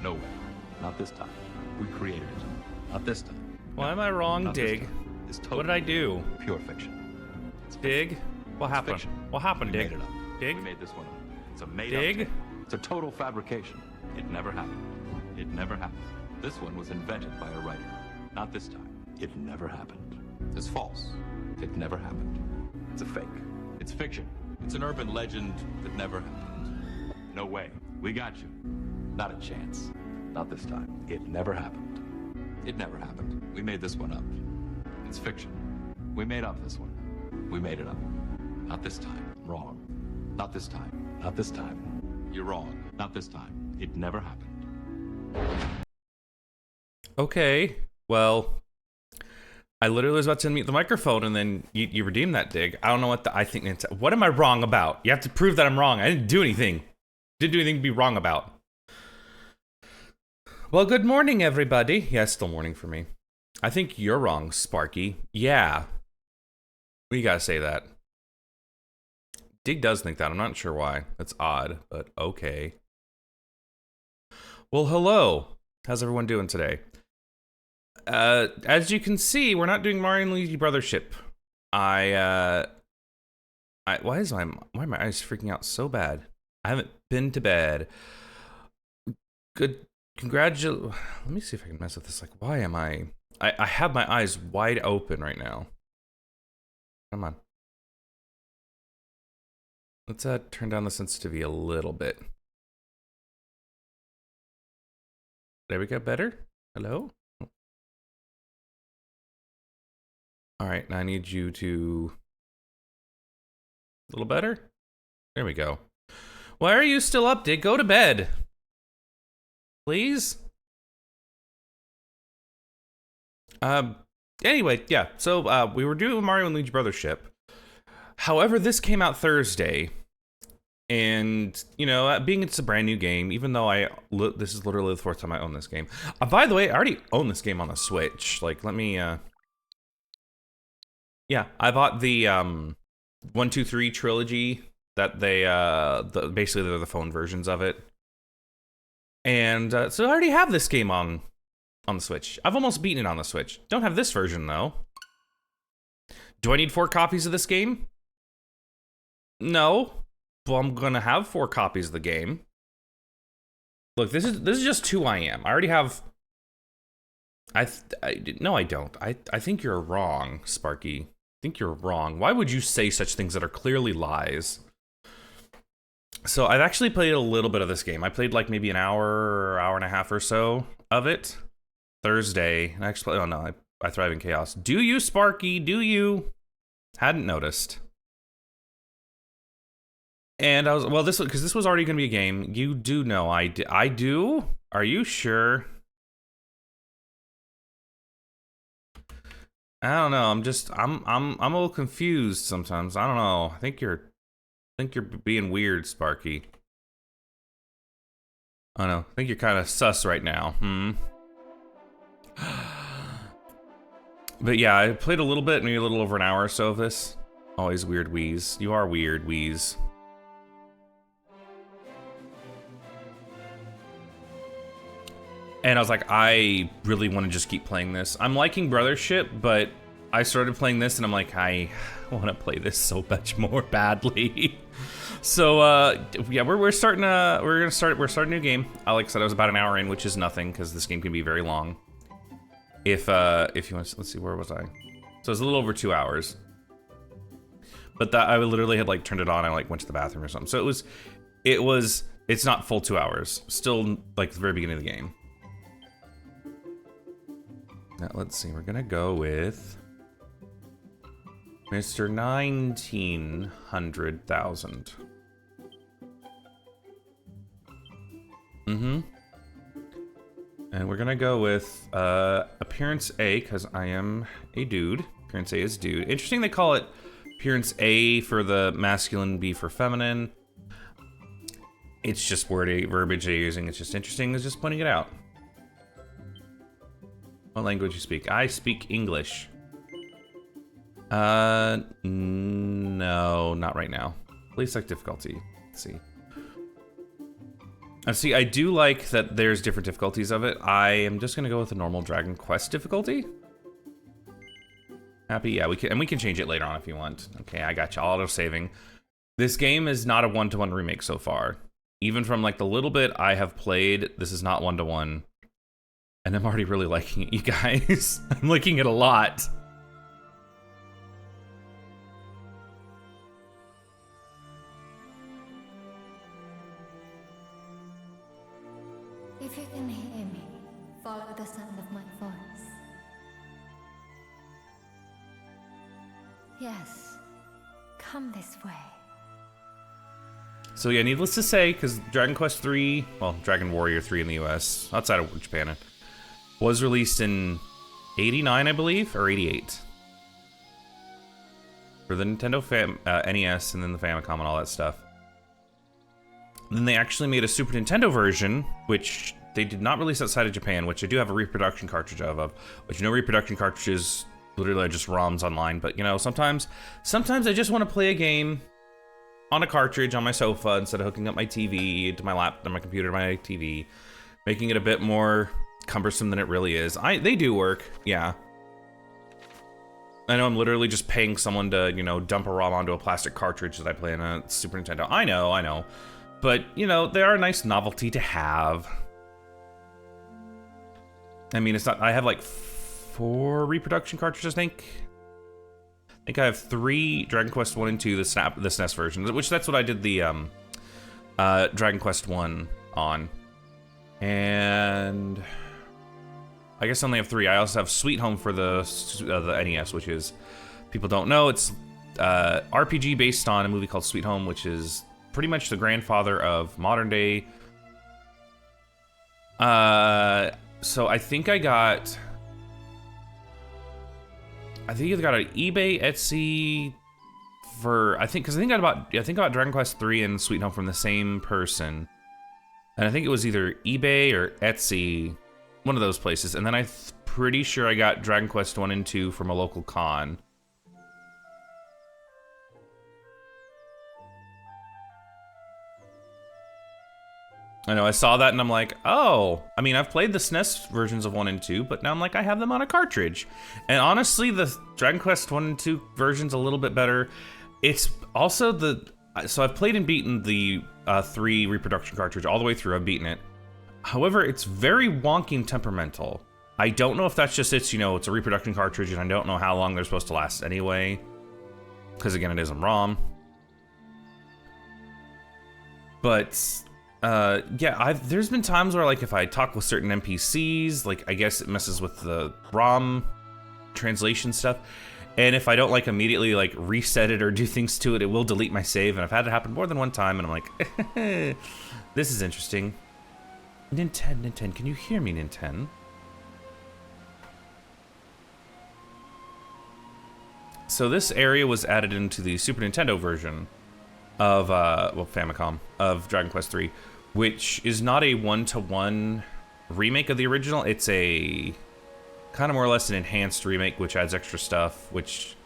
No way. Not this time. We created it. Not this time. Why am I wrong, Not this Dig? time. It's totally What did I do? pure fiction. It's Dig? What It's happened? fiction. What happened, We Dig? made it up. Dig? We made this one up. It's a made Dig? up tale. It's a total fabrication. It never happened. It never happened. This one was invented by a writer. Not this time. It never happened. It's false. It never happened. It's a fake. It's fiction. It's an urban legend that never happened. No way. We got you. Not a chance. Not this time. It never happened. It never happened. We made this one up. It's fiction. We made up this one. We made it up. Not this time. Wrong. Not this time. Not this time. You're wrong. Not this time. It never happened. Okay, well, I literally was about to unmute the microphone, and then you redeemed that, Dig. I don't know what I think it's... What am I wrong about? You have to prove that I'm wrong. I didn't do anything. Didn't do anything to be wrong about. Well, good morning, everybody. Yeah, it's still morning for me. I think you're wrong, Sparky. Yeah. We gotta say that. Dig does think that. I'm not sure why. That's odd, but okay. Well, hello. How's everyone doing today? As you can see, we're not doing Mario and Luigi Brothership. Why are my eyes freaking out so bad? I haven't been to bed. Let me see if I can mess with this. Like, why am I have my eyes wide open right now. Come on. Let's turn down the sensitivity a little bit. There we go. Better? Hello? All right, now I need you to... A little better? There we go. Why are you still up, Dig? Go to bed. Please? Anyway, yeah, so we were doing Mario and Luigi Brothership. However, this came out Thursday. And, you know, being it's a brand new game, even though this is literally the fourth time I own this game. By the way, I already own this game on the Switch. Like, let me, yeah, I bought the 1, 2, 3 trilogy that they basically they're the phone versions of it. And so I already have this game on the Switch. I've almost beaten it on the Switch. Don't have this version though. Do I need 4 copies of this game? No. Well, I'm gonna have 4 copies of the game. Look, this is just who I am. I already have. No, I don't. I think you're wrong, Sparky. I think you're wrong. Why would you say such things that are clearly lies? So I've actually played a little bit of this game. I played like maybe an hour and a half or so of it. Thursday. And actually, oh no, I thrive in chaos. Do you, Sparky? Do you? Hadn't noticed. And I was, well, because this was already going to be a game. You do know I do? Are you sure? I don't know. I'm a little confused sometimes. I don't know. I think you're being weird, Sparky. I don't know. I think you're kind of sus right now. But yeah, I played a little bit, maybe a little over an hour or so of this. Always weird wheeze. You are weird, wheeze. And I was like, I really want to just keep playing this. I'm liking Brothership, but I started playing this and I'm like, I want to play this so much more badly. So yeah, we're starting a new game. Alex said I was about an hour in, which is nothing because this game can be very long. If you want to, let's see, where was I? So it's a little over 2 hours. But I literally had like turned it on. I like went to the bathroom or something. So it's not full 2 hours. Still like the very beginning of the game. Now, let's see, we're gonna go with Mr. 1900,000. And we're gonna go with appearance A, because I am a dude. Appearance A is dude. Interesting they call it appearance A for the masculine, B for feminine. It's just verbiage they're using. It's just interesting. It's just pointing it out. What language you speak? I speak English. No, not right now. Please select difficulty. Let's see. And see, I do like that there's different difficulties of it. I am just gonna go with the normal Dragon Quest difficulty. Happy? Yeah, we can change it later on if you want. Okay, I got you. Auto saving. This game is not a one-to-one remake so far. Even from like the little bit I have played, this is not one-to-one. And I'm already really liking it, you guys. I'm liking it a lot. If you can hear me, follow the sound of my voice. Yes, come this way. So yeah, needless to say, because Dragon Quest 3, well, Dragon Warrior 3 in the US, outside of Japan, was released in 89, I believe, or 88. For the Nintendo NES and then the Famicom and all that stuff. Then they actually made a Super Nintendo version, which they did not release outside of Japan, which I do have a reproduction cartridge of, which reproduction cartridges literally are just ROMs online, but you know, sometimes I just want to play a game on a cartridge on my sofa instead of hooking up my TV to my laptop, to my computer, to my TV, making it a bit more cumbersome than it really is. They do work, yeah. I know I'm literally just paying someone to, you know, dump a ROM onto a plastic cartridge that I play on a Super Nintendo. I know. But, you know, they are a nice novelty to have. I mean, it's not, I have like 4 reproduction cartridges, I think I have 3 Dragon Quest 1 and 2, the SNES version, which that's what I did the Dragon Quest 1 on. And I guess I only have 3. I also have Sweet Home for the NES, which is, people don't know, it's RPG based on a movie called Sweet Home, which is pretty much the grandfather of modern day. So I think I got an eBay, Etsy for I think I got Dragon Quest 3 and Sweet Home from the same person, and I think it was either eBay or Etsy, one of those places. And then I'm pretty sure I got Dragon Quest 1 and 2 from a local con. I know, I saw that and I'm like, oh, I mean, I've played the SNES versions of 1 and 2, but now I'm like, I have them on a cartridge. And honestly, the Dragon Quest 1 and 2 version's a little bit better. It's also so I've played and beaten the 3 reproduction cartridge all the way through, I've beaten it. However, it's very wonky and temperamental. I don't know if that's just it's a reproduction cartridge and I don't know how long they're supposed to last anyway. Because again, it isn't ROM. But yeah, there's been times where like if I talk with certain NPCs, like I guess it messes with the ROM translation stuff. And if I don't like immediately like reset it or do things to it, it will delete my save. And I've had it happen more than one time and I'm like, this is interesting. Nintendo, can you hear me, Nintendo? So this area was added into the Super Nintendo version of, Famicom, of Dragon Quest 3, which is not a one-to-one remake of the original. It's a kind of more or less an enhanced remake, which adds extra stuff, which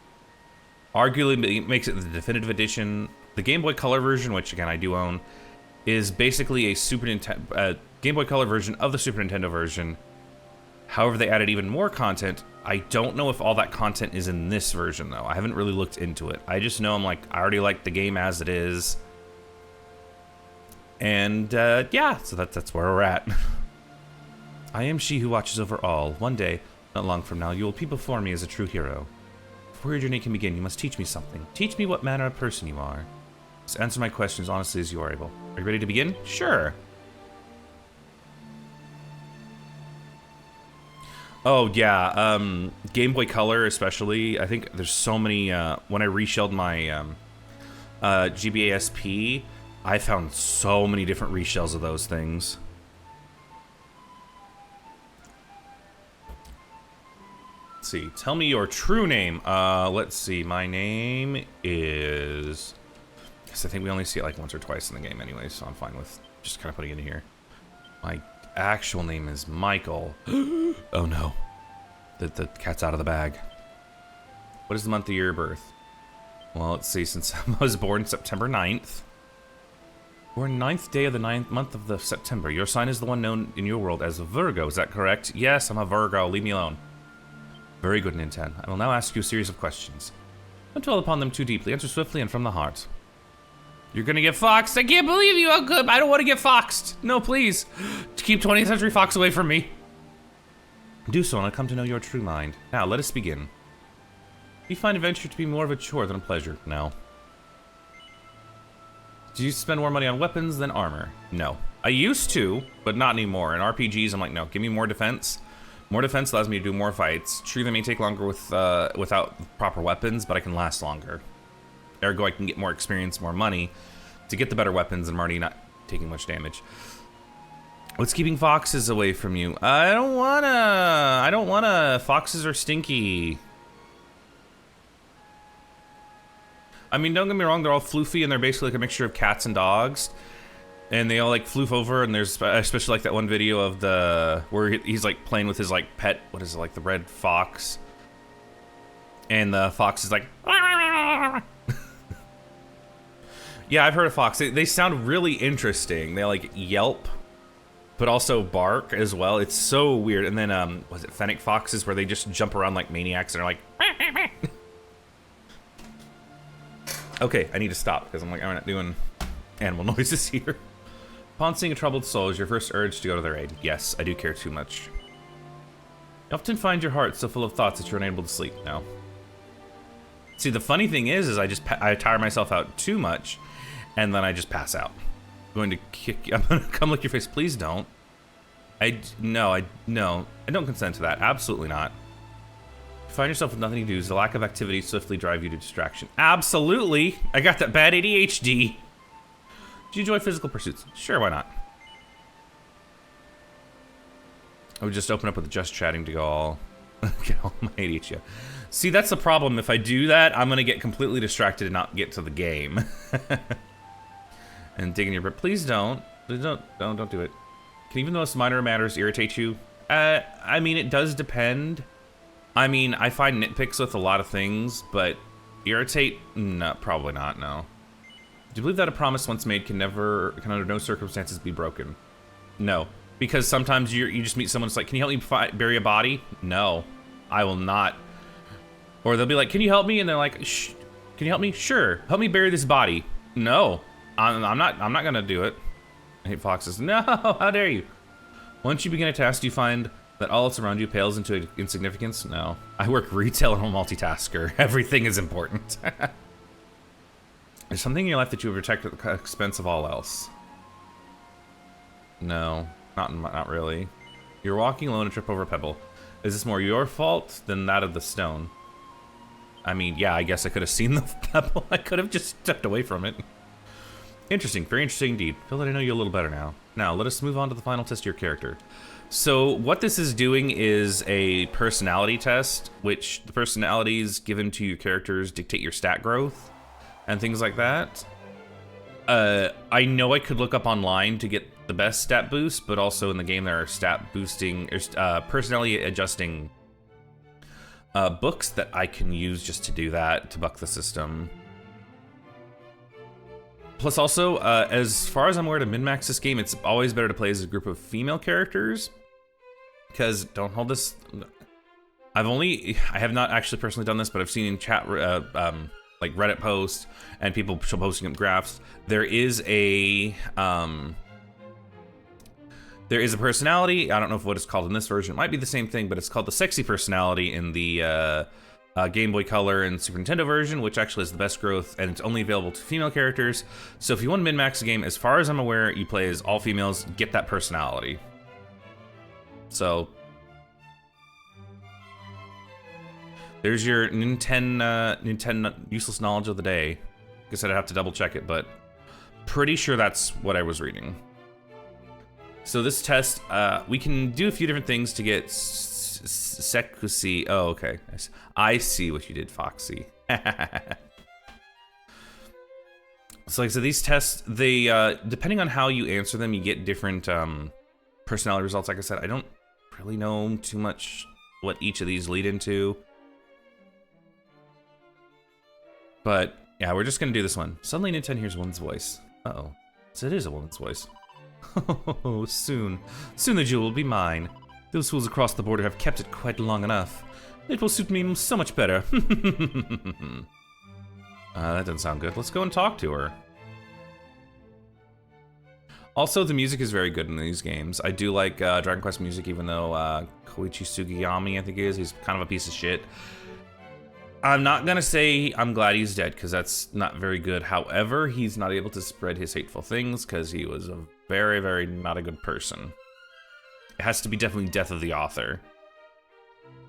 arguably makes it the definitive edition. The Game Boy Color version, which again I do own, is basically a Game Boy Color version of the Super Nintendo version. However, they added even more content. I don't know if all that content is in this version, though. I haven't really looked into it. I just know I already like the game as it is. And, yeah, so that's where we're at. I am she who watches over all. One day, not long from now, you will be before me as a true hero. Before your journey can begin, you must teach me something. Teach me what manner of person you are. Just answer my questions honestly as you are able. Are you ready to begin? Sure. Oh, yeah, Game Boy Color especially. I think there's so many, when I reshelled my GBASP, I found so many different reshells of those things. Let's see, tell me your true name. Let's see, my name is... I guess I think we only see it like once or twice in the game anyway, so I'm fine with just kind of putting it in here. My actual name is Michael. Oh no. The cat's out of the bag. What is the month of your birth? Well, let's see, since I was born September 9th. Born 9th day of the 9th month of the September. Your sign is the one known in your world as a Virgo, is that correct? Yes, I'm a Virgo, leave me alone. Very good, Ninten. I will now ask you a series of questions. Don't dwell upon them too deeply, answer swiftly and from the heart. You're gonna get foxed? I can't believe you, how good, I don't want to get foxed. No, please. Keep 20th Century Fox away from me. Do so and I'll come to know your true mind. Now, let us begin. You find adventure to be more of a chore than a pleasure? No. Do you spend more money on weapons than armor? No. I used to, but not anymore. In RPGs, I'm like, no, give me more defense. More defense allows me to do more fights. True, they may take longer with without proper weapons, but I can last longer. Ergo, I can get more experience, more money to get the better weapons, and I'm already not taking much damage. What's keeping foxes away from you? I don't wanna. Foxes are stinky. I mean, don't get me wrong, they're all floofy and they're basically like a mixture of cats and dogs. And they all like floof over, and there's especially like that one video of where he's like playing with his like pet, what is it, like the red fox? And the fox is like, yeah, I've heard of fox. They sound really interesting. They like yelp, but also bark as well. It's so weird. And then, was it fennec foxes where they just jump around like maniacs and are like, okay, I need to stop because I'm not doing animal noises here. Upon seeing a troubled soul, is your first urge to go to their aid? Yes, I do care too much. You often find your heart so full of thoughts that you're unable to sleep. No. See, the funny thing is I tire myself out too much, and then I just pass out. I'm going to kick you. I'm going to come lick your face. Please don't. No, I don't consent to that. Absolutely not. Find yourself with nothing to do. Does the lack of activity swiftly drive you to distraction? Absolutely. I got that bad ADHD. Do you enjoy physical pursuits? Sure, why not? I would just open up with just chatting to go all get all my ADHD. See, that's the problem. If I do that, I'm gonna get completely distracted and not get to the game. And digging your breath. Please don't. Please don't do it. Can even those minor matters irritate you? I mean, it does depend. I mean, I find nitpicks with a lot of things, but irritate? No, probably not, no. Do you believe that a promise once made can under no circumstances be broken? No, because sometimes you just meet someone that's like, can you help me bury a body? No, I will not. Or they'll be like, can you help me? And they're like, shh, can you help me? Sure, help me bury this body. No, I'm not gonna do it. I hate foxes. No, how dare you? Once you begin a task, do you find that all that's around you pales into insignificance? No. I work retail and I'm a multitasker. Everything is important. There's something in your life that you would protect at the expense of all else. No, not really. You're walking alone and trip over a pebble. Is this more your fault than that of the stone? I mean, yeah, I guess I could have seen the pebble. I could have just stepped away from it. Interesting, very interesting indeed. Feel that I know you a little better now. Now, let us move on to the final test of your character. So what this is doing is a personality test, which the personalities given to your characters dictate your stat growth and things like that. I know I could look up online to get the best stat boost, but also in the game there are stat boosting, or personality adjusting books that I can use just to do that, to buck the system. Plus also, as far as I'm aware to min-max this game, it's always better to play as a group of female characters. Because, don't hold this... I have not actually personally done this, but I've seen in chat, like Reddit posts, and people posting up graphs. There is a personality, I don't know what it's called in this version, it might be the same thing, but it's called the sexy personality in the Game Boy Color and Super Nintendo version, which actually is the best growth, and it's only available to female characters. So if you want to min-max the game, as far as I'm aware, you play as all females, get that personality. So there's your Nintendo useless knowledge of the day. I guess I'd have to double check it, but pretty sure that's what I was reading. So this test, we can do a few different things to get Sekusi. Oh, okay. I see what you did, Foxy. So like I said, these tests, they, depending on how you answer them, you get different personality results. Like I said, I don't really know too much what each of these lead into. But yeah, we're just gonna do this one. Suddenly Nintendo hears one's voice. Uh-oh. So it is a woman's voice. Oh, soon. Soon the jewel will be mine. Those fools across the border have kept it quite long enough. It will suit me so much better. That doesn't sound good. Let's go and talk to her. Also, the music is very good in these games. I do like Dragon Quest music, even though Koichi Sugiyami, I think he is, he's kind of a piece of shit. I'm not gonna say I'm glad he's dead, because that's not very good. However, he's not able to spread his hateful things, because he was a very, very not a good person. It has to be definitely death of the author.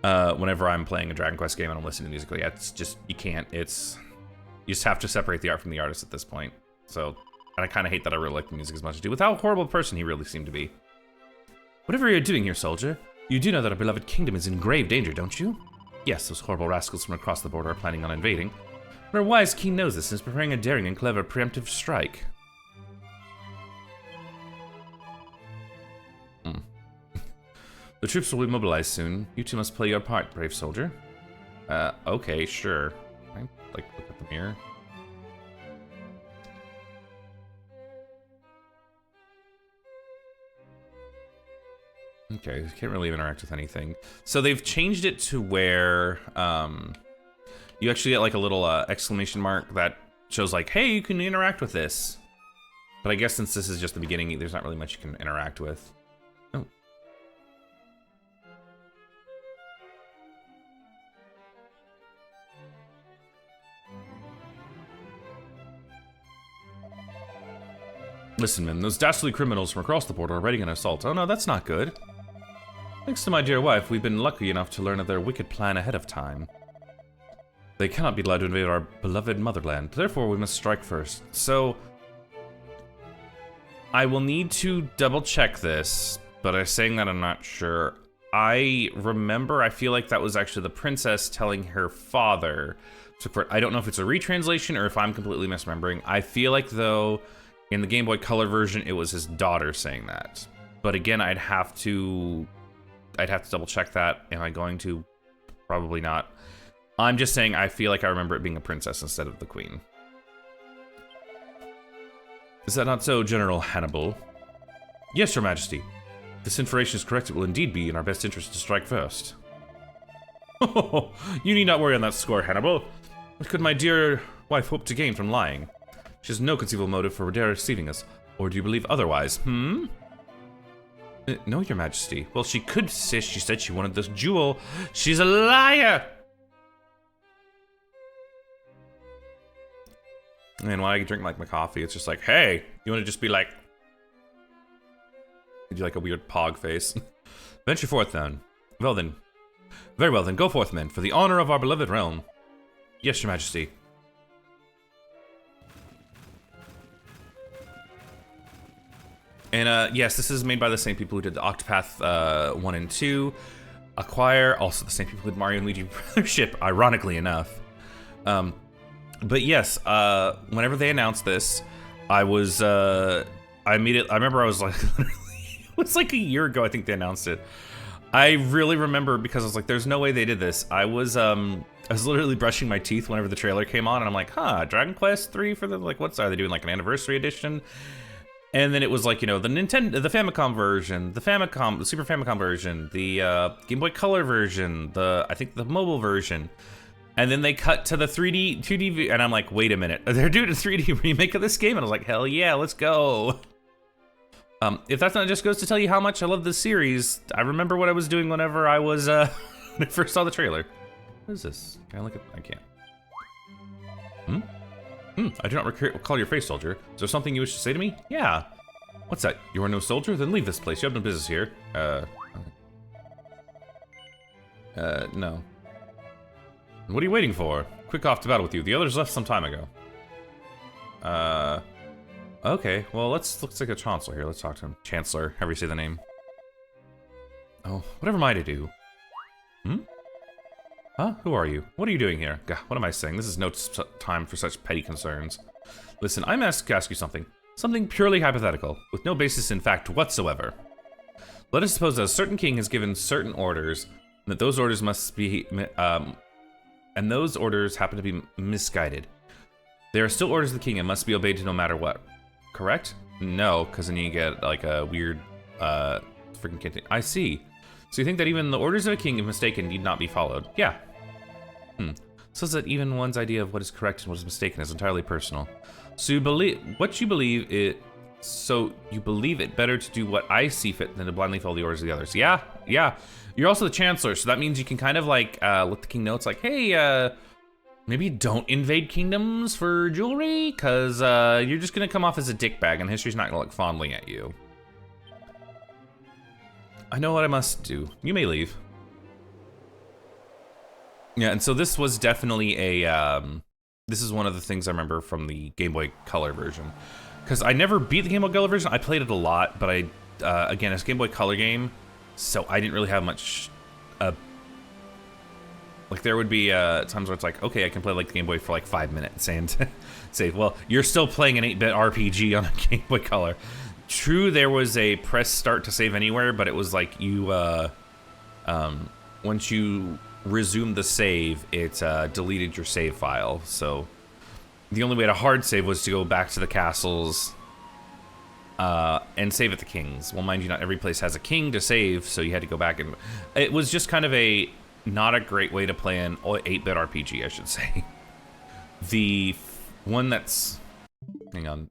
Whenever I'm playing a Dragon Quest game and I'm listening to music, like, it's just, you can't, it's, you just have to separate the art from the artist at this point. So, and I kind of hate that I really like the music as much as I do, with how horrible a person he really seemed to be. Whatever you're doing here, soldier, you do know that our beloved kingdom is in grave danger, don't you? Yes, those horrible rascals from across the border are planning on invading. But our wise king knows this and is preparing a daring and clever preemptive strike. The troops will be mobilized soon. You two must play your part, brave soldier. Okay, sure. I like look at the mirror. Okay, can't really interact with anything. So they've changed it to where you actually get like a little exclamation mark that shows like, hey, you can interact with this. But I guess since this is just the beginning, there's not really much you can interact with. Oh. Listen, men, those dastardly criminals from across the border are readying an assault. Oh no, that's not good. Thanks to my dear wife, we've been lucky enough to learn of their wicked plan ahead of time. They cannot be allowed to invade our beloved motherland, therefore we must strike first. So, I will need to double check this, but I'm saying that I'm not sure. I remember, I feel like that was actually the princess telling her father. I don't know if it's a retranslation or if I'm completely misremembering. I feel like, though, in the Game Boy Color version, it was his daughter saying that. But again, I'd have to double check that. Am I going to? Probably not. I'm just saying I feel like I remember it being a princess instead of the queen. Is that not so, General Hannibal? Yes, Your Majesty. If this information is correct, it will indeed be in our best interest to strike first. You need not worry on that score, Hannibal. What could my dear wife hope to gain from lying? She has no conceivable motive for deceiving us. Or do you believe otherwise, No, Your Majesty. Well, she could say she said she wanted this jewel. She's a liar! And when I drink like my coffee, it's just like, hey, you want to just be like, do like a weird pog face. Venture forth then. Well then. Very well then, go forth men, for the honor of our beloved realm. Yes, Your Majesty. And yes, this is made by the same people who did the Octopath 1 and 2. Acquire, also the same people who did Mario and Luigi Brothership, ironically enough. But yes, whenever they announced this, I was, I remember I was like, it was like a year ago I think they announced it. I really remember because I was like, there's no way they did this. I was literally brushing my teeth whenever the trailer came on and I'm like, Dragon Quest 3 for the, like, are they doing like an anniversary edition? And then it was like, you know, the Famicom version, the Super Famicom version, the Game Boy Color version, I think the mobile version. And then they cut to the 3D, 2D, and I'm like, wait a minute, they're doing a 3D remake of this game? And I was like, hell yeah, let's go. If that's not just goes to tell you how much I love this series, I remember what I was doing whenever I was, when I first saw the trailer. What is this? Can I look at, I can't. I do not recall your face, soldier. Is there something you wish to say to me? Yeah. What's that? You are no soldier? Then leave this place. You have no business here. No. What are you waiting for? Quick off to battle with you. The others left some time ago. Okay. Well, let's take a chancellor here. Let's talk to him. Chancellor, however you say the name. Oh, whatever am I to do? Huh? Who are you? What are you doing here? God, what am I saying? This is no time for such petty concerns. Listen, I'm asked to ask you something. Something purely hypothetical, with no basis in fact whatsoever. Let us suppose that a certain king has given certain orders, and that those orders must be, and those orders happen to be misguided. They are still orders of the king and must be obeyed no matter what. Correct? No, because then you get like a weird freaking kid. I see. So you think that even the orders of a king, if mistaken, need not be followed? Yeah. Says that even one's idea of what is correct and what is mistaken is entirely personal. So you believe what you believe it. So you believe it better to do what I see fit than to blindly follow the orders of the others. Yeah, yeah. You're also the chancellor, so that means you can kind of like let the king know it's like, hey, maybe don't invade kingdoms for jewelry, because you're just gonna come off as a dickbag, and history's not gonna look fondly at you. I know what I must do. You may leave. Yeah, and so this was definitely a, this is one of the things I remember from the Game Boy Color version. Because I never beat the Game Boy Color version. I played it a lot, but I, again, it's a Game Boy Color game, so I didn't really have much, like there would be times where it's like, okay, I can play like the Game Boy for like 5 minutes and say, well, you're still playing an 8-bit RPG on a Game Boy Color. True, there was a press start to save anywhere, but it was like you, once you resumed the save, it deleted your save file. So the only way to hard save was to go back to the castles and save at the kings. Well, mind you, not every place has a king to save, so you had to go back and it was just kind of a not a great way to play an 8-bit RPG, I should say. The one that's, hang on,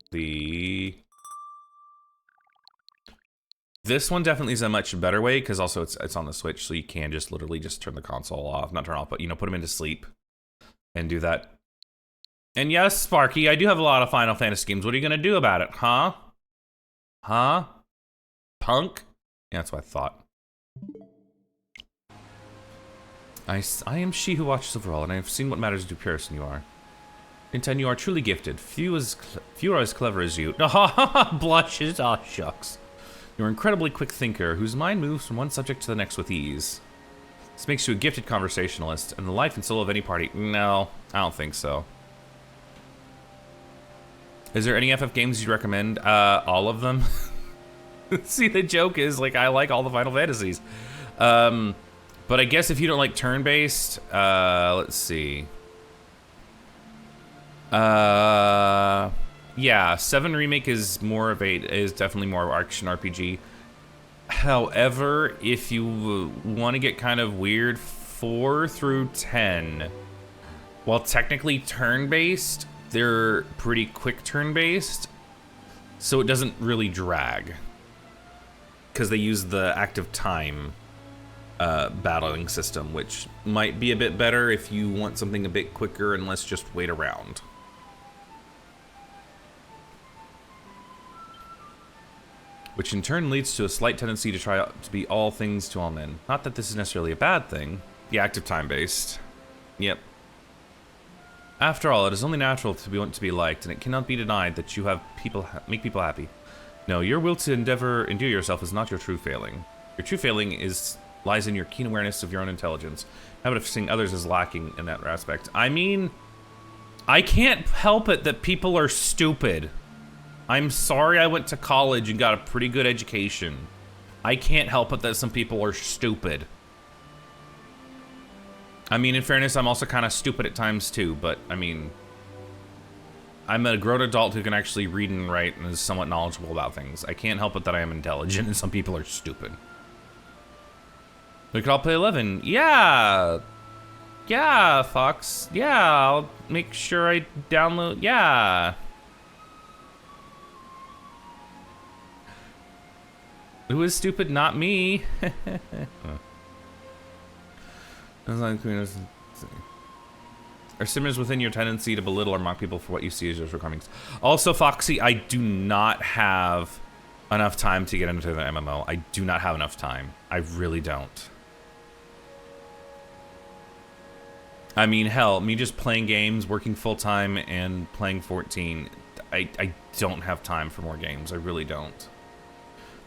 this one definitely is a much better way, because also it's on the Switch, so you can just literally just turn the console off, not turn off, but you know, put them into sleep and do that. And yes, Sparky, I do have a lot of Final Fantasy games. What are you gonna do about it, huh? Huh? Punk? Yeah, that's what I thought. I am she who watches over all, and I have seen what matters to person you are. Contend you are truly gifted. Few are as clever as you. Blushes. Ah, shucks. You're an incredibly quick thinker, whose mind moves from one subject to the next with ease. This makes you a gifted conversationalist, and the life and soul of any party. No, I don't think so. Is there any FF games you'd recommend? All of them. See, the joke is, like, I like all the Final Fantasies. But I guess if you don't like turn-based, let's see. Yeah, 7 Remake is definitely more action RPG. However, if you want to get kind of weird, 4 through 10, while technically turn-based, they're pretty quick turn-based, so it doesn't really drag, because they use the active time battling system, which might be a bit better if you want something a bit quicker and less just wait around. Which in turn leads to a slight tendency to try to be all things to all men. Not that this is necessarily a bad thing. The active time based. Yep. After all, it is only natural to want to be liked, and it cannot be denied that you have make people happy. No, your will to endure yourself is not your true failing. Your true failing lies in your keen awareness of your own intelligence. Habit of seeing others as lacking in that aspect. I mean, I can't help it that people are stupid. I'm sorry I went to college and got a pretty good education. I can't help it that some people are stupid. I mean, in fairness, I'm also kind of stupid at times too, but I mean, I'm a grown adult who can actually read and write and is somewhat knowledgeable about things. I can't help it that I am intelligent and some people are stupid. We could all play 11. Yeah. Yeah, Fox. Yeah, I'll make sure I download. Yeah. Who is stupid? Not me. Are simmers within your tendency to belittle or mock people for what you see as your shortcomings? Also, Foxy, I do not have enough time to get into the MMO. I do not have enough time. I really don't. I mean, hell, me just playing games, working full-time, and playing 14, I don't have time for more games. I really don't.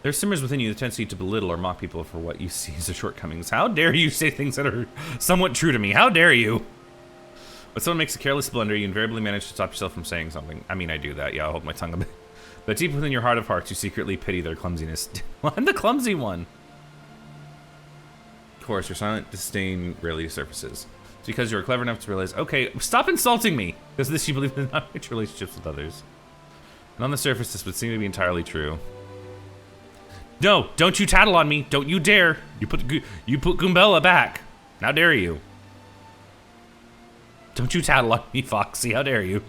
There simmers within you the tendency to belittle or mock people for what you see as their shortcomings. How dare you say things that are somewhat true to me? How dare you? When someone makes a careless blunder, you invariably manage to stop yourself from saying something. I mean, I do that. Yeah, I'll hold my tongue a bit. But deep within your heart of hearts, you secretly pity their clumsiness. Well, I'm the clumsy one. Of course, your silent disdain rarely surfaces. It's because you're clever enough to realize, okay, stop insulting me! Because this you believe in not relationships with others. And on the surface, this would seem to be entirely true. No, don't you tattle on me. Don't you dare. You put Goombella back. How dare you? Don't you tattle on me, Foxy. How dare you?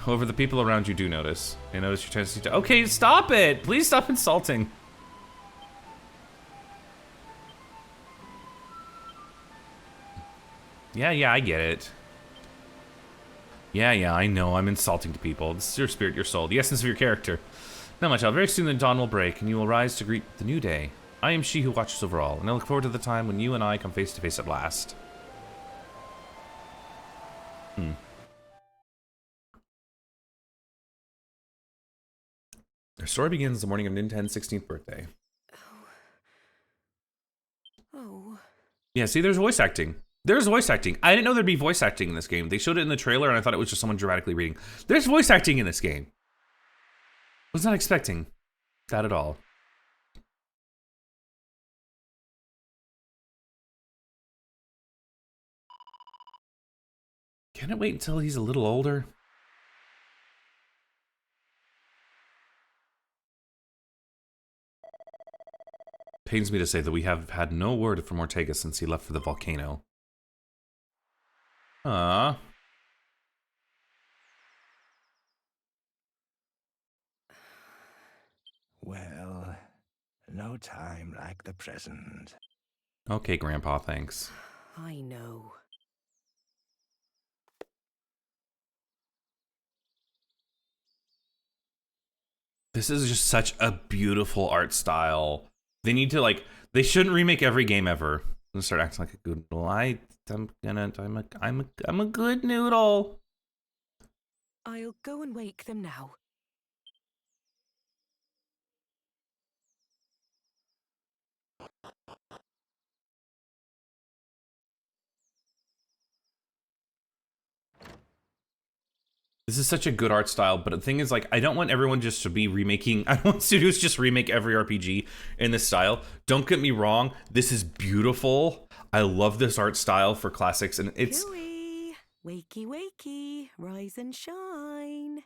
However, the people around you do notice. They notice your tendency to... Okay, stop it. Please stop insulting. Yeah, I get it. Yeah, I know. I'm insulting to people. This is your spirit, your soul, the essence of your character. Now, my child, very soon the dawn will break, and you will rise to greet the new day. I am she who watches over all, and I look forward to the time when you and I come face to face at last. Their story begins the morning of Nintendo's 16th birthday. Oh. Yeah, see, there's voice acting. There's voice acting. I didn't know there'd be voice acting in this game. They showed it in the trailer, and I thought it was just someone dramatically reading. There's voice acting in this game. Was not expecting that at all. Can it wait until he's a little older? Pains me to say that we have had no word from Ortega since he left for the volcano. Ah. Well, no time like the present. Okay, Grandpa, thanks. I know. This is just such a beautiful art style. They need to, like, they shouldn't remake every game ever. I'm gonna start acting like a good noodle. I'm a good noodle. I'll go and wake them now. This is such a good art style, but the thing is, like, I don't want everyone just to be remaking. I don't want studios just remake every RPG in this style. Don't get me wrong, this is beautiful. I love this art style for classics, and it's... Cooey, wakey, wakey, rise and shine.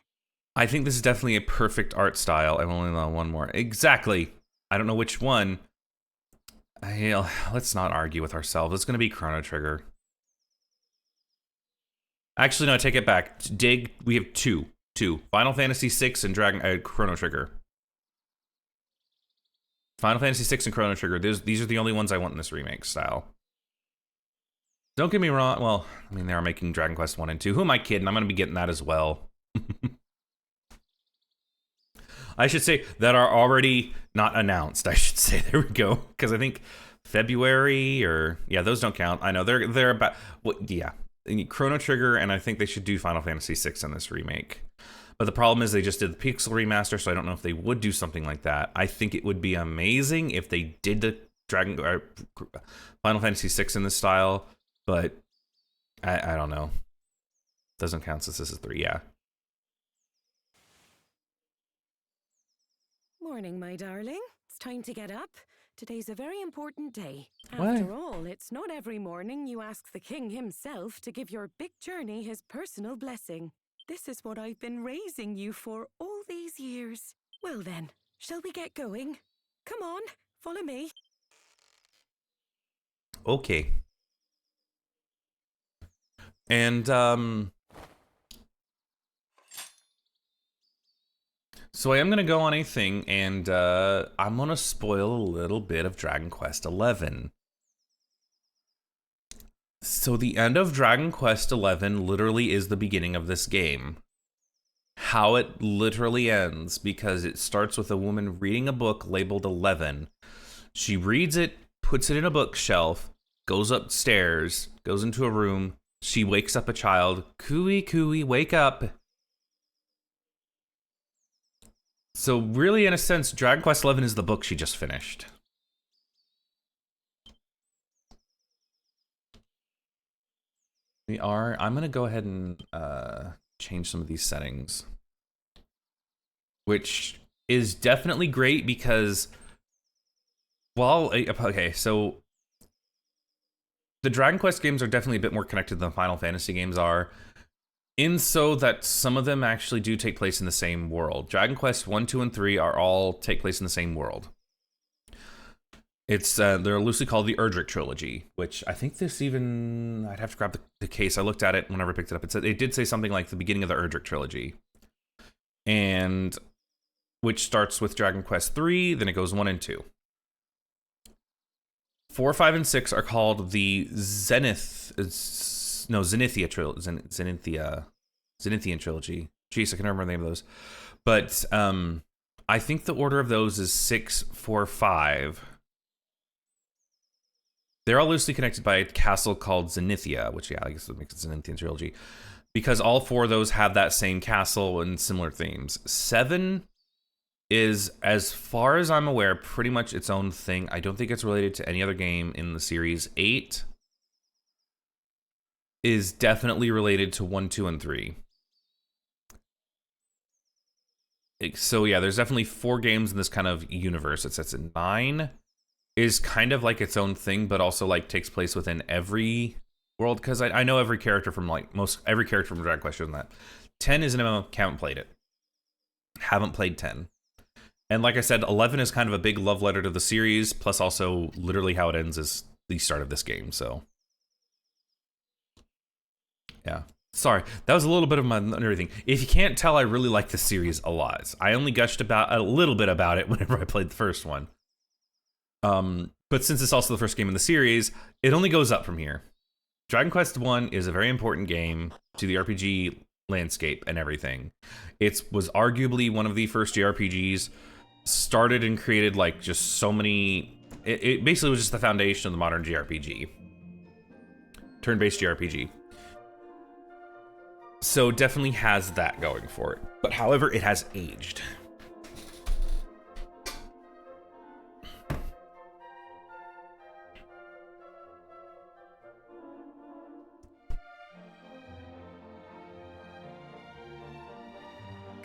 I think this is definitely a perfect art style. I'm only on one more. Exactly. I don't know which one. Let's not argue with ourselves. It's going to be Chrono Trigger. Actually, no, I take it back. Dig, we have two. Final Fantasy VI and Chrono Trigger. Final Fantasy VI and Chrono Trigger. These are the only ones I want in this remake style. Don't get me wrong. Well, I mean, they are making Dragon Quest 1 and 2. Who am I kidding? I'm going to be getting that as well. I should say that are already not announced. I should say. There we go. Because I think February or... Yeah, those don't count. I know. They're about... Well, yeah. Chrono Trigger, and I think they should do Final Fantasy VI in this remake. But the problem is they just did the Pixel remaster, so I don't know if they would do something like that. I think it would be amazing if they did the Final Fantasy VI in this style, but I don't know. Doesn't count since this is 3, yeah. Morning, my darling. It's time to get up. Today's a very important day. Why? After all, it's not every morning you ask the king himself to give your big journey his personal blessing. This is what I've been raising you for all these years. Well then, shall we get going? Come on, follow me. Okay. And, so I am going to go on a thing, and I'm going to spoil a little bit of Dragon Quest XI. So the end of Dragon Quest XI literally is the beginning of this game. How it literally ends, because it starts with a woman reading a book labeled 11. She reads it, puts it in a bookshelf, goes upstairs, goes into a room. She wakes up a child. Cooey, cooey, wake up. So really, in a sense, Dragon Quest XI is the book she just finished. I'm going to go ahead and change some of these settings. Which is definitely great because... Well, okay, so... The Dragon Quest games are definitely a bit more connected than the Final Fantasy games are. in so that some of them actually do take place in the same world. Dragon Quest 1, 2, and 3 are all take place in the same world. It's they're loosely called the Erdrick trilogy, which I think this even, I'd have to grab the case. I looked at it whenever I picked it up. It did say something like the beginning of the Erdrick trilogy, and which starts with Dragon Quest 3, then it goes 1 and 2. 4, 5, and 6 are called the Zenithia trilogy. Zenithian trilogy. Jeez, I can remember the name of those. But I think the order of those is 6, 4, 5. They're all loosely connected by a castle called Zenithia, which, yeah, I guess would make it Zenithian trilogy. Because all 4 of those have that same castle and similar themes. 7 is, as far as I'm aware, pretty much its own thing. I don't think it's related to any other game in the series. 8 is definitely related to 1, 2, and 3. So yeah, there's definitely 4 games in this kind of universe. It sets in 9 is kind of like its own thing, but also like takes place within every world, because I know every character from like every character from Dragon Quest is in that. 10 is an MMO, haven't played it. Haven't played 10. And like I said, 11 is kind of a big love letter to the series, plus also literally how it ends is the start of this game, so. Yeah. Sorry, that was a little bit of my everything. If you can't tell, I really like this series a lot. I only gushed about a little bit about it whenever I played the first one. But since it's also the first game in the series, it only goes up from here. Dragon Quest 1 is a very important game to the RPG landscape and everything. It was arguably one of the first JRPGs, started and created like just so many. It basically was just the foundation of the modern JRPG, turn-based JRPG. So definitely has that going for it. But however, it has aged.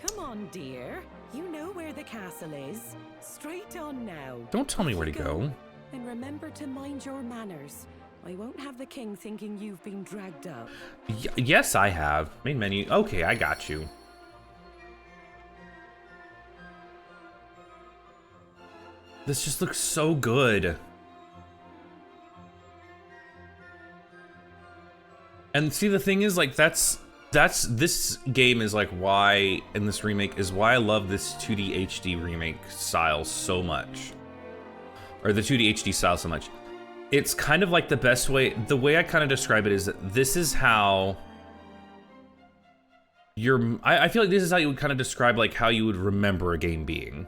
Come on, dear. You know where the castle is. Straight on now. Don't tell me where to go. And remember to mind your manners. I won't have the king thinking you've been dragged up. Yes, I have. Main menu. Okay, I got you. This just looks so good. And see, the thing is, like, this game is like why, in this remake, is why I love this 2D HD remake style so much. Or the 2D HD style so much. It's kind of like the best way, the way I kind of describe it is that this is how I feel like this is how you would kind of describe like how you would remember a game being.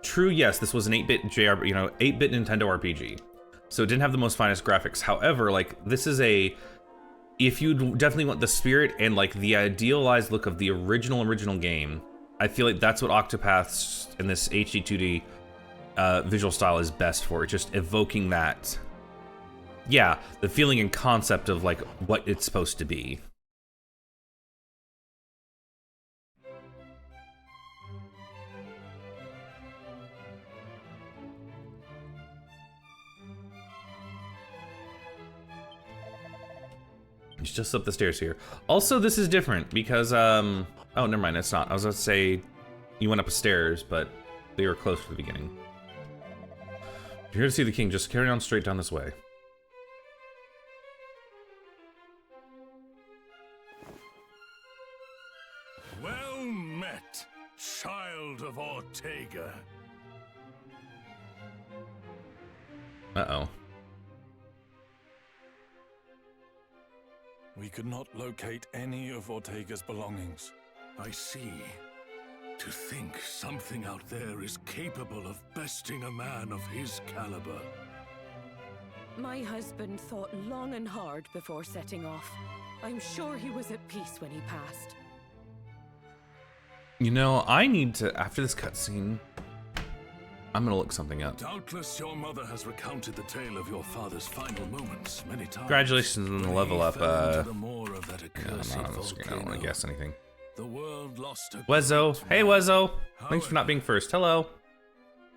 True, yes, this was an 8-bit 8-bit Nintendo RPG. So it didn't have the most finest graphics. However, like this is if you definitely want the spirit and like the idealized look of the original game, I feel like that's what Octopath's in this HD-2D visual style is best for. It's just evoking that, yeah, the feeling and concept of like what it's supposed to be. It's just up the stairs here. Also, this is different because, oh, never mind, it's not. I was about to say you went up the stairs, but they were close to the beginning. If you're here to see the king, just carry on straight down this way. Well met, child of Ortega. Uh-oh. We could not locate any of Ortega's belongings. I see. To think something out there is capable of besting a man of his caliber. My husband thought long and hard before setting off. I'm sure he was at peace when he passed. You know, I need to, after this cutscene, I'm gonna look something up. Doubtless your mother has recounted the tale of your father's final moments many times. Congratulations on the level up, No, I'm not on the screen, I don't want to guess anything. The world lost a Wezzo. Hey, Wezzo. Thanks for not being first. Hello.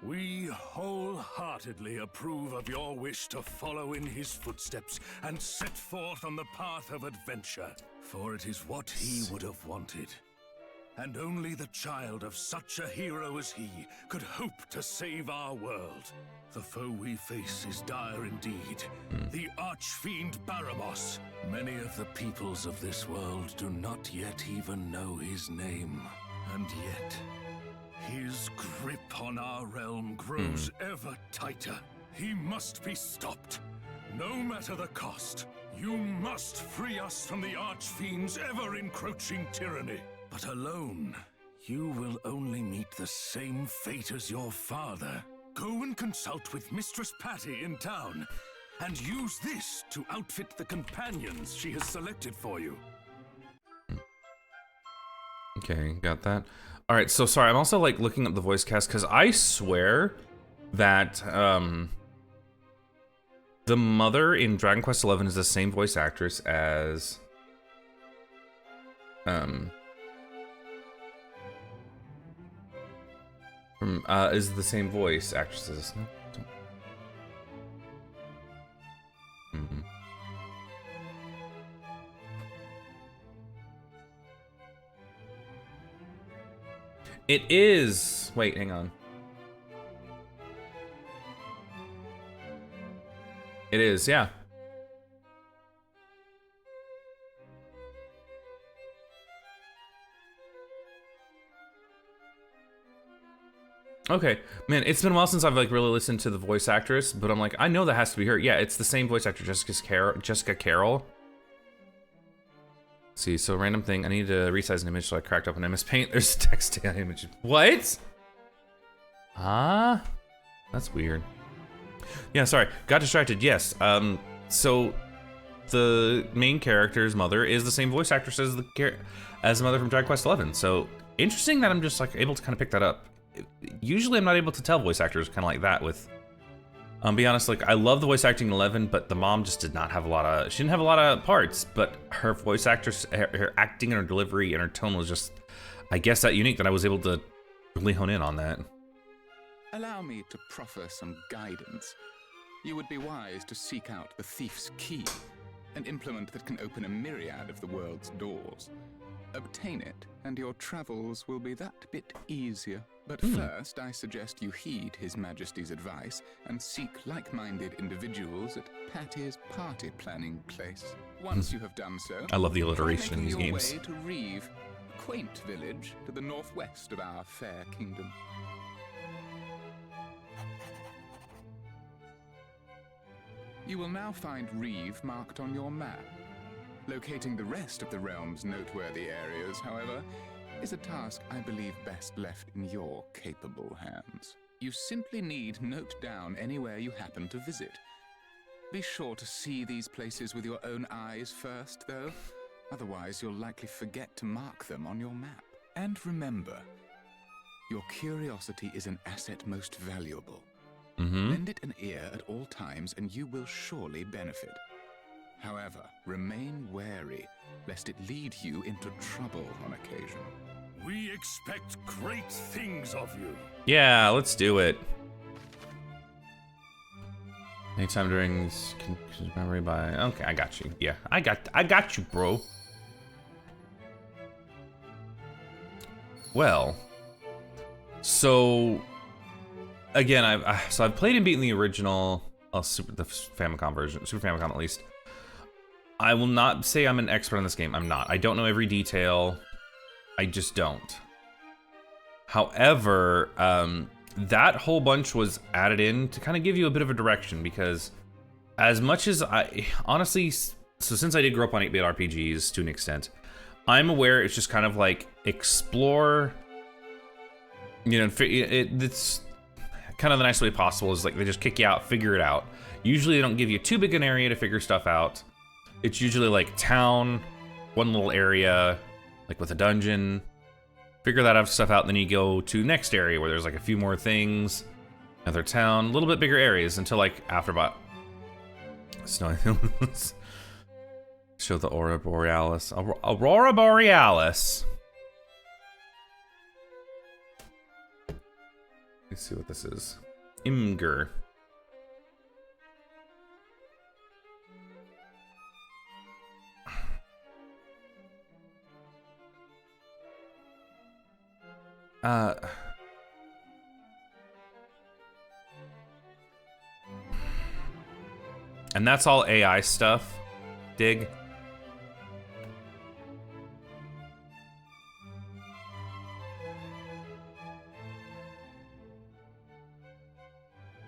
We wholeheartedly approve of your wish to follow in his footsteps and set forth on the path of adventure, for it is what he would have wanted. And only the child of such a hero as he could hope to save our world. The foe we face is dire indeed, the archfiend Baramos. Many of the peoples of this world do not yet even know his name, and yet his grip on our realm grows ever tighter. He must be stopped, no matter the cost. You must free us from the archfiend's ever-encroaching tyranny. But alone, you will only meet the same fate as your father. Go and consult with Mistress Patty in town, and use this to outfit the companions she has selected for you. Okay, got that. All right, so sorry, I'm also like looking up the voice cast because I swear that the mother in Dragon Quest XI is the same voice actress as is the same voice actress as no? It is. Wait, hang on. It is, yeah. Okay, man, it's been a while since I've like really listened to the voice actress, but I'm like, I know that has to be her. Yeah, it's the same voice actor, Jessica Carroll. See, so random thing. I need to resize an image, so I cracked up an MS Paint. There's text image. What? Ah, that's weird. Yeah, sorry, got distracted. Yes. So the main character's mother is the same voice actress as the mother from Dragon Quest XI. So interesting that I'm just like able to kind of pick that up. Usually I'm not able to tell voice actors kind of like that with, be honest, like I love the voice acting in 11, but the mom just did not have a lot of, she didn't have a lot of parts, but her voice actress, her acting and her delivery and her tone was just, I guess, that unique that I was able to really hone in on that. Allow me to proffer some guidance. You would be wise to seek out the thief's key, an implement that can open a myriad of the world's doors. Obtain it, and your travels will be that bit easier. But first, I suggest you heed His Majesty's advice and seek like-minded individuals at Patty's party planning place. Once you have done so, I love the alliteration in these try making games. your way to Reeve, a quaint village to the northwest of our fair kingdom. You will now find Reeve marked on your map. Locating the rest of the realm's noteworthy areas, however, is a task I believe best left in your capable hands. You simply need note down anywhere you happen to visit. Be sure to see these places with your own eyes first, though. Otherwise, you'll likely forget to mark them on your map. And remember, your curiosity is an asset most valuable. Lend it an ear at all times, and you will surely benefit. However, remain wary, lest it lead you into trouble on occasion. We expect great things of you. Yeah, let's do it. Anytime during this memory by. Okay, I got you. Yeah, I got you, bro. Well, so again, I've played and beaten the original, the Famicom version, Super Famicom at least. I will not say I'm an expert on this game. I'm not. I don't know every detail. I just don't. However, that whole bunch was added in to kind of give you a bit of a direction, because as much as I honestly, so since I did grow up on 8-bit RPGs to an extent, I'm aware it's just kind of like explore, you know, it's kind of the nicest way possible is like they just kick you out, figure it out. Usually they don't give you too big an area to figure stuff out. It's usually like town, one little area, like with a dungeon. Figure that stuff out, and then you go to next area where there's like a few more things, another town, a little bit bigger areas until like after about snow. Show the Aurora Borealis. Aurora Borealis. Let's see what this is. Imgur. And that's all AI stuff. Dig.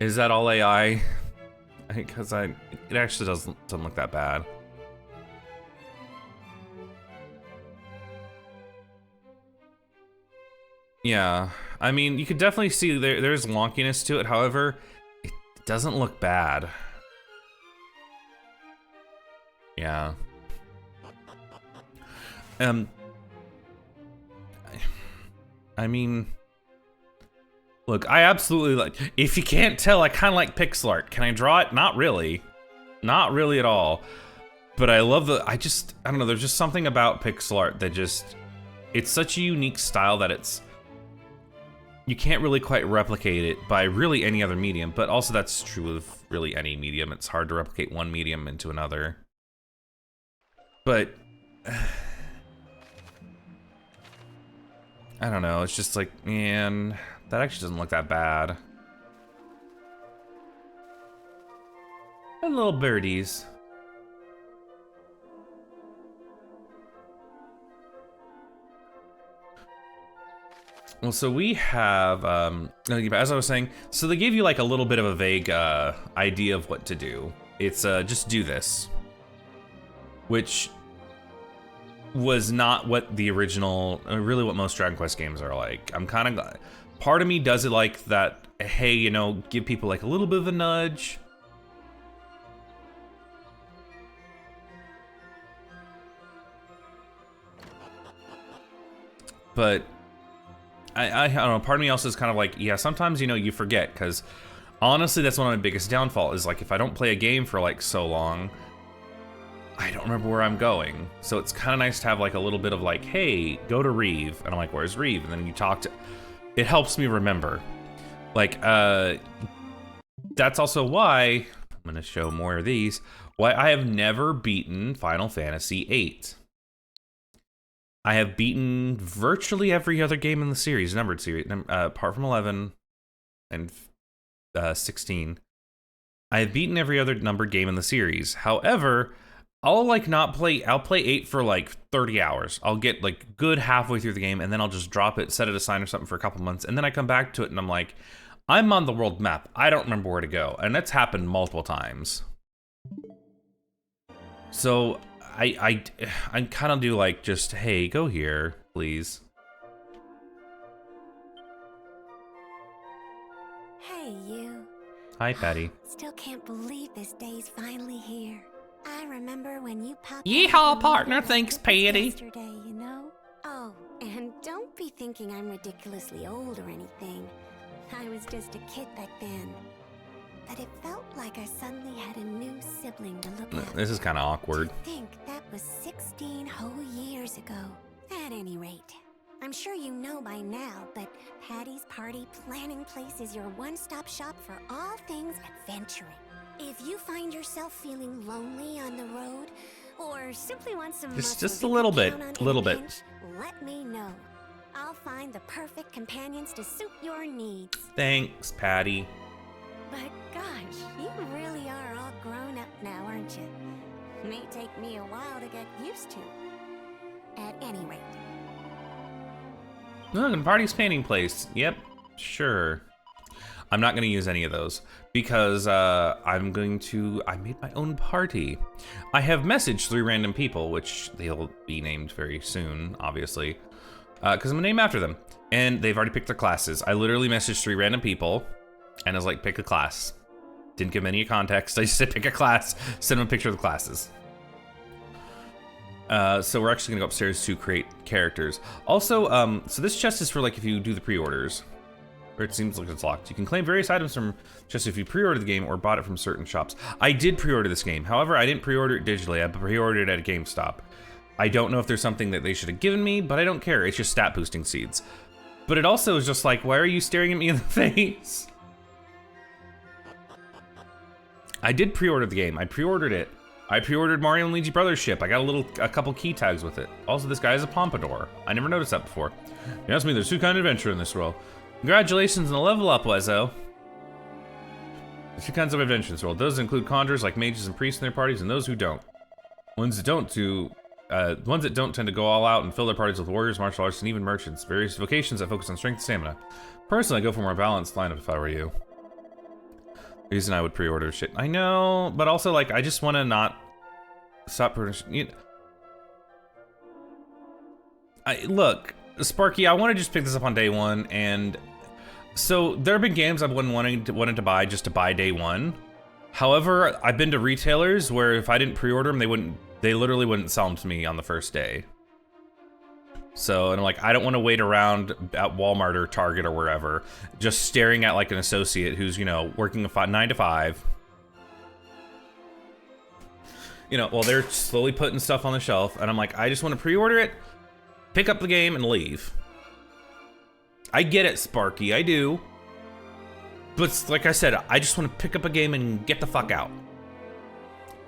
Is that all AI? Because it actually doesn't look that bad. Yeah, I mean, you could definitely see there's wonkiness to it. However, it doesn't look bad. Yeah. I mean, look, I absolutely like. If you can't tell, I kind of like pixel art. Can I draw it? Not really. Not really at all. But I love the. I don't know. There's just something about pixel art that just. It's such a unique style that it's. You can't really quite replicate it by really any other medium, but also that's true of really any medium. It's hard to replicate one medium into another. But I don't know, it's just like, man, that actually doesn't look that bad. And little birdies. Well, so we have, as I was saying, so they gave you like a little bit of a vague idea of what to do. It's just do this. Which was not what the original, really what most Dragon Quest games are like. I'm kind of, part of me does it like that, hey, you know, give people like a little bit of a nudge. But I don't know, part of me also is kind of like, yeah, sometimes, you know, you forget, because honestly, that's one of my biggest downfall is like, if I don't play a game for like so long, I don't remember where I'm going. So it's kind of nice to have like a little bit of like, hey, go to Reeve. And I'm like, where's Reeve? And then you talk to, it helps me remember. Like, that's also why, I'm gonna show more of these, why I have never beaten Final Fantasy VIII. I have beaten virtually every other game in the series, numbered series, apart from 11 and 16. I have beaten every other numbered game in the series. However, I'll like not play, I'll play 8 for like 30 hours. I'll get like good halfway through the game and then I'll just drop it, set it aside or something for a couple months. And then I come back to it and I'm like, I'm on the world map. I don't remember where to go. And that's happened multiple times. So I kind of do like just, hey, go here, please. Hey, you. Hi, Patty. Still can't believe this day's finally here. I remember when you popped. Yeehaw, partner. Thanks, Patty. Yesterday, you know. Oh, and don't be thinking I'm ridiculously old or anything. I was just a kid back then. But it felt like I suddenly had a new sibling to look at. This is kind of awkward. To think that was 16 whole years ago. At any rate, I'm sure you know by now, but Patty's Party Planning Place is your one-stop shop for all things adventuring. If you find yourself feeling lonely on the road, or simply want some just a little bit, let me know. I'll find the perfect companions to suit your needs. Thanks, Patty. But gosh, you really are all grown up now, aren't you? May take me a while to get used to. At any rate. Look, and Party's Painting Place. Yep, sure. I'm not going to use any of those because I made my own party. I have messaged 3 random people, which they'll be named very soon, obviously, because I'm going to name after them. And they've already picked their classes. I literally messaged 3 random people. And I was like, pick a class. Didn't give any context. I just said pick a class, send them a picture of the classes. So we're actually gonna go upstairs to create characters. Also, so this chest is for like if you do the pre-orders. Or it seems like it's locked. You can claim various items from just if you pre-ordered the game or bought it from certain shops. I did pre-order this game. However, I didn't pre-order it digitally. I pre-ordered it at a GameStop. I don't know if there's something that they should have given me, but I don't care. It's just stat boosting seeds. But it also is just like, why are you staring at me in the face? I did pre-order the game. I pre-ordered it. I pre-ordered Mario and Luigi Brothers ship. I got a couple key tags with it. Also, this guy has a pompadour. I never noticed that before. You asked me, there's two kind of adventure in this world. Congratulations on the level up, Wezzo. There's two kinds of adventure in this world. Those include conjurers like mages and priests in their parties, and those who don't. Ones that don't tend to go all out and fill their parties with warriors, martial artists, and even merchants. Various vocations that focus on strength and stamina. Personally, I go for a more balanced lineup if I were you. Reason I would pre-order shit. I know, but also like I just want to not stop producing. Look, Sparky, I want to just pick this up on day one, and so there have been games I've been wanting to buy just to buy day one. However, I've been to retailers where if I didn't pre-order them, they literally wouldn't sell them to me on the first day. So, and I'm like, I don't want to wait around at Walmart or Target or wherever, just staring at like an associate who's, you know, working a 9 to 5. You know, while they're slowly putting stuff on the shelf, and I'm like, I just want to pre-order it, pick up the game, and leave. I get it, Sparky, I do. But like I said, I just want to pick up a game and get the fuck out.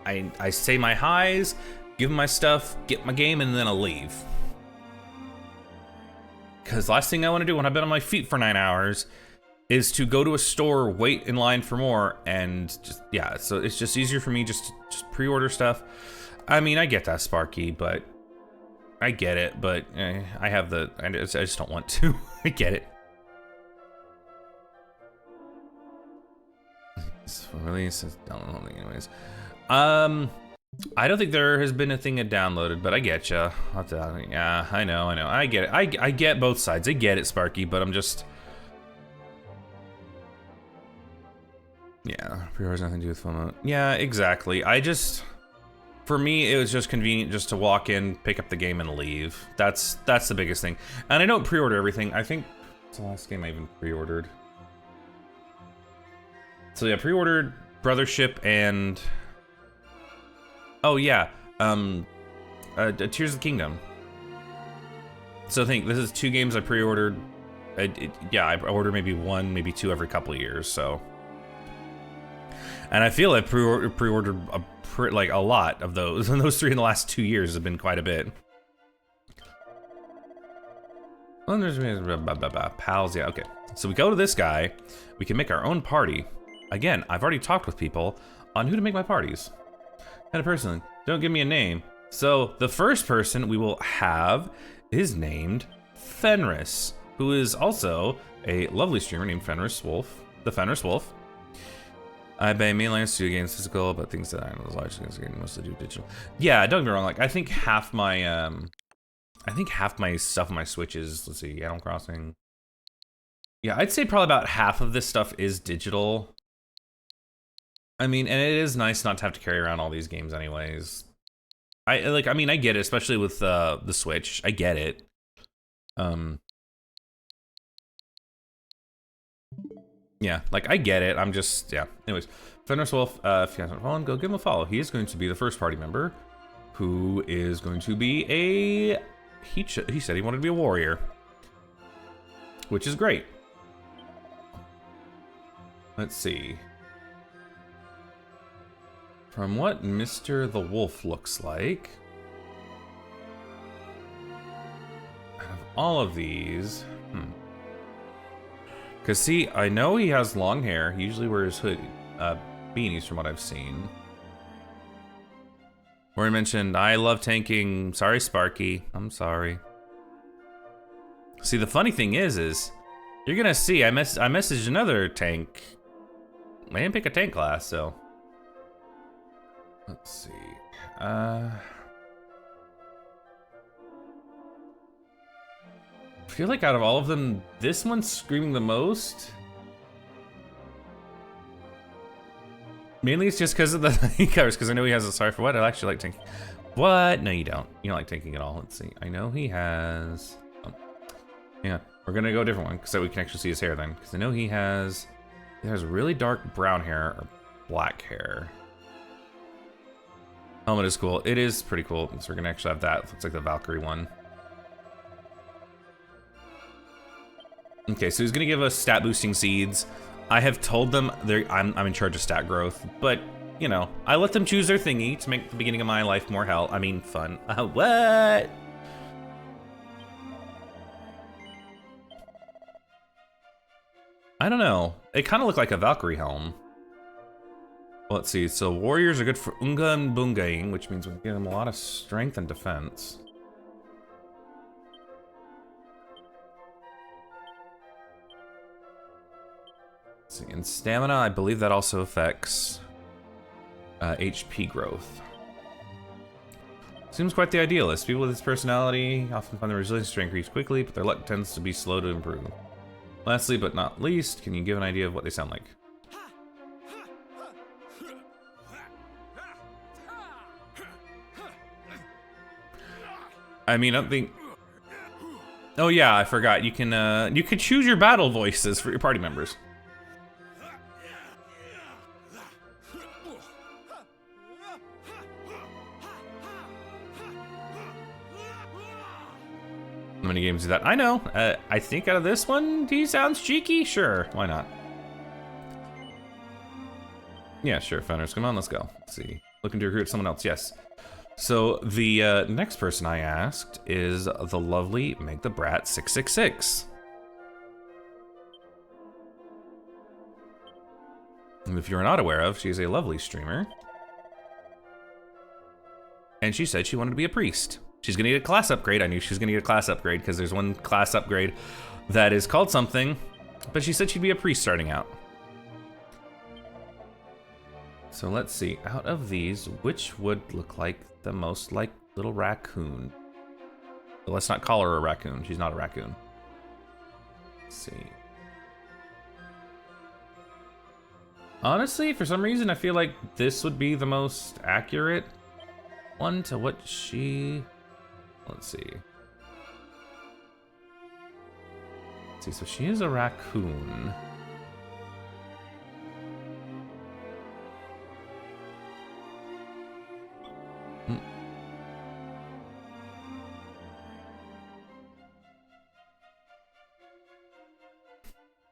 I say my highs, give them my stuff, get my game, and then I'll leave. Because last thing I want to do when I've been on my feet for 9 hours is to go to a store, wait in line for more, and just, yeah, so it's just easier for me just pre-order stuff. I mean, I get that, Sparky, but I get it, but I just don't want to. I get it. Release, anyways. I don't think there has been a thing downloaded, but I get ya. Yeah, I know. I get it. I get both sides. I get it, Sparky, but I'm just... Yeah, pre-order has nothing to do with FOMO. Yeah, exactly. For me, it was just convenient just to walk in, pick up the game, and leave. That's the biggest thing. And I don't pre-order everything. I think it's the last game I even pre-ordered. So yeah, pre-ordered Brothership and... Oh yeah, Tears of the Kingdom. So I think this is 2 games I pre-ordered. Yeah, I order maybe 1, maybe 2 every couple of years, so. And I feel I've pre-ordered like a lot of those, and those 3 in the last 2 years have been quite a bit. Oh, there's pals, yeah, okay. So we go to this guy, we can make our own party. Again, I've already talked with people on who to make my parties. And a person, don't give me a name. So the first person we will have is named Fenris, who is also a lovely streamer named Fenris Wolf, the Fenris Wolf. I buy mainline studio games physical, but things that I know large games mostly do digital. Yeah, don't get me wrong. Like I think half my stuff on my Switch is, let's see, Animal Crossing. Yeah, I'd say probably about half of this stuff is digital. I mean, and it is nice not to have to carry around all these games anyways. I get it, especially with the Switch. I get it. Yeah, like I get it. I'm just, yeah. Anyways, Fenris Wolf, if you haven't followed, go give him a follow. He is going to be the first party member who is going to be he said he wanted to be a warrior, which is great. Let's see. From what Mr. the Wolf looks like, out of all of these, Because see, I know he has long hair. He usually wears beanies from what I've seen. Where he mentioned, I love tanking. Sorry, Sparky. I'm sorry. See, the funny thing is you're gonna see, I messaged another tank. I didn't pick a tank class, so. Let's see. I feel like out of all of them, this one's screaming the most. Mainly it's just because of the he covers, because I know he has a sorry for what. I actually like tanking. What? No, you don't. You don't like tanking at all. Let's see. I know he has. Oh. Yeah, we're gonna go a different one so we can actually see his hair then, because I know he has really dark brown hair or black hair. Helmet is cool. It is pretty cool. So we're gonna actually have that. It looks like the Valkyrie one. Okay, so he's gonna give us stat boosting seeds. I have told them I'm in charge of stat growth, but you know, I let them choose their thingy to make the beginning of my life more fun. What? I don't know. It kind of looked like a Valkyrie helm. Let's see. So warriors are good for Unga and Bungaing, which means we can give them a lot of strength and defense. Let's see. And stamina, I believe that also affects HP growth. Seems quite the idealist. People with this personality often find their resilience to increase quickly, but their luck tends to be slow to improve. Lastly, but not least, can you give an idea of what they sound like? I mean, I don't think... Oh yeah, I forgot. You can choose your battle voices for your party members. How many games do that? I know. I think out of this one, he sounds cheeky. Sure, why not? Yeah, sure. Founders, come on, let's go. Let's see. Looking to recruit someone else. Yes. So the next person I asked is the lovely Meg the Brat 666. And if you're not aware of, she's a lovely streamer. And she said she wanted to be a priest. She's gonna need a class upgrade. I knew she was gonna need a class upgrade because there's one class upgrade that is called something, but she said she'd be a priest starting out. So let's see, out of these, which would look like the most like little raccoon? But let's not call her a raccoon. She's not a raccoon. Let's see. Honestly, for some reason, I feel like this would be the most accurate one to what she... Let's see. Let's see, so she is a raccoon.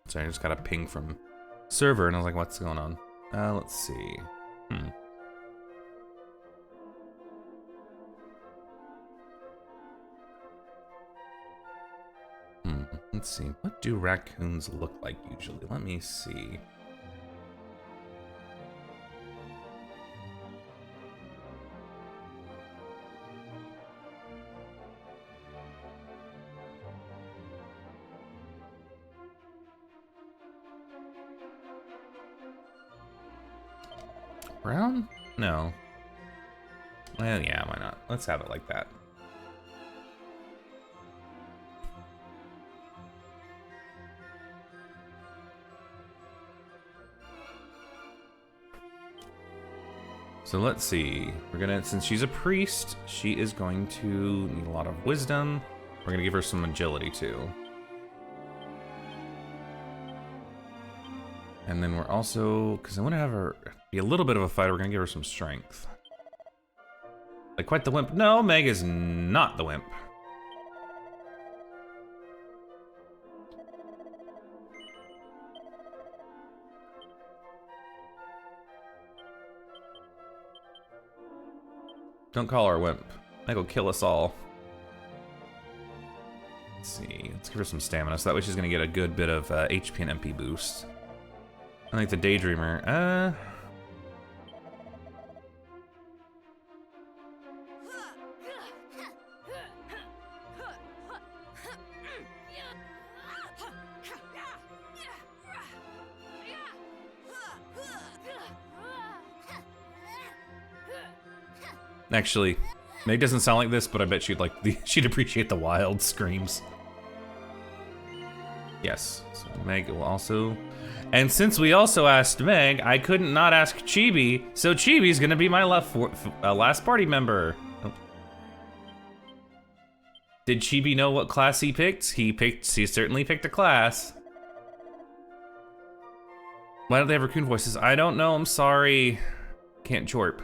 Sorry, I just got a ping from server and I was like, what's going on? Let's see. Let's see. What do raccoons look like usually? Let me see. Brown? No. Well, yeah, why not? Let's have it like that. So let's see. We're gonna, since she's a priest, she is going to need a lot of wisdom. We're gonna give her some agility too. And then we're also, because I want to have her be a little bit of a fighter, we're gonna give her some strength. Like quite the wimp. No, Meg is not the wimp. Don't call her a wimp. Meg will kill us all. Let's see. Let's give her some stamina, so that way she's gonna get a good bit of HP and MP boost. I think the Daydreamer. Actually, Meg doesn't sound like this, but I bet she'd appreciate the wild screams. Yes, so Meg will also... And since we also asked Meg, I couldn't not ask Chibi, so Chibi's gonna be my last party member. Oh. Did Chibi know what class he picked? He certainly picked a class. Why don't they have raccoon voices? I don't know, I'm sorry. Can't chorp.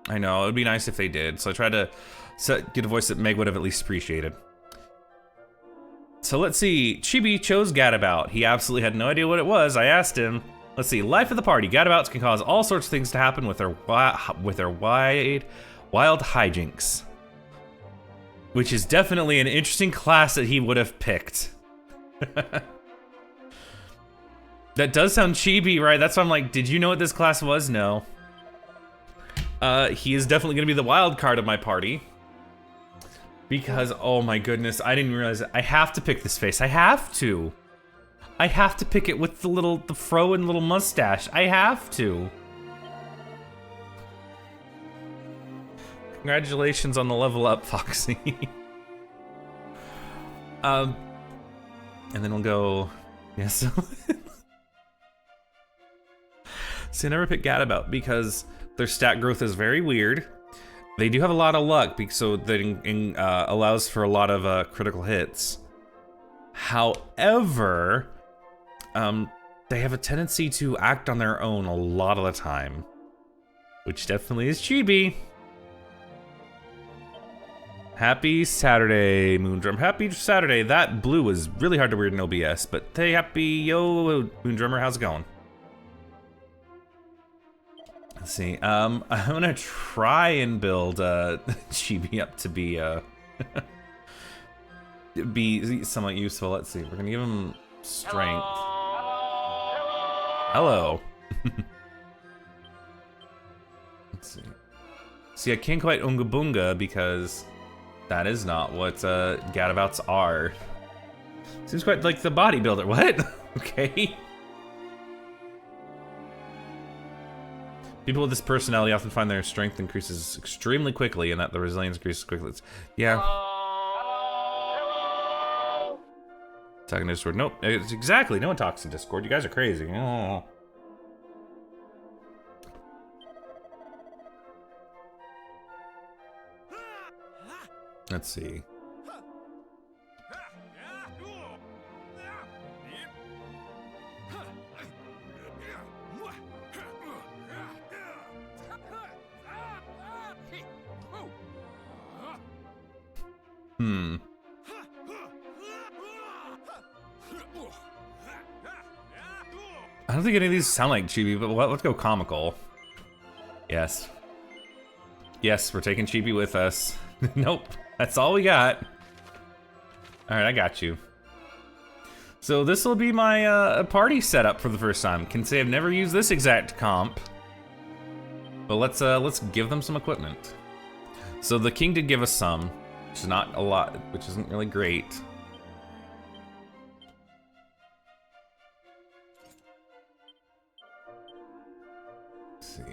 I know, it would be nice if they did, so I tried to get a voice that Meg would have at least appreciated. So let's see. Chibi chose Gadabout. He absolutely had no idea what it was. I asked him. Let's see. Life of the party. Gadabouts can cause all sorts of things to happen with their wild hijinks. Which is definitely an interesting class that he would have picked. That does sound chibi, right? That's why I'm like, did you know what this class was? No. He is definitely gonna be the wild card of my party. Because, oh my goodness, I didn't realize it. I have to pick this face. I have to. I have to pick it with the fro and little mustache. I have to. Congratulations on the level up, Foxy. And then we'll go, yes. See, I never picked Gadabout because their stat growth is very weird. They do have a lot of luck, so that allows for a lot of critical hits. However, they have a tendency to act on their own a lot of the time, which definitely is chibi. Happy Saturday, Moondrum. Happy Saturday. That blue was really hard to read in OBS, but hey, happy, yo, Moondrummer, how's it going? Let's see. I'm gonna try and build Chibi up to be somewhat useful. Let's see. We're gonna give him strength. Hello. Let's see. See, I can't quite Unga Boonga because that is not what Gadabouts are. Seems quite like the bodybuilder. What? Okay. People with this personality often find their strength increases extremely quickly and that the resilience increases quickly. Yeah. Talking to Discord. Nope. It's exactly. No one talks in Discord. You guys are crazy. Oh. Let's see. I don't think any of these sound like Chibi, but let's go comical. Yes. Yes, we're taking Chibi with us. Nope, that's all we got. All right, I got you. So this will be my party setup for the first time. Can say I've never used this exact comp, but let's give them some equipment. So the king did give us some, which is not a lot, which isn't really great. Let's see.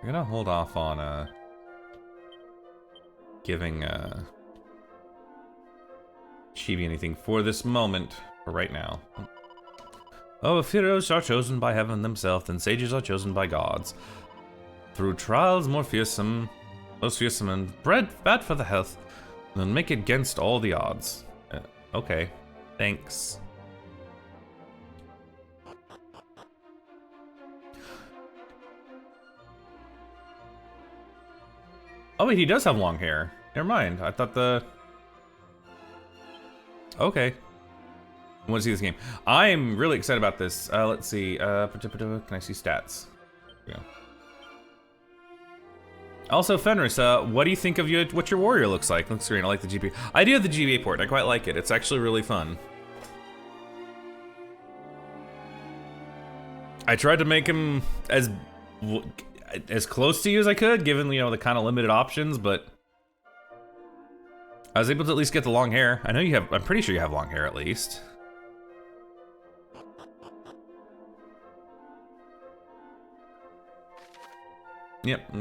We're gonna hold off on giving Chibi anything for this moment, for right now. Oh, if heroes are chosen by heaven themselves, then sages are chosen by gods. Through trials most fearsome and bad for the health, then make it against all the odds. Okay, thanks. Oh wait, he does have long hair. Never mind, I thought the... Okay. I want to see this game. I'm really excited about this. Let's see, can I see stats? Yeah. Also, Fenris, what do you think of what your warrior looks like? Looks great. I like the GBA. I do have the GBA port. I quite like it. It's actually really fun. I tried to make him as close to you as I could, given the kind of limited options, but I was able to at least get the long hair. I know you have. I'm pretty sure you have long hair at least. Yep.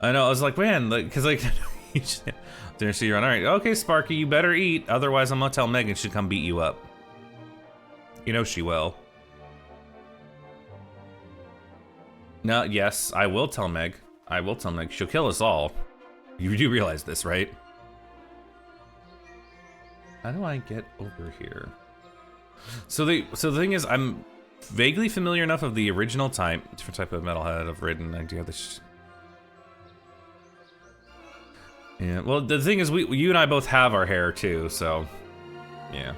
I know, I was like, man, because you just didn't see you run. All right, okay, Sparky, you better eat, otherwise I'm gonna tell Megan she'll come beat you up. You know she will. No, yes, I will tell Meg. I will tell Meg. She'll kill us all. You do realize this, right? How do I get over here? So the thing is, I'm vaguely familiar enough of the original different type of metalhead I've ridden. I do have this. Yeah, well, the thing is, you and I both have our hair too, so yeah.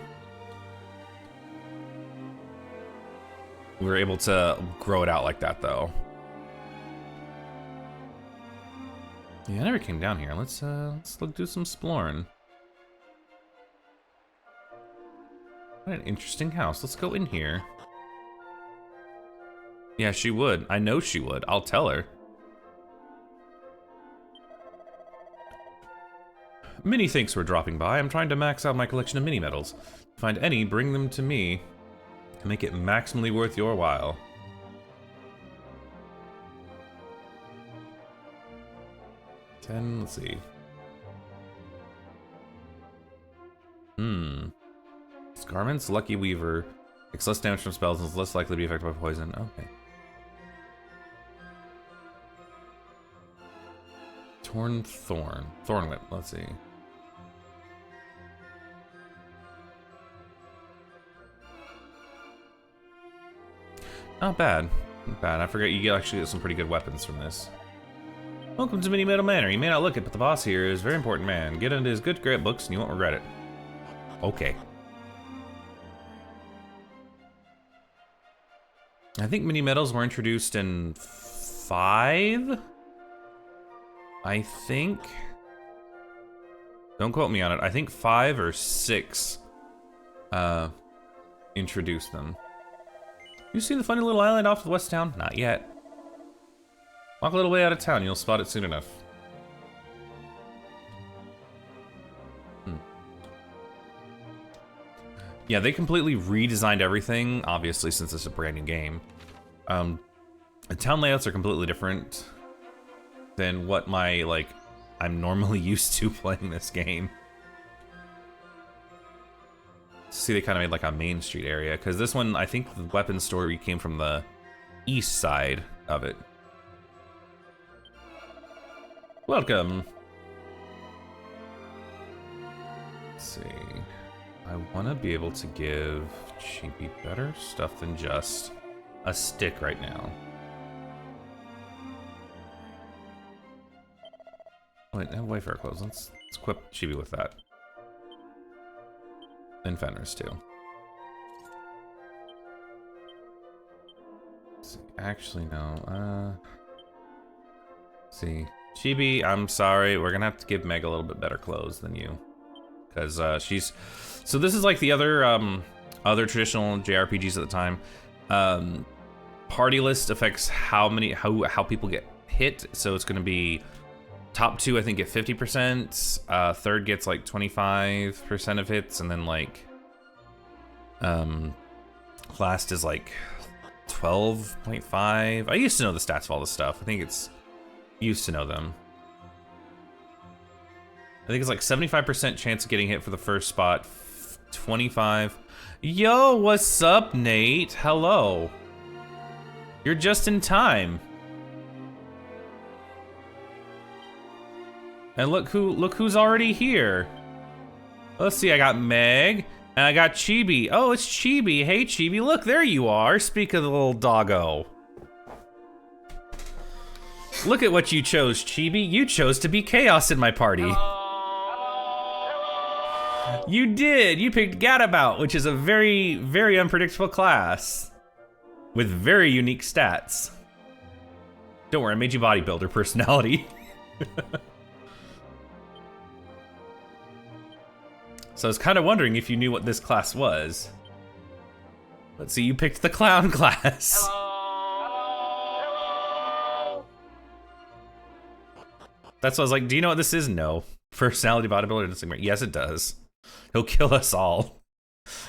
We were able to grow it out like that, though. Yeah, I never came down here. Let's do some exploring. What an interesting house. Let's go in here. Yeah, she would. I know she would. I'll tell her. Many thanks for dropping by. I'm trying to max out my collection of mini medals. Find any, bring them to me. And make it maximally worth your while. Let's see. Garments, Lucky Weaver. Takes less damage from spells and is less likely to be affected by poison. Okay. Thorn Whip, let's see. Not bad. Not bad. I forget you actually get some pretty good weapons from this. Welcome to Mini Metal Manor. You may not look it, but the boss here is a very important man. Get into his good great books and you won't regret it. Okay. I think mini medals were introduced in 5? I think. Don't quote me on it. I think 5 or 6 introduced them. You see the funny little island off to the west town? Not yet. Walk a little way out of town, you'll spot it soon enough. Yeah, they completely redesigned everything, obviously, since it's a brand new game. The town layouts are completely different than what I'm normally used to playing this game. See, they kind of made like a main street area, because this one, I think the weapons store came from the east side of it. Welcome. Let's see. I want to be able to give Chibi better stuff than just a stick right now. Wait, I have Wayfarer clothes. Let's equip Chibi with that. And Fenris too. Let's see. Actually, no. See, Chibi, I'm sorry. We're gonna have to give Meg a little bit better clothes than you, because she's. So this is like the other traditional JRPGs at the time. Party list affects how people get hit. So it's gonna be top 2, I think, get 50%. Third gets like 25% of hits, and then like last is like 12.5. I used to know the stats of all this stuff. I think it's used to know them. I think it's like 75% chance of getting hit for the first spot. 25. Yo, what's up, Nate? Hello. You're just in time. And look who's already here. Let's see, I got Meg, and I got Chibi. Oh, it's Chibi. Hey, Chibi, look, there you are. Speak of the little doggo. Look at what you chose, Chibi. You chose to be chaos in my party. You did. You picked Gadabout, which is a very, very unpredictable class with very unique stats. Don't worry, I made you bodybuilder personality. So I was kind of wondering if you knew what this class was. Let's see, you picked the clown class. Hello. That's why I was like, do you know what this is? No. Personality bodybuilder doesn't seem right. Yes, it does. He'll kill us all.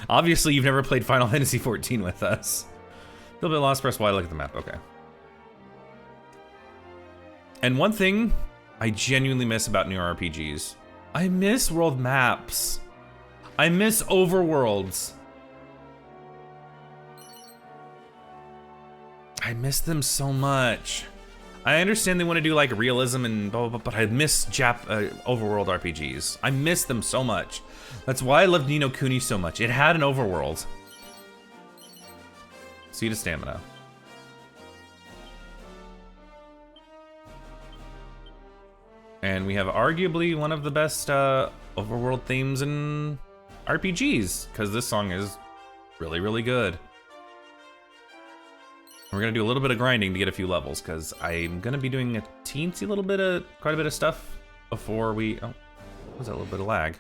Obviously, you've never played Final Fantasy XIV with us. Little bit lost, press Y, look at the map. Okay. And one thing I genuinely miss about new RPGs. I miss world maps. I miss overworlds. I miss them so much. I understand they want to do like realism and blah, blah, blah, but I miss overworld RPGs. I miss them so much. That's why I loved Ni no Kuni so much. It had an overworld. Seed of Stamina. And we have arguably one of the best overworld themes in RPGs, because this song is really, really good. We're gonna do a little bit of grinding to get a few levels, because I'm gonna be doing a teensy little bit of, quite a bit of stuff before we, oh, what was that little bit of lag?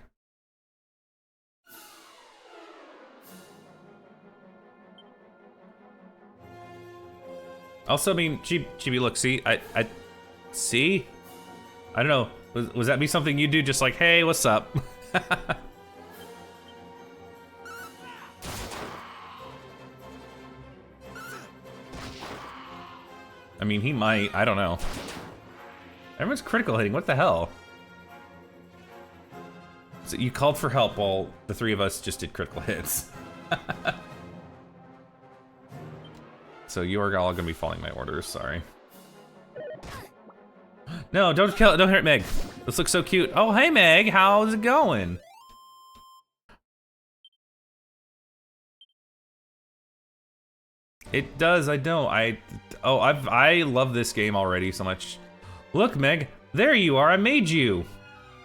Also, I mean, Chibi, look, see, see? I don't know, was that be something you do just like, hey, what's up? I mean, he might, I don't know. Everyone's critical hitting, what the hell? So you called for help while the three of us just did critical hits. So you are all gonna be following my orders, sorry. No, don't kill it, don't hurt Meg. This looks so cute. Oh, hey Meg, how's it going? It does, I don't. I love this game already so much. Look, Meg, there you are, I made you.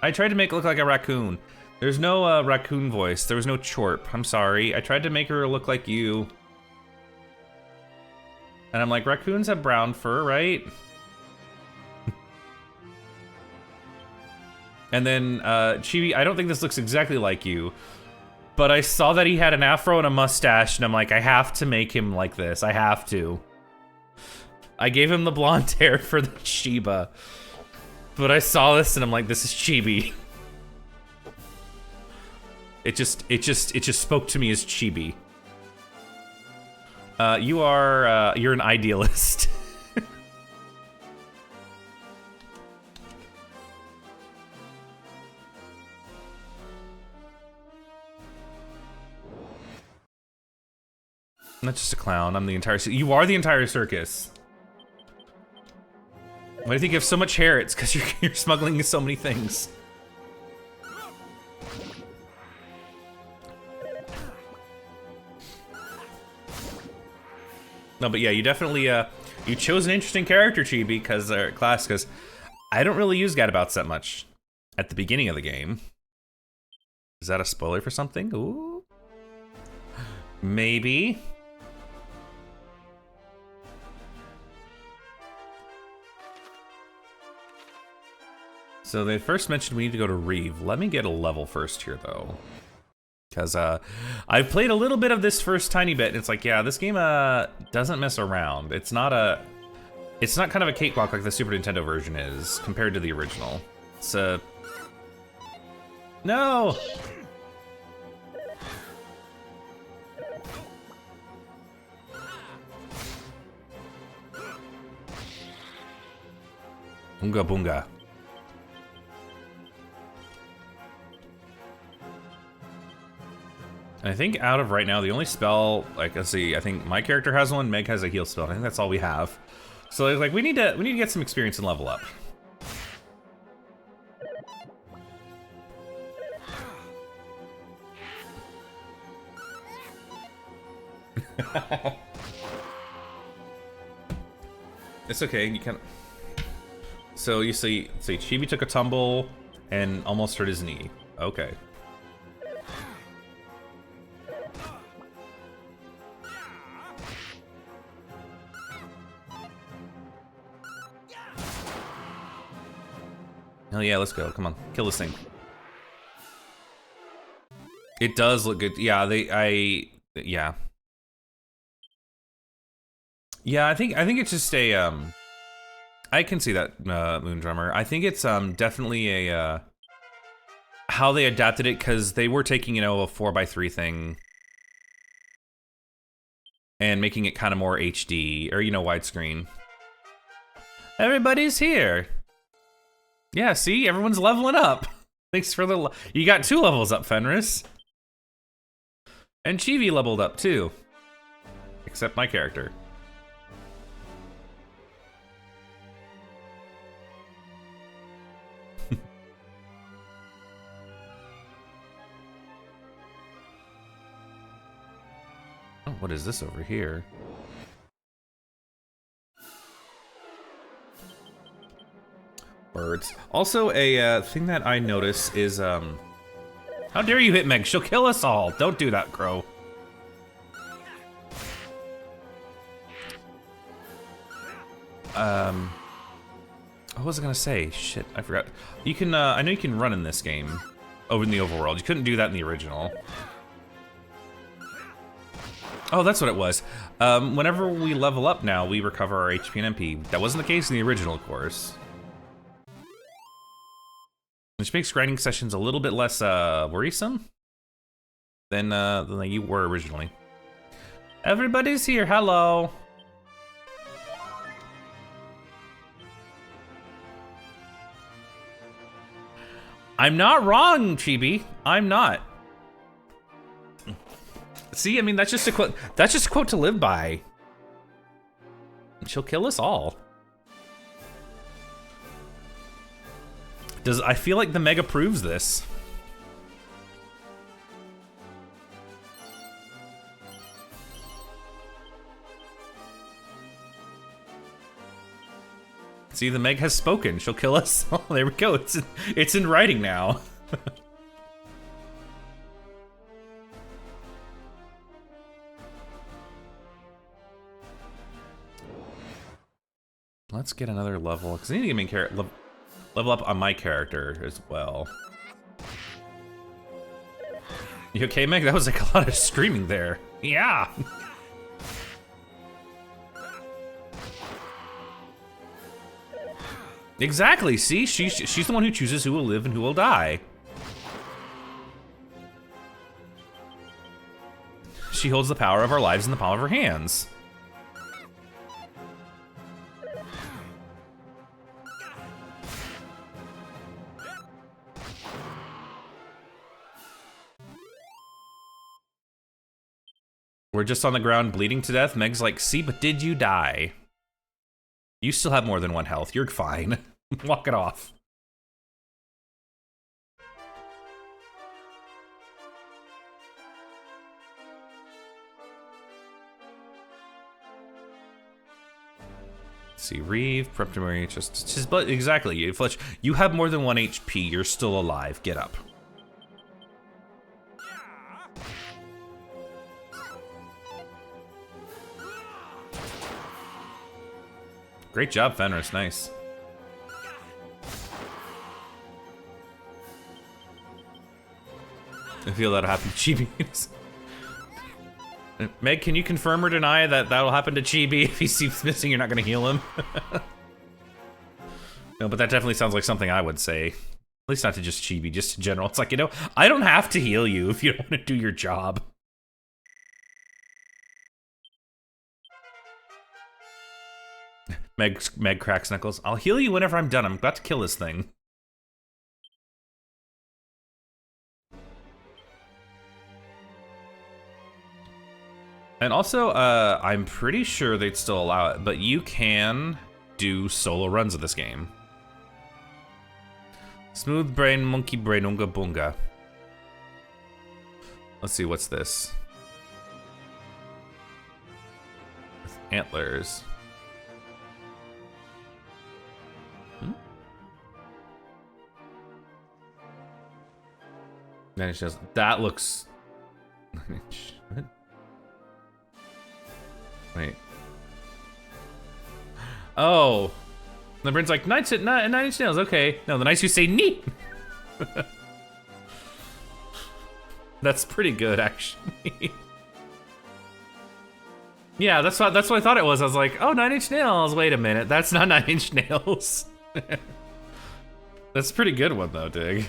I tried to make it look like a raccoon. There's no raccoon voice, there was no chorp, I'm sorry. I tried to make her look like you. And I'm like, raccoons have brown fur, right? And then, Chibi, I don't think this looks exactly like you, but I saw that he had an afro and a mustache, and I'm like, I have to make him like this, I have to. I gave him the blonde hair for the Shiba, but I saw this and I'm like, this is Chibi. It just spoke to me as Chibi. You're an idealist. I'm not just a clown, I'm the entire you are the entire circus. Why do you think you have so much hair? It's because you're smuggling so many things. No, but yeah, you definitely, you chose an interesting character, Chibi, because, class, because I don't really use gadabouts that much at the beginning of the game. Is that a spoiler for something? Ooh. Maybe. So they first mentioned we need to go to Reeve. Let me get a level first here, though. Because I've played a little bit of this first tiny bit, and it's like, yeah, this game doesn't mess around. It's not kind of a cakewalk like the Super Nintendo version is, compared to the original. It's no! Unga boonga. I think out of right now, the only spell, like, let's see, I think my character has one, Meg has a heal spell. I think that's all we have. So like, we need to get some experience and level up. It's okay, you can. So you see, Chibi took a tumble and almost hurt his knee. Okay. Hell yeah, let's go. Come on, kill this thing. It does look good. Yeah, yeah. Yeah, I think it's just a I can see that, Moon Drummer. I think it's definitely a how they adapted it, because they were taking, you know, a 4x3 thing and making it kind of more HD, or, you know, widescreen. Everybody's here. Yeah, see, everyone's leveling up. Thanks for the you got 2 levels up, Fenris. And Chibi leveled up too. Except my character. Oh, what is this over here? Birds. Also, a thing that I notice is, how dare you hit Meg? She'll kill us all. Don't do that, Crow. What was I gonna say? Shit, I forgot. You can, I know you can run in this game, over in the overworld. You couldn't do that in the original. Oh, that's what it was. Whenever we level up now, we recover our HP and MP. That wasn't the case in the original, of course. Which makes grinding sessions a little bit less, worrisome than you were originally. Everybody's here, hello! I'm not wrong, Chibi. I'm not. See, I mean, that's just a quote. That's just a quote to live by. She'll kill us all. I feel like the Mega proves this. See, the Meg has spoken. She'll kill us. Oh, there we go. It's in writing now. Let's get another level, because I need to get main character level up on my character as well. You okay, Meg? That was like a lot of screaming there. Yeah. Exactly. See, she's the one who chooses who will live and who will die. She holds the power of our lives in the palm of her hands. We're just on the ground bleeding to death. Meg's like, see, but did you die? You still have more than one health. You're fine. Walk it off. Let's see, Reeve, Preptimary, just but exactly. Fletch, you have more than 1 HP. You're still alive. Get up. Great job, Fenris. Nice. I feel that'll happen to Chibi. Meg, can you confirm or deny that that'll happen to Chibi if he keeps missing? You're not going to heal him. No, but that definitely sounds like something I would say. At least not to just Chibi, just in general. It's like, you know, I don't have to heal you if you don't want to do your job. Meg cracks knuckles. I'll heal you whenever I'm done. I'm about to kill this thing. And also, I'm pretty sure they'd still allow it, but you can do solo runs of this game. Smooth brain, monkey brain, unga bunga. Let's see, what's this? With antlers. That looks... What? Wait. Oh. The bird's like, 9 Inch Nails, okay. No, the Knights who say neat. That's pretty good, actually. Yeah, that's what I thought it was. I was like, oh, 9 Inch Nails. Wait a minute, that's not 9 Inch Nails. That's a pretty good one, though, Dig.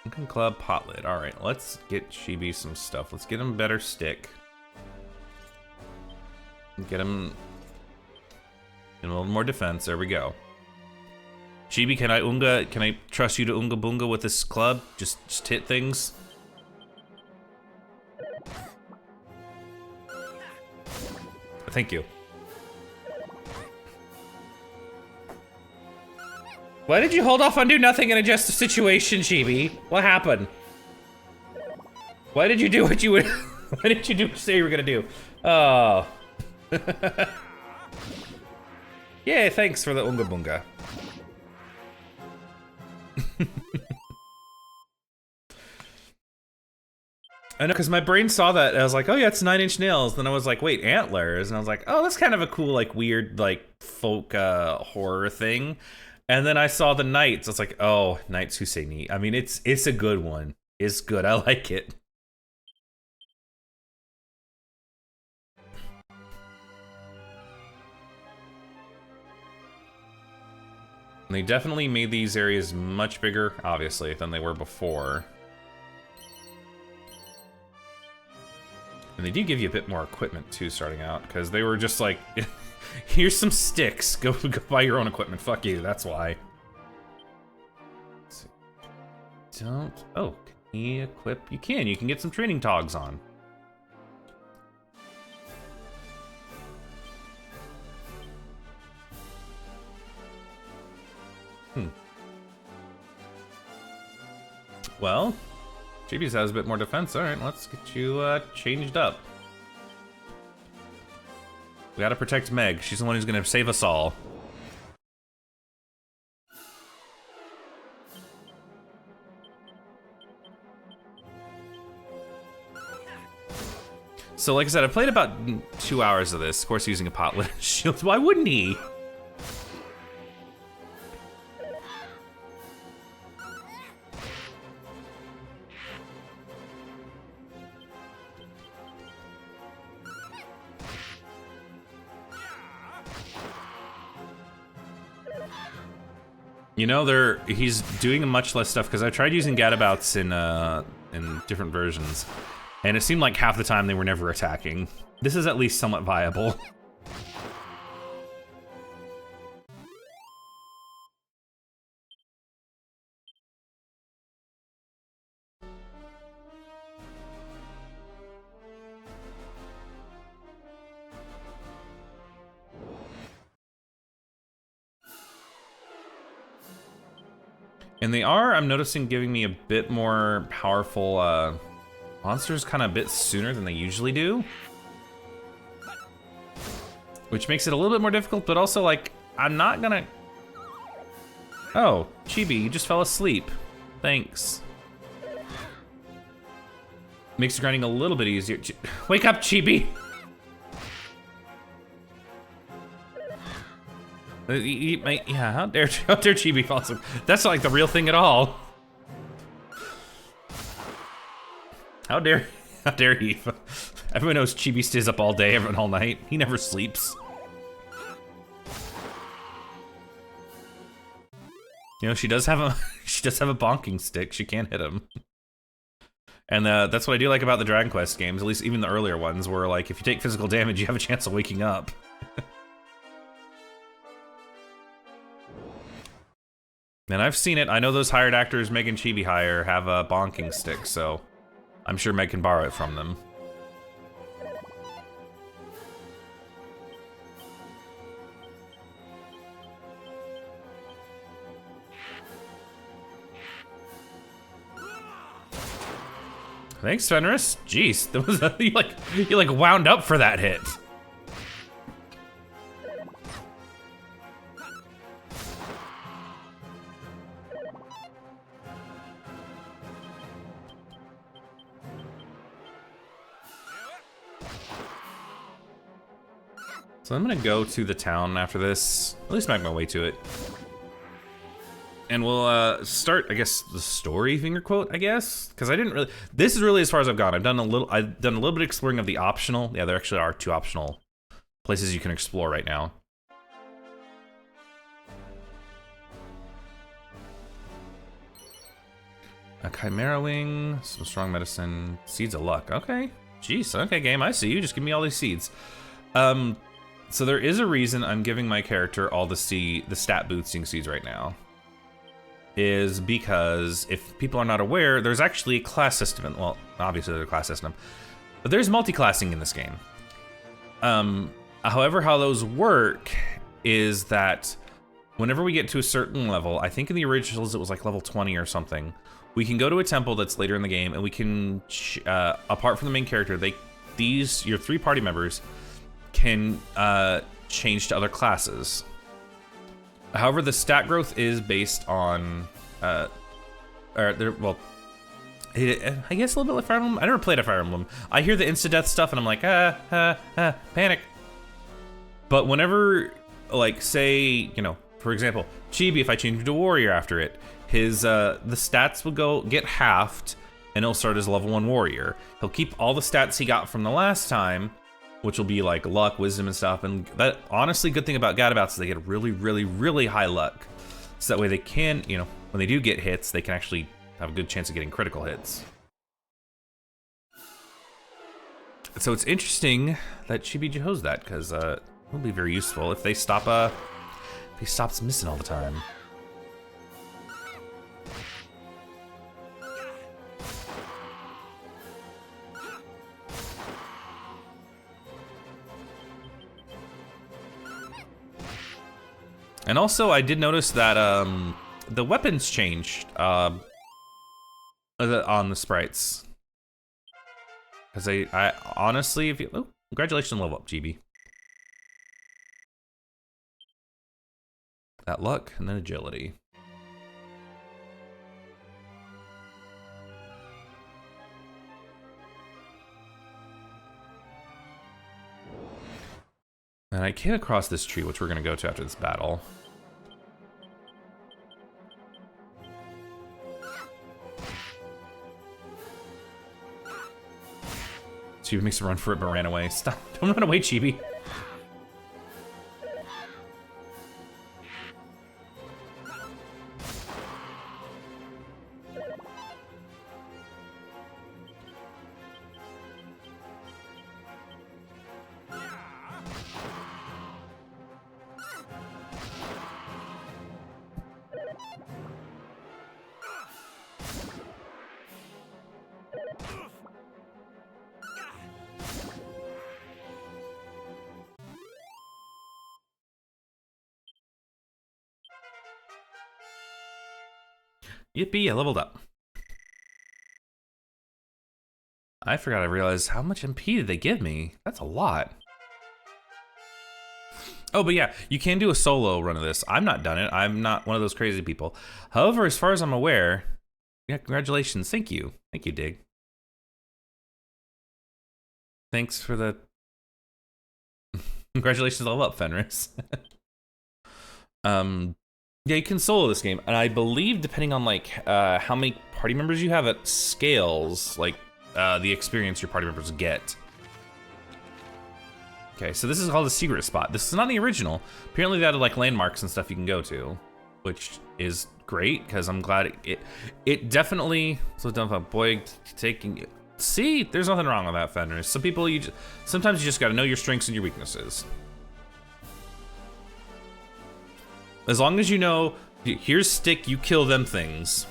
Lincoln Club pot lid. All right, let's get Chibi some stuff. Let's get him a better stick. Get him a little more defense. There we go. Chibi, can I trust you to Unga Bunga with this club? Just hit things. Thank you. Why did you hold off on do nothing and adjust the situation, Chibi? What happened? Why did you do what you would? Why didn't you say you were gonna do? Oh. Yay, thanks for the Unga Bunga. I know, because my brain saw that, and I was like, oh yeah, it's 9 Inch Nails. Then I was like, wait, antlers? And I was like, oh, that's kind of a cool, like, weird, like, folk horror thing. And then I saw the Knights. I was like, oh, Knights Husseini. I mean, it's a good one. It's good. I like it. And they definitely made these areas much bigger, obviously, than they were before. And they do give you a bit more equipment, too, starting out, because they were just like, here's some sticks. Go buy your own equipment. Fuck you. That's why. Let's see. Don't... Oh, can you equip? You can. You can get some training togs on. Well, Chibi's has a bit more defense. All right, let's get you changed up. We gotta protect Meg. She's the one who's gonna save us all. So, like I said, I played about 2 hours of this. Of course, using a potlit shield. Why wouldn't he? You know, he's doing much less stuff, because I tried using gadabouts in different versions, and it seemed like half the time they were never attacking. This is at least somewhat viable. And they are, I'm noticing, giving me a bit more powerful monsters kind of a bit sooner than they usually do. Which makes it a little bit more difficult, but also, like, I'm not gonna... Oh, Chibi, you just fell asleep. Thanks. Makes the grinding a little bit easier. Wake up, Chibi! Yeah, how dare Chibi fall asleep? That's not like the real thing at all. How dare he? Everyone knows Chibi stays up all day, everyone all night. He never sleeps. You know, she does have a bonking stick. She can't hit him. And that's what I do like about the Dragon Quest games, at least even the earlier ones, where like if you take physical damage, you have a chance of waking up. And I've seen it. I know those hired actors Meg and Chibi hire have a bonking stick, so I'm sure Meg can borrow it from them. Thanks, Fenris. Jeez, that was you like wound up for that hit. So I'm gonna go to the town after this, at least make my way to it. And we'll start, I guess, the story finger quote, I guess? Because I didn't really, this is really as far as I've gone. I've done a little bit of exploring of the optional. Yeah, there actually are 2 optional places you can explore right now. A Chimera Wing, some strong medicine, seeds of luck. Okay, jeez, okay game, I see you, just give me all these seeds. So there is a reason I'm giving my character all the stat boosting seeds right now. Is because, if people are not aware, there's actually a class system. Well, obviously there's a class system, but there's multi-classing in this game. However, how those work is that whenever we get to a certain level, I think in the originals it was like level 20 or something, we can go to a temple that's later in the game, and we can, apart from the main character, your 3 party members can change to other classes. However, the stat growth is based on, I guess a little bit like Fire Emblem. I never played a Fire Emblem. I hear the insta-death stuff and I'm like, panic. But whenever, like, say, you know, for example, Chibi, if I change to warrior after it, his, the stats will get halved and he'll start as level 1 warrior. He'll keep all the stats he got from the last time, which will be like luck, wisdom, and stuff. And that, honestly, good thing about gadabouts is they get really, really, really high luck. So that way they can, you know, when they do get hits, they can actually have a good chance of getting critical hits. So it's interesting that Chibi chose that, because it'll be very useful if they stop if he stops missing all the time. And also, I did notice that the weapons changed on the sprites. Because I honestly, if you, oh, congratulations on level up, GB. That luck and then agility. And I came across this tree, which we're gonna go to after this battle. Chibi makes a run for it, but ran away. Stop! Don't run away, Chibi. Yippee, I leveled up. I forgot I realized how much MP did they give me? That's a lot. Oh, but yeah, you can do a solo run of this. I'm not done it. I'm not one of those crazy people. However, as far as I'm aware, yeah, congratulations. Thank you. Thank you, Dig. Thanks for the... Congratulations, level up, Fenris. Yeah, you can solo this game, and I believe depending on like how many party members you have, it scales like the experience your party members get. Okay, so this is called a secret spot. This is not the original. Apparently, they added like landmarks and stuff you can go to, which is great because I'm glad it definitely. So dumb boy taking. See, there's nothing wrong with that, Fenris. Some people sometimes you just got to know your strengths and your weaknesses. As long as you know, here's stick, you kill them things.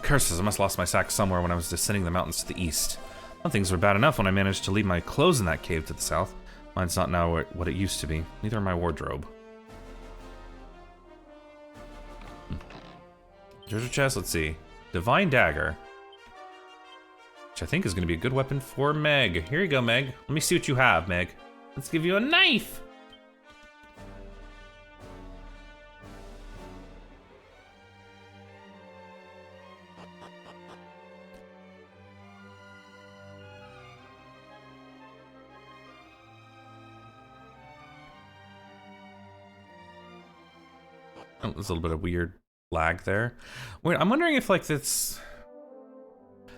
Curses, I must have lost my sack somewhere when I was descending the mountains to the east. Well, things were bad enough when I managed to leave my clothes in that cave to the south. Mine's not now what it used to be. Neither are my wardrobe. Treasure chest, let's see. Divine dagger. Which I think is going to be a good weapon for Meg. Here you go, Meg. Let me see what you have, Meg. Let's give you a knife! Oh, there's a little bit of weird lag there. Wait, I'm wondering if like that's...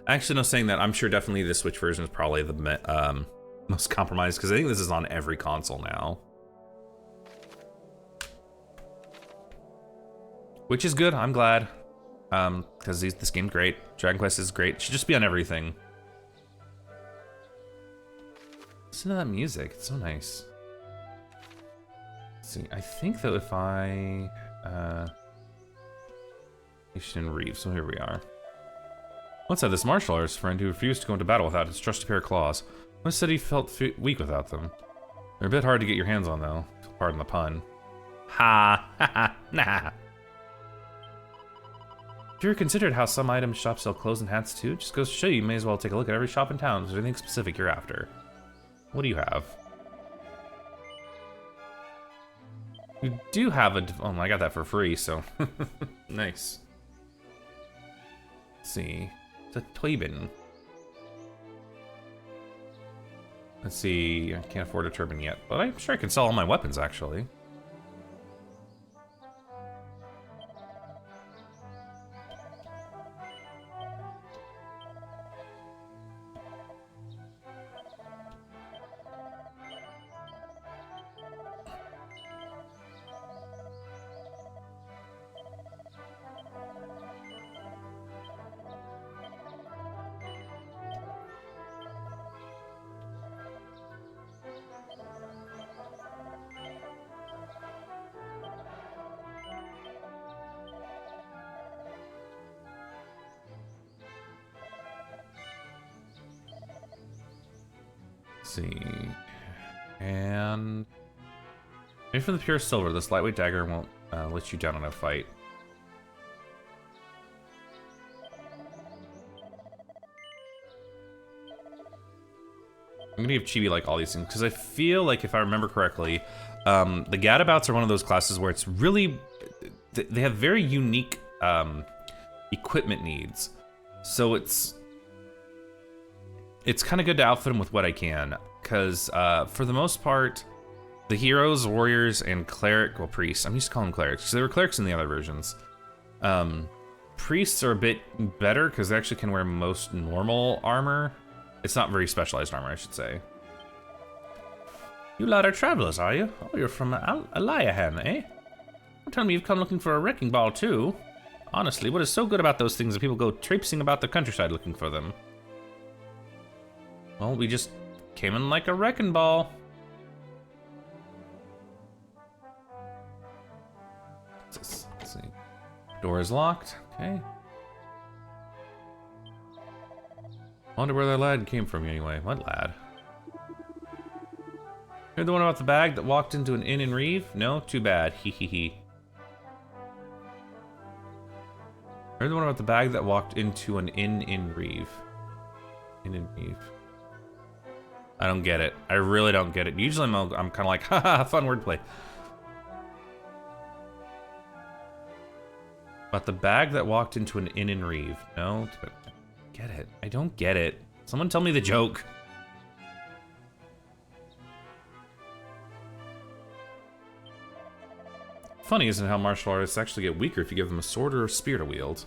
Actually, no, saying that, I'm sure definitely the Switch version is probably the most compromised, because I think this is on every console now. Which is good, I'm glad. Because this game's great. Dragon Quest is great. It should just be on everything. Listen to that music, it's so nice. Let's see, I think that if I... Nation Reeve, so here we are. Once had this martial arts friend who refused to go into battle without his trusty pair of claws. Once said he felt weak without them. They're a bit hard to get your hands on, though. Pardon the pun. Ha! Ha! Nah! Have you ever considered how some item shops sell clothes and hats too? Just goes to show you may as well take a look at every shop in town. Is there anything specific you're after? What do you have? You do have a... Oh, I got that for free, so... Nice. Let's see. It's a toy bin. Let's see. I can't afford a turban yet, but I'm sure I can sell all my weapons, actually. See, and maybe for the pure silver, this lightweight dagger won't let you down in a fight. I'm gonna give Chibi like all these things because I feel like if I remember correctly, the gadabouts are one of those classes where it's really they have very unique equipment needs, so it's kind of good to outfit them with what I can, because for the most part, the heroes, warriors, and cleric, well, priests, I'm used to calling them clerics, because they were clerics in the other versions. Priests are a bit better, because they actually can wear most normal armor. It's not very specialized armor, I should say. You lot are travelers, are you? Oh, you're from Eliahan, eh? Don't tell me you've come looking for a wrecking ball, too. Honestly, what is so good about those things that people go traipsing about the countryside looking for them? Well, we just came in like a wrecking ball. Let's see. Door is locked. Okay. Wonder where that lad came from anyway. What lad? You're the one about the bag that walked into an inn in Reeve? No? Too bad. Hee hee hee. You're the one about the bag that walked into an inn in Reeve. Inn in Reeve. I don't get it. I really don't get it. Usually I'm kind of like, haha, fun wordplay. But the bag that walked into an inn in Reeve. No, but get it. I don't get it. Someone tell me the joke. Funny, isn't it, how martial artists actually get weaker if you give them a sword or a spear to wield?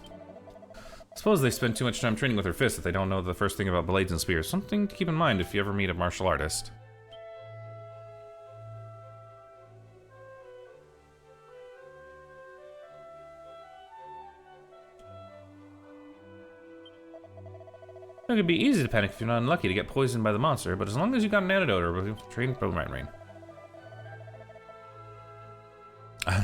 Suppose they spend too much time training with their fists if they don't know the first thing about blades and spears. Something to keep in mind if you ever meet a martial artist. It could be easy to panic if you're not unlucky to get poisoned by the monster, but as long as you got an antidote or trained from rain.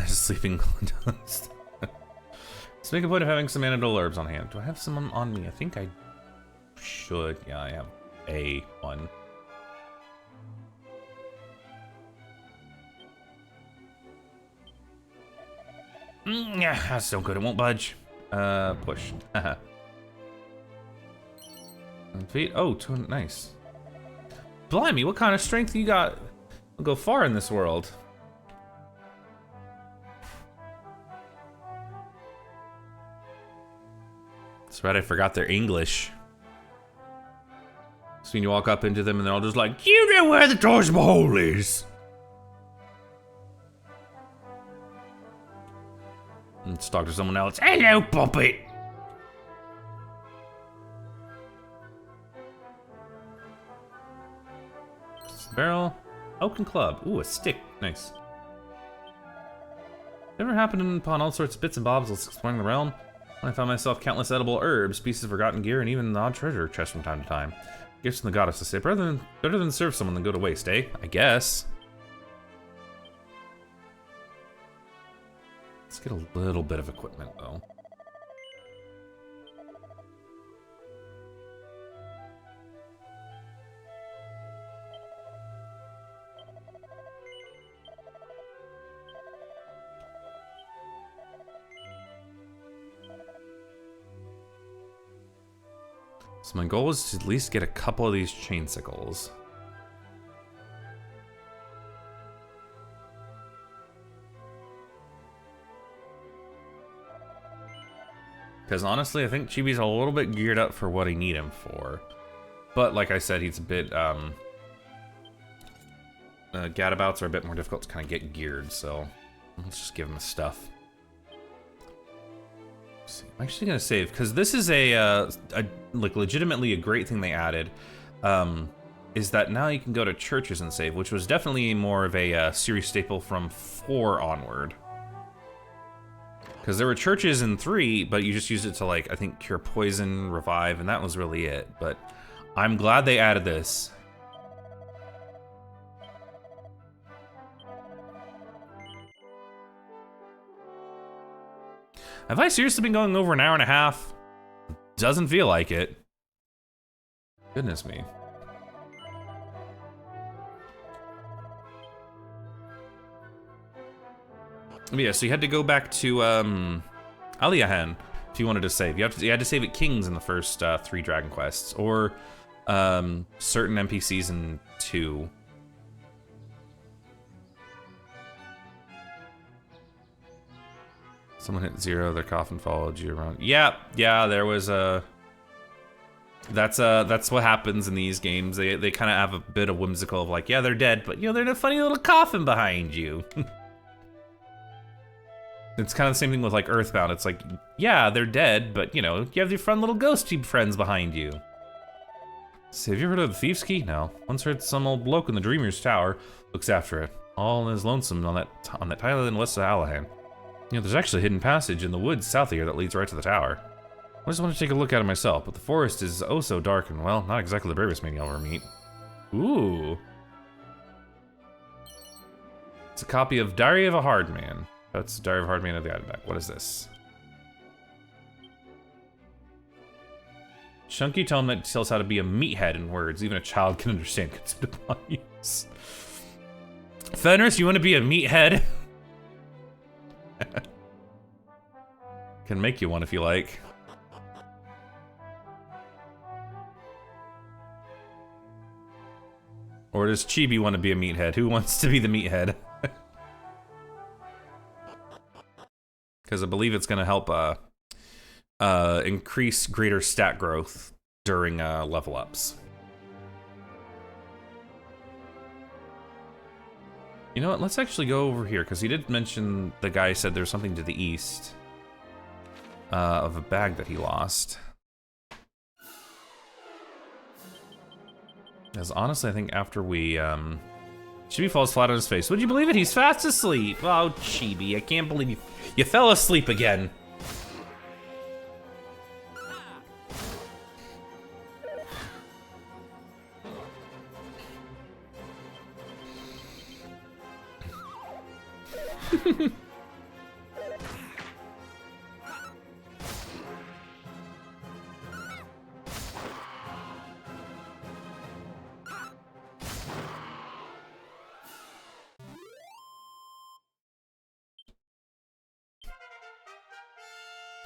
Sleeping dust. Let's make a point of having some antidote herbs on hand. Do I have some on me? I think I should. Yeah, I have one. Yeah, that's so good. It won't budge. Push. Feet. Oh, nice. Blimey, what kind of strength you got? We'll go far in this world. That's right, I forgot their English. So when you walk up into them and they're all just like, you know where the Taj Mahal is. Let's talk to someone else. Hello, puppet. Barrel. Oaken club. Ooh, a stick. Nice. Never happened upon all sorts of bits and bobs while exploring the realm. I found myself countless edible herbs, pieces of forgotten gear, and even an odd treasure chest from time to time. Gifts from the goddess, I say. Better than serve someone than go to waste, eh? I guess. Let's get a little bit of equipment, though. So my goal is to at least get a couple of these chain sickles. Because honestly, I think Chibi's a little bit geared up for what I need him for. But like I said, he's a bit, gadabouts are a bit more difficult to kind of get geared, so let's just give him his stuff. I'm actually gonna save, because this is like legitimately a great thing they added, is that now you can go to churches and save, which was definitely more of a series staple from 4 onward. Because there were churches in 3, but you just used it to, like, I think cure poison, revive, and that was really it. But I'm glad they added this. Have I seriously been going over an hour and a half? Doesn't feel like it. Goodness me. But yeah, so you had to go back to Aliahan if you wanted to save. You had to save at King's in the first 3 Dragon Quests, or certain NPCs in 2. Someone hit 0, their coffin followed you around. Yeah, there was a... That's what happens in these games. They kind of have a bit of whimsical of like, yeah, they're dead, but you know, they're in a funny little coffin behind you. It's kind of the same thing with like Earthbound. It's like, yeah, they're dead, but you know, you have your fun little ghosty friends behind you. So have you heard of the Thieves' Key? No. Once heard some old bloke in the Dreamer's Tower looks after it. All is lonesome on that tiny island west of Alahan. You know, there's actually a hidden passage in the woods south of here that leads right to the tower. I just want to take a look at it myself, but the forest is oh so dark and, well, not exactly the bravest man you'll ever meet. Ooh. It's a copy of Diary of a Hard Man. That's Diary of a Hard Man of the Outback. What is this? Chunky tome that tells how to be a meathead in words. Even a child can understand considered upon use. Fenris, you want to be a meathead? Can make you one if you like. Or does Chibi want to be a meathead? Who wants to be the meathead? Because I believe it's going to help increase greater stat growth during level ups. You know what? Let's actually go over here, because he did mention, the guy said there's something to the east of a bag that he lost. Because honestly, I think after we, Chibi falls flat on his face. Would you believe it? He's fast asleep. Oh, Chibi, I can't believe you fell asleep again.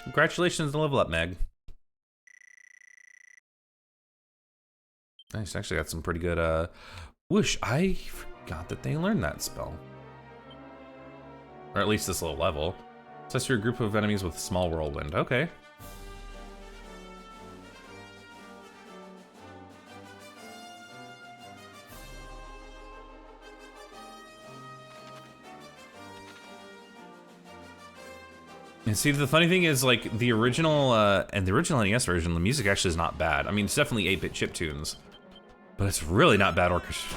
Congratulations on the level up, Meg. Nice, actually got some pretty good, whoosh, I forgot that they learned that spell. Or at least this little level. Says you're a group of enemies with small whirlwind. Okay. And see, the funny thing is, like, the original, and the original NES version, the music actually is not bad. I mean, it's definitely 8-bit chiptunes, but it's really not bad orchestra.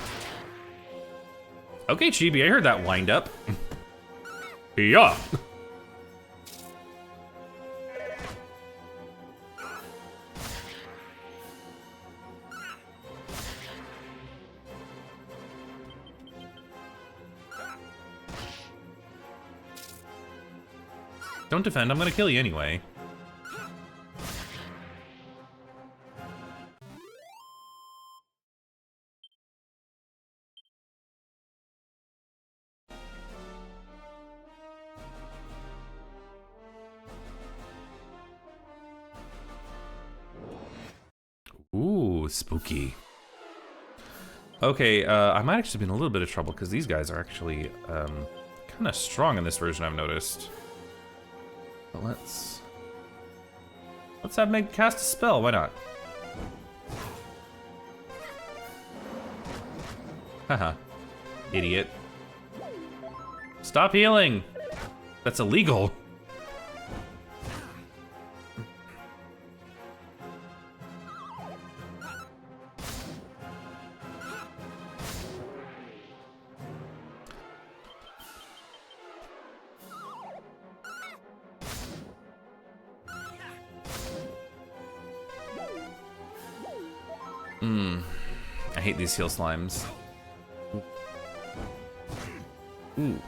Okay, Chibi, I heard that wind up. Yeah. Don't defend, I'm gonna kill you anyway. Ooh, spooky. Okay, I might actually be in a little bit of trouble because these guys are actually kind of strong in this version, I've noticed. But let's have Meg cast a spell. Why not? Haha, idiot. Stop healing. That's illegal. I hate these heal slimes. Ooh.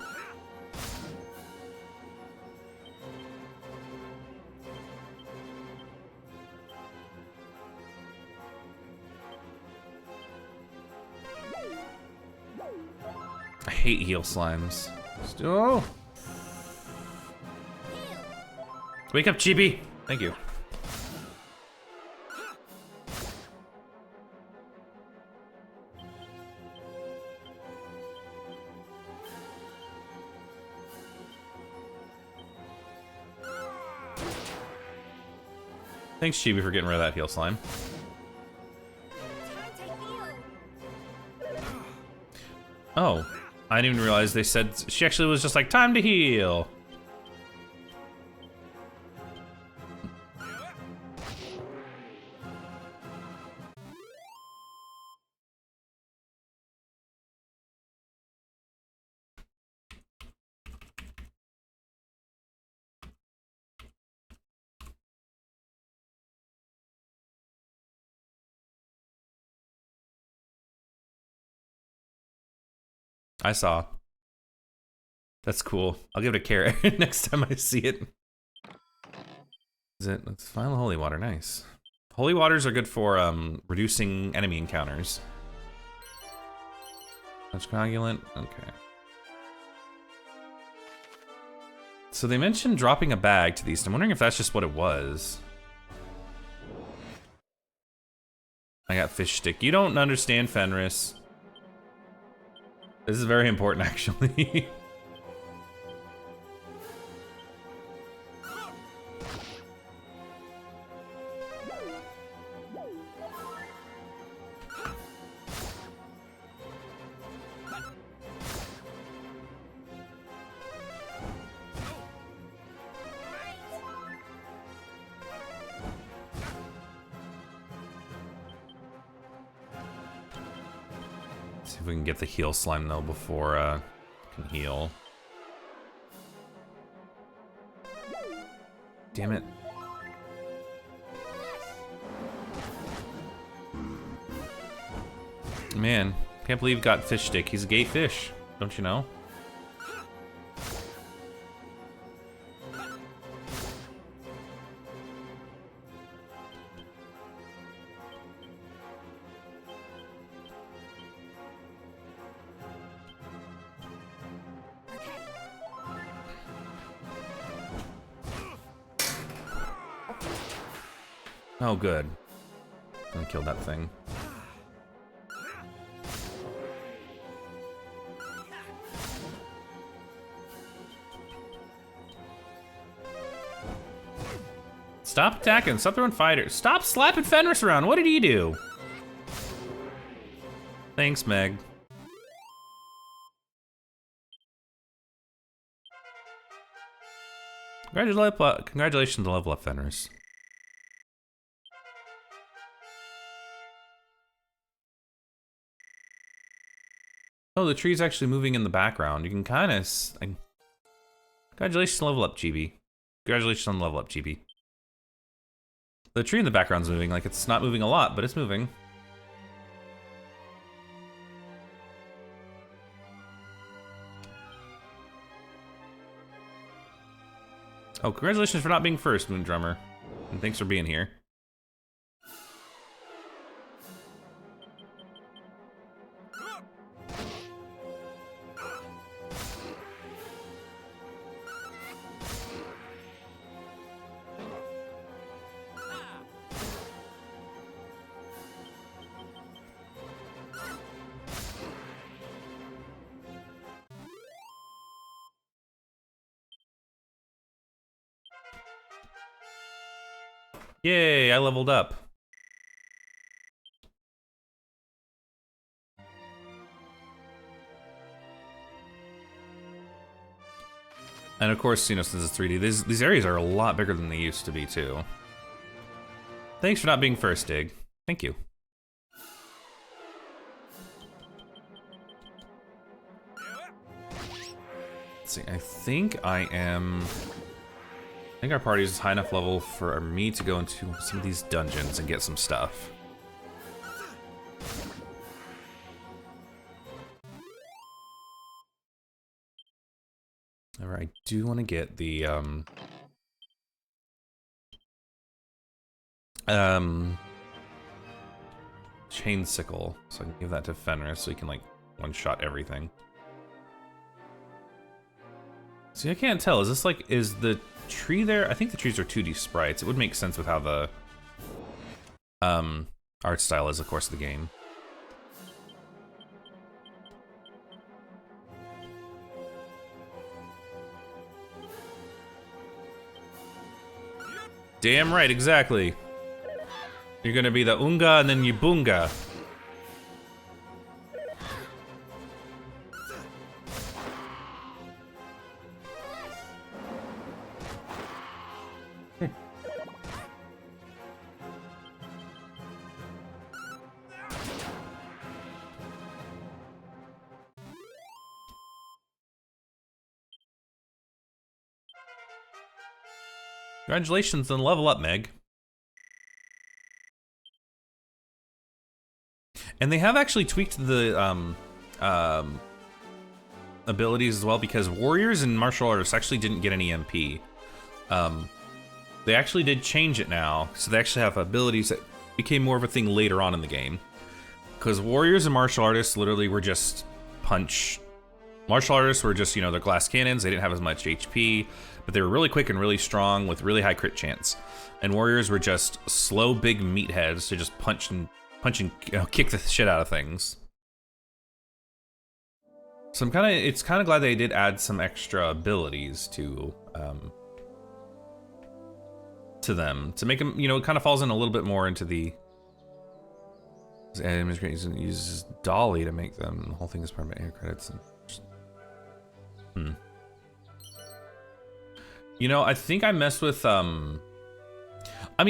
I hate heal slimes. Oh! Wake up, Chibi! Thank you. Thanks, Chibi, for getting rid of that heal slime. Oh, I didn't even realize they said she actually was just like, time to heal. I saw. That's cool. I'll give it a carrot next time I see it. Is it? Let's find the holy water. Nice. Holy waters are good for reducing enemy encounters. Touch coagulant. Okay. So they mentioned dropping a bag to the east. I'm wondering if that's just what it was. I got fish stick. You don't understand, Fenris. This is very important, actually. See if we can get the heal slime though before it can heal. Damn it. Man, can't believe got fish stick. He's a gay fish, don't you know? Oh, good. I killed that thing. Stop attacking. Stop throwing fighters. Stop slapping Fenris around. What did he do? Thanks, Meg. Congratulations to level up Fenris. Oh, the tree's actually moving in the background. You can kind of... Congratulations on level up, Chibi. Congratulations on level up, Chibi. The tree in the background's moving. Like, it's not moving a lot, but it's moving. Oh, congratulations for not being first, Moon Drummer. And thanks for being here. Yay, I leveled up. And of course, you know, since it's 3D, these areas are a lot bigger than they used to be, too. Thanks for not being first, Dig. Thank you. Let's see, I think our party is high enough level for me to go into some of these dungeons and get some stuff. Alright, I do want to get the, chain sickle, so I can give that to Fenris so he can, like, one-shot everything. See, I can't tell. Is this, like, is the tree there? I think the trees are 2D sprites. It would make sense with how the, art style is, of course, of the game. Damn right, exactly. You're gonna be the Unga and then you Bunga. Congratulations and level up, Meg. And they have actually tweaked the abilities as well, because warriors and martial artists actually didn't get any MP. They actually did change it now, so they actually have abilities that became more of a thing later on in the game. Because warriors and martial artists literally were just punch. Martial artists were just, you know, their glass cannons. They didn't have as much HP, but they were really quick and really strong with really high crit chance. And warriors were just slow, big meatheads to just punch and you know, kick the shit out of things. So it's kind of glad they did add some extra abilities to them to make them, you know, it kind of falls in a little bit more into the. And uses Dolly to make them. The whole thing is part of air credits. And, You know, I think I mess with, I mean,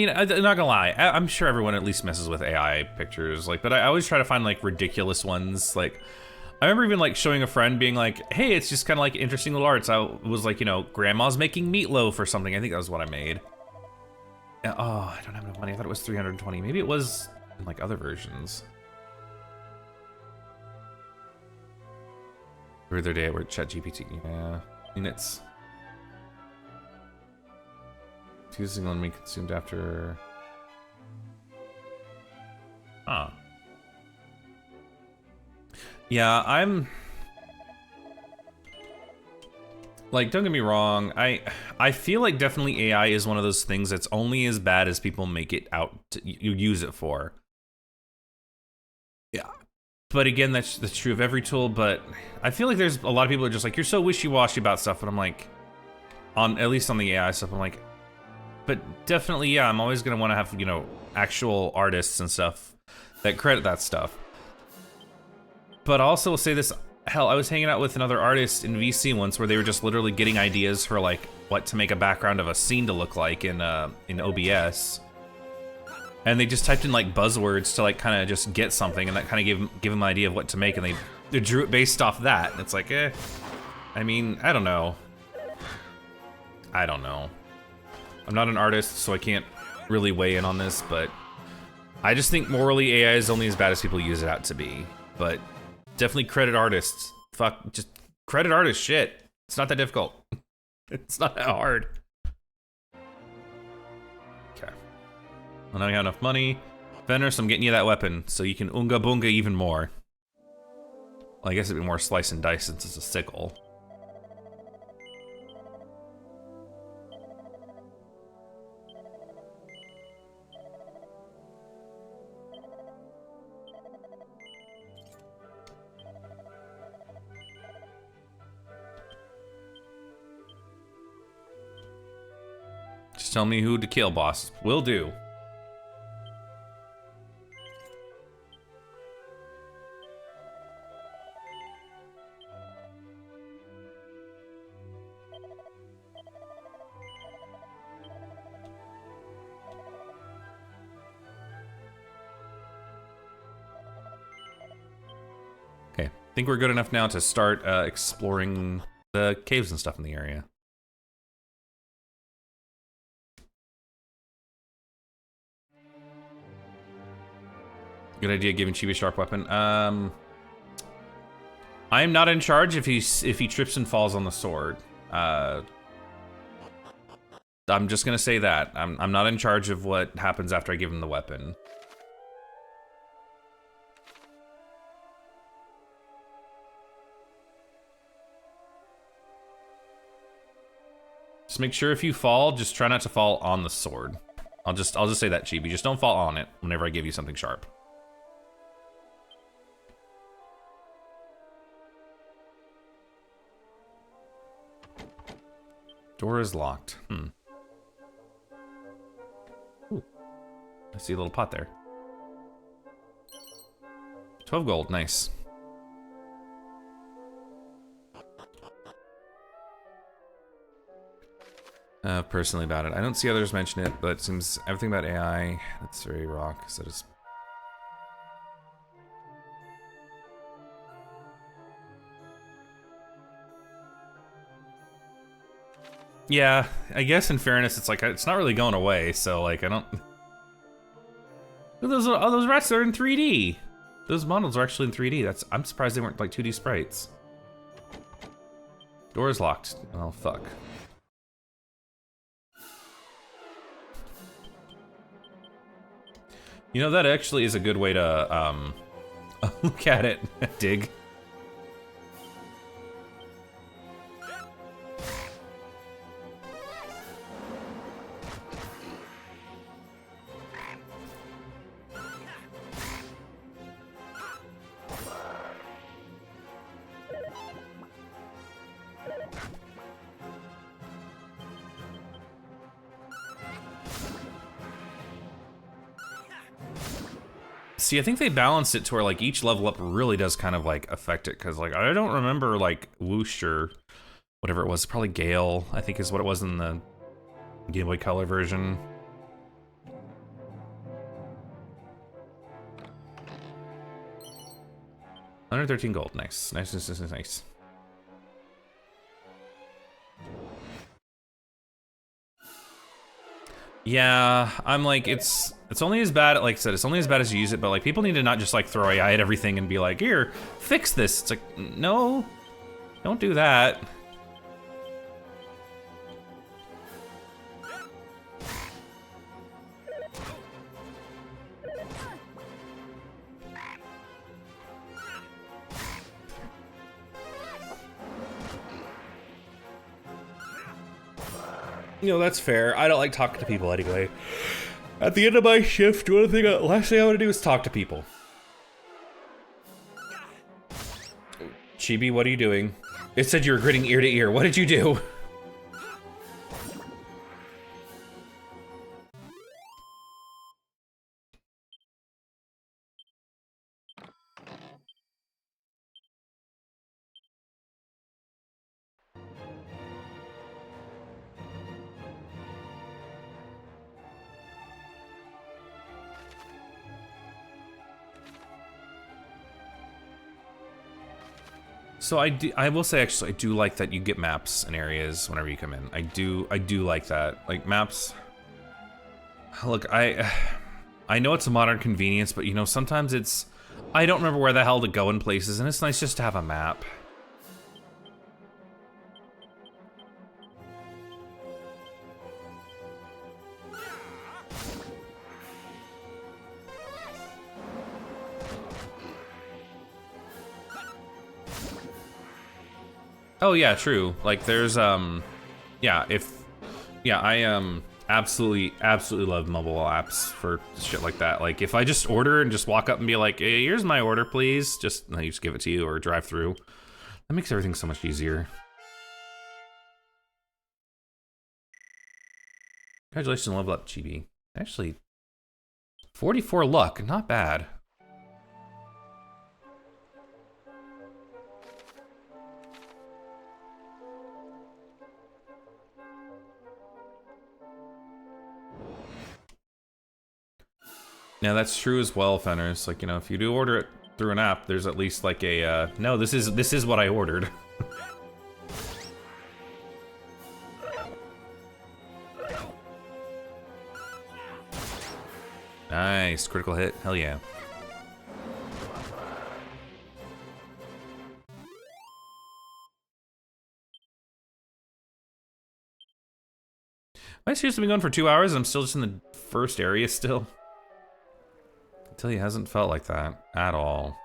I'm not gonna lie, I'm sure everyone at least messes with AI pictures, like, but I always try to find, like, ridiculous ones, like, I remember even, like, showing a friend being like, hey, it's just kind of, like, interesting little arts. I was like, you know, grandma's making meatloaf or something. I think that was what I made. Oh, I don't have enough money. I thought it was 320. Maybe it was in, like, other versions. The other day I worked ChatGPT. Yeah, I mean, it's... Using on me consumed after. Huh. Yeah, I'm. Like, don't get me wrong. I feel like definitely AI is one of those things that's only as bad as people make it out to, you use it for. Yeah. But again, that's true of every tool. But I feel like there's a lot of people who are just like, you're so wishy-washy about stuff. But I'm like, at least on the AI stuff, I'm like. But definitely, yeah, I'm always gonna want to have, you know, actual artists and stuff that credit that stuff. But I also will say this, hell, I was hanging out with another artist in VC once where they were just literally getting ideas for, like, what to make a background of a scene to look like in OBS. And they just typed in, like, buzzwords to, like, kind of just get something, and that kind of give them an idea of what to make, and they drew it based off that. And it's like, I mean, I don't know. I'm not an artist, so I can't really weigh in on this, but I just think morally AI is only as bad as people use it out to be. But definitely credit artists. Fuck, just credit artists, shit. It's not that difficult. It's not that hard. Okay. Well, now we have enough money. Fenris, I'm getting you that weapon, so you can Unga Bunga even more. Well, I guess it'd be more slice and dice since it's a sickle. tell me who to kill, boss. Will do. Okay, I think we're good enough now to start exploring the caves and stuff in the area. Good idea giving Chibi a sharp weapon. I'm not in charge if he trips and falls on the sword. I'm just gonna say that. I'm not in charge of what happens after I give him the weapon. Just make sure if you fall, just try not to fall on the sword. I'll just say that, Chibi. Just don't fall on it whenever I give you something sharp. Door is locked. Ooh. I see a little pot there. 12 gold, nice. Personally about it. I don't see others mention it, but it seems everything about AI, that's very rock, so just... Yeah, I guess in fairness, it's like, it's not really going away, so like, I don't... Those rats are in 3D! Those models are actually in 3D, I'm surprised they weren't like 2D sprites. Door is locked. Oh, fuck. You know, that actually is a good way to, look at it. Dig. See, I think they balanced it to where like each level up really does kind of like affect it, because like I don't remember like whoosh or whatever it was. Probably Gale, I think is what it was in the Game Boy Color version. $113 gold, nice, nice. Yeah, I'm like, it's only as bad, like I said, it's only as bad as you use it, but like people need to not just like throw AI at everything and be like, here, fix this. It's like, no, don't do that. You know, that's fair. I don't like talking to people anyway. At the end of my shift, last thing I want to do is talk to people. Chibi, what are you doing? It said you were grinning ear to ear. What did you do? So I will say actually I do like that you get maps and areas whenever you come in. I do like that. Like maps. Look, I know it's a modern convenience, but you know sometimes it's I don't remember where the hell to go in places, and it's nice just to have a map. Oh yeah, true. Like there's yeah, I absolutely love mobile apps for shit like that. Like if I just order and just walk up and be like, hey, here's my order, please. Just they just give it to you or drive through. That makes everything so much easier. Congratulations on level up, Chibi. Actually, 44 luck, not bad. Yeah, that's true as well, Fenners. Like, you know, if you do order it through an app, there's at least like a, no, this is what I ordered. Nice, critical hit, hell yeah. My seriously been going for 2 hours and I'm still just in the first area still. I tell you, it hasn't felt like that at all.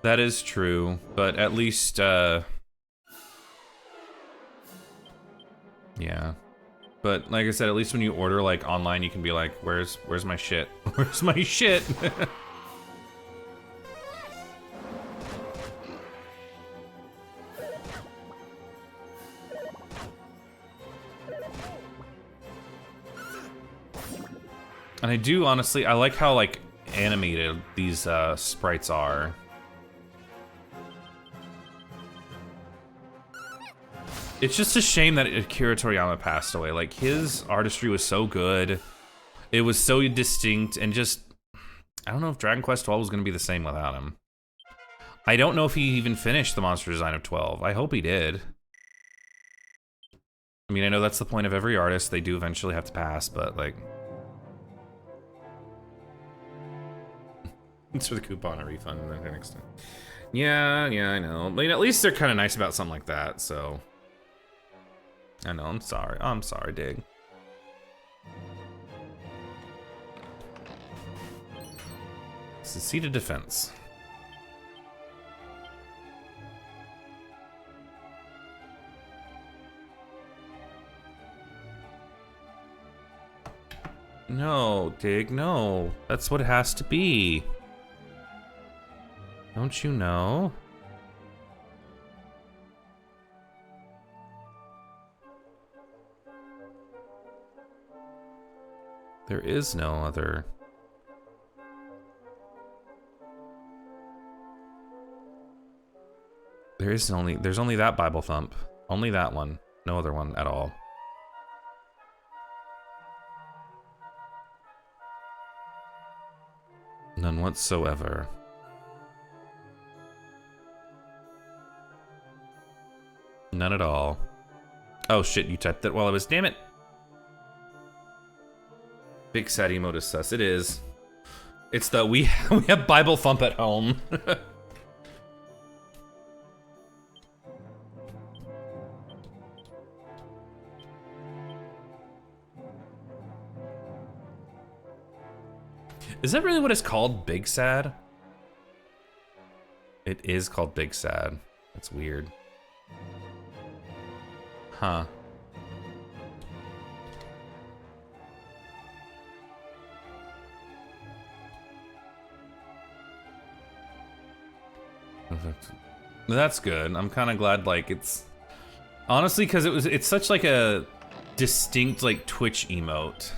That is true, but at least, yeah. But like I said, at least when you order like online, you can be like, where's my shit? Where's my shit? And I do honestly, I like how like animated these sprites are. It's just a shame that Akira Toriyama passed away. Like, his artistry was so good. It was so distinct, and just... I don't know if Dragon Quest XII was going to be the same without him. I don't know if he even finished the monster design of 12. I hope he did. I mean, I know that's the point of every artist. They do eventually have to pass, but, like... It's for the coupon a refund and then next time. Yeah, I know. I mean, at least they're kind of nice about something like that, so... I know, I'm sorry, Dig. It's a seat of defense. No, Dig, no. That's what it has to be. Don't you know? There is no other. There's only that Bible Thump. Only that one. No other one at all. None whatsoever. None at all. Oh shit, you typed that while I was, damn it! Big sad emote is sus. It is. It's the we have Bible Thump at home. Is that really what it's called? Big Sad? It is called Big Sad. That's weird. Huh. That's good. I'm kind of glad, like, it's honestly because it's such like a distinct like Twitch emote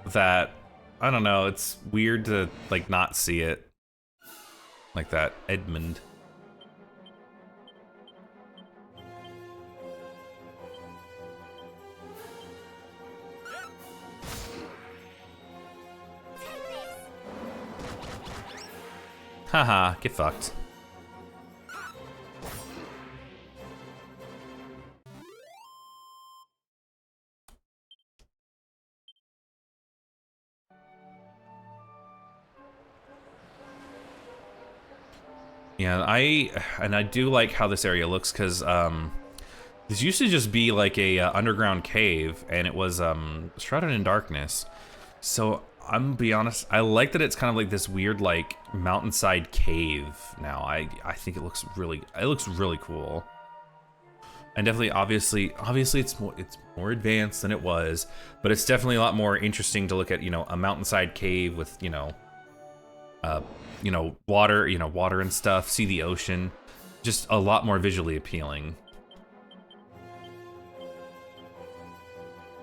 that I don't know, it's weird to like not see it like that. Edmund. Haha, get fucked. Yeah, I do like how this area looks because this used to just be like a underground cave, and it was shrouded in darkness. So I'm gonna be honest, I like that it's kind of like this weird like mountainside cave now. I think it looks really cool. And definitely obviously it's more advanced than it was, but it's definitely a lot more interesting to look at, you know, a mountainside cave with, you know, water and stuff, see the ocean. Just a lot more visually appealing.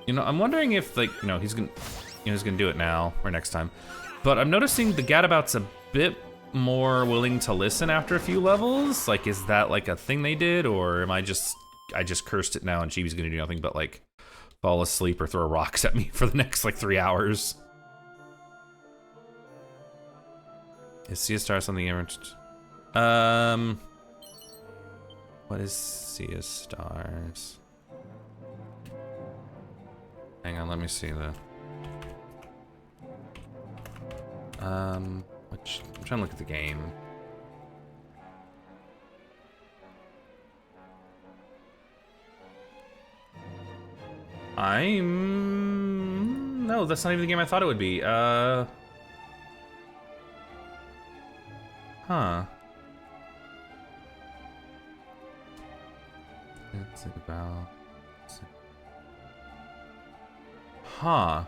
You know, I'm wondering if, like, you know, he's gonna do it now or next time. But I'm noticing the Gadabout's a bit more willing to listen after a few levels. Like, is that like a thing they did, or am I just cursed it now and Chibi's gonna do nothing but like fall asleep or throw rocks at me for the next like 3 hours? Is Sea of Stars something you ever? What is Sea of Stars? Hang on, let me see the. I'm trying to look at the game. No, that's not even the game I thought it would be. Huh. It's about. Huh.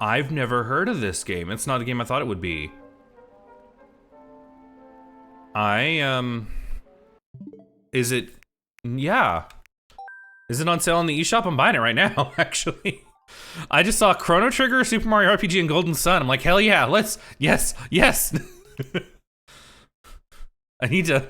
I've never heard of this game. It's not a game I thought it would be. Is it? Yeah. Is it on sale on the eShop? I'm buying it right now, actually. I just saw Chrono Trigger, Super Mario RPG, and Golden Sun. I'm like, hell yeah, yes. I need to.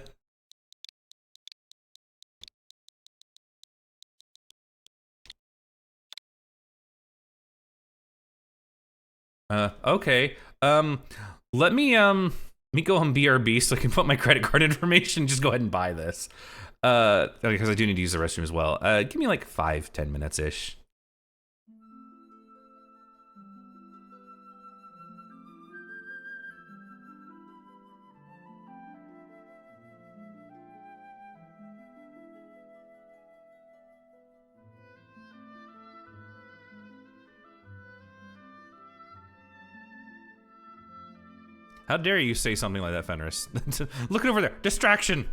Okay. Let me go on BRB so I can put my credit card information. Just go ahead and buy this. Because I do need to use the restroom as well. Give me like 5-10 minutes-ish. How dare you say something like that, Fenris? Look over there. Distraction.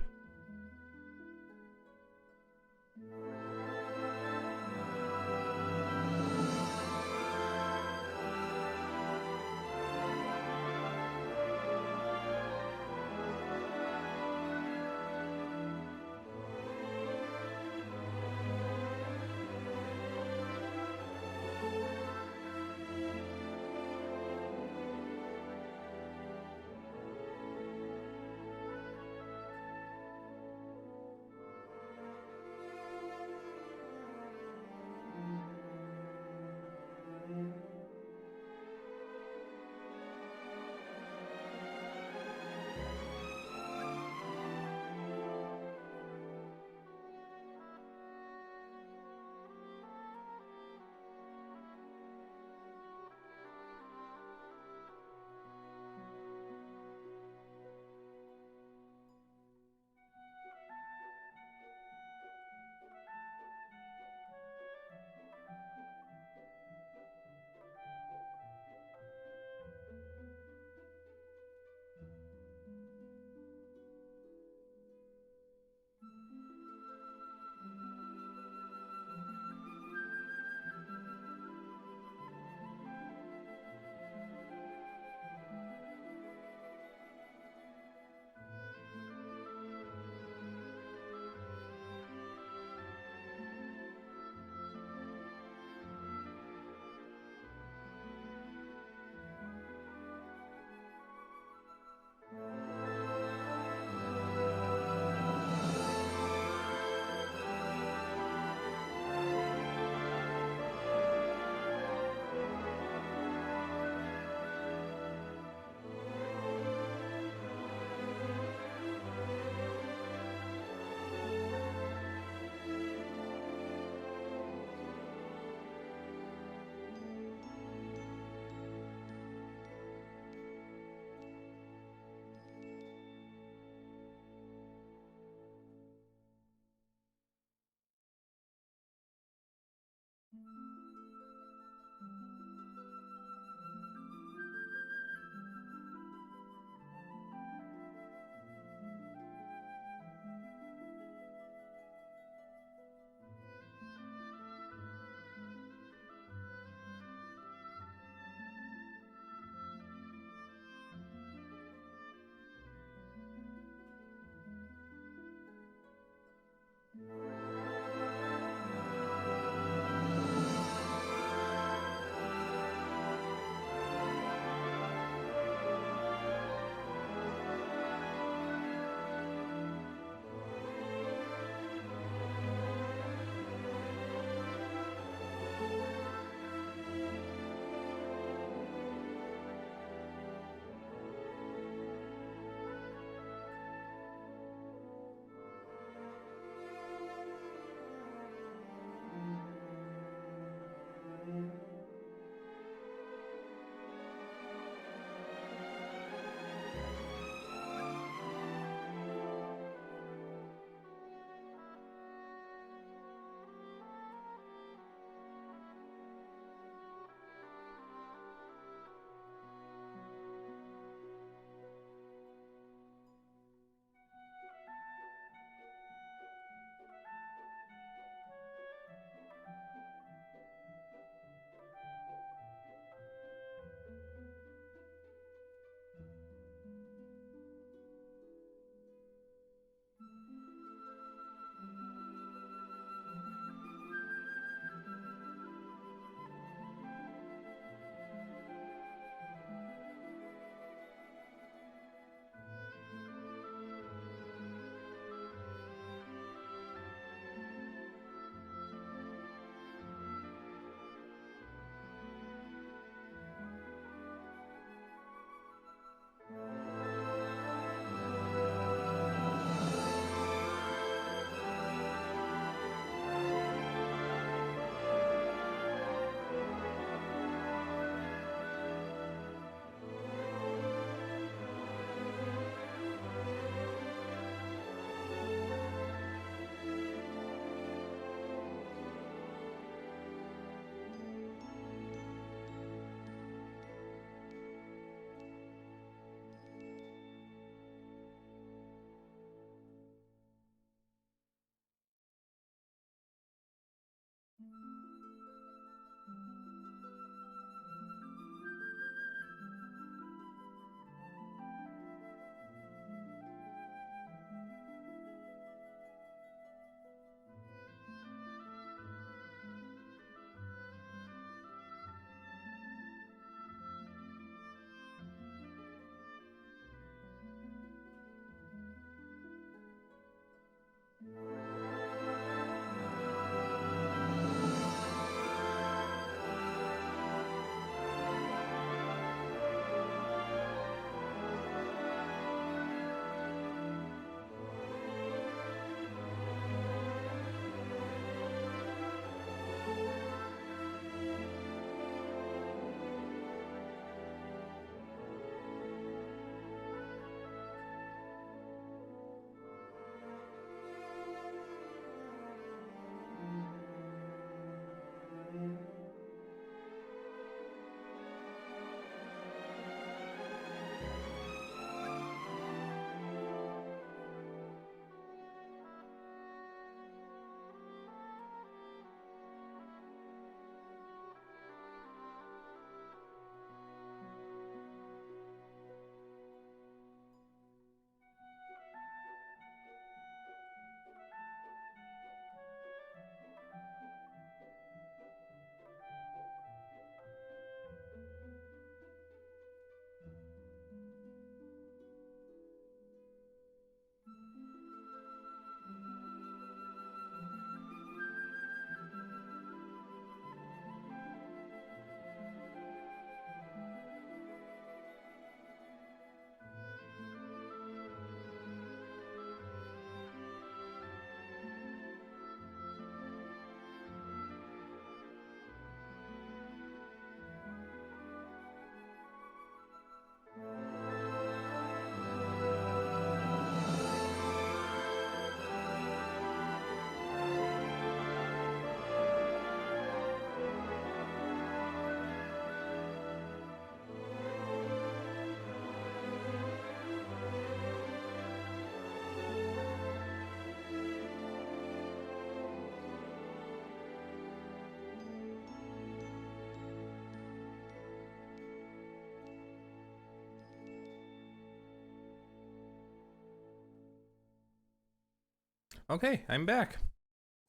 Okay, I'm back.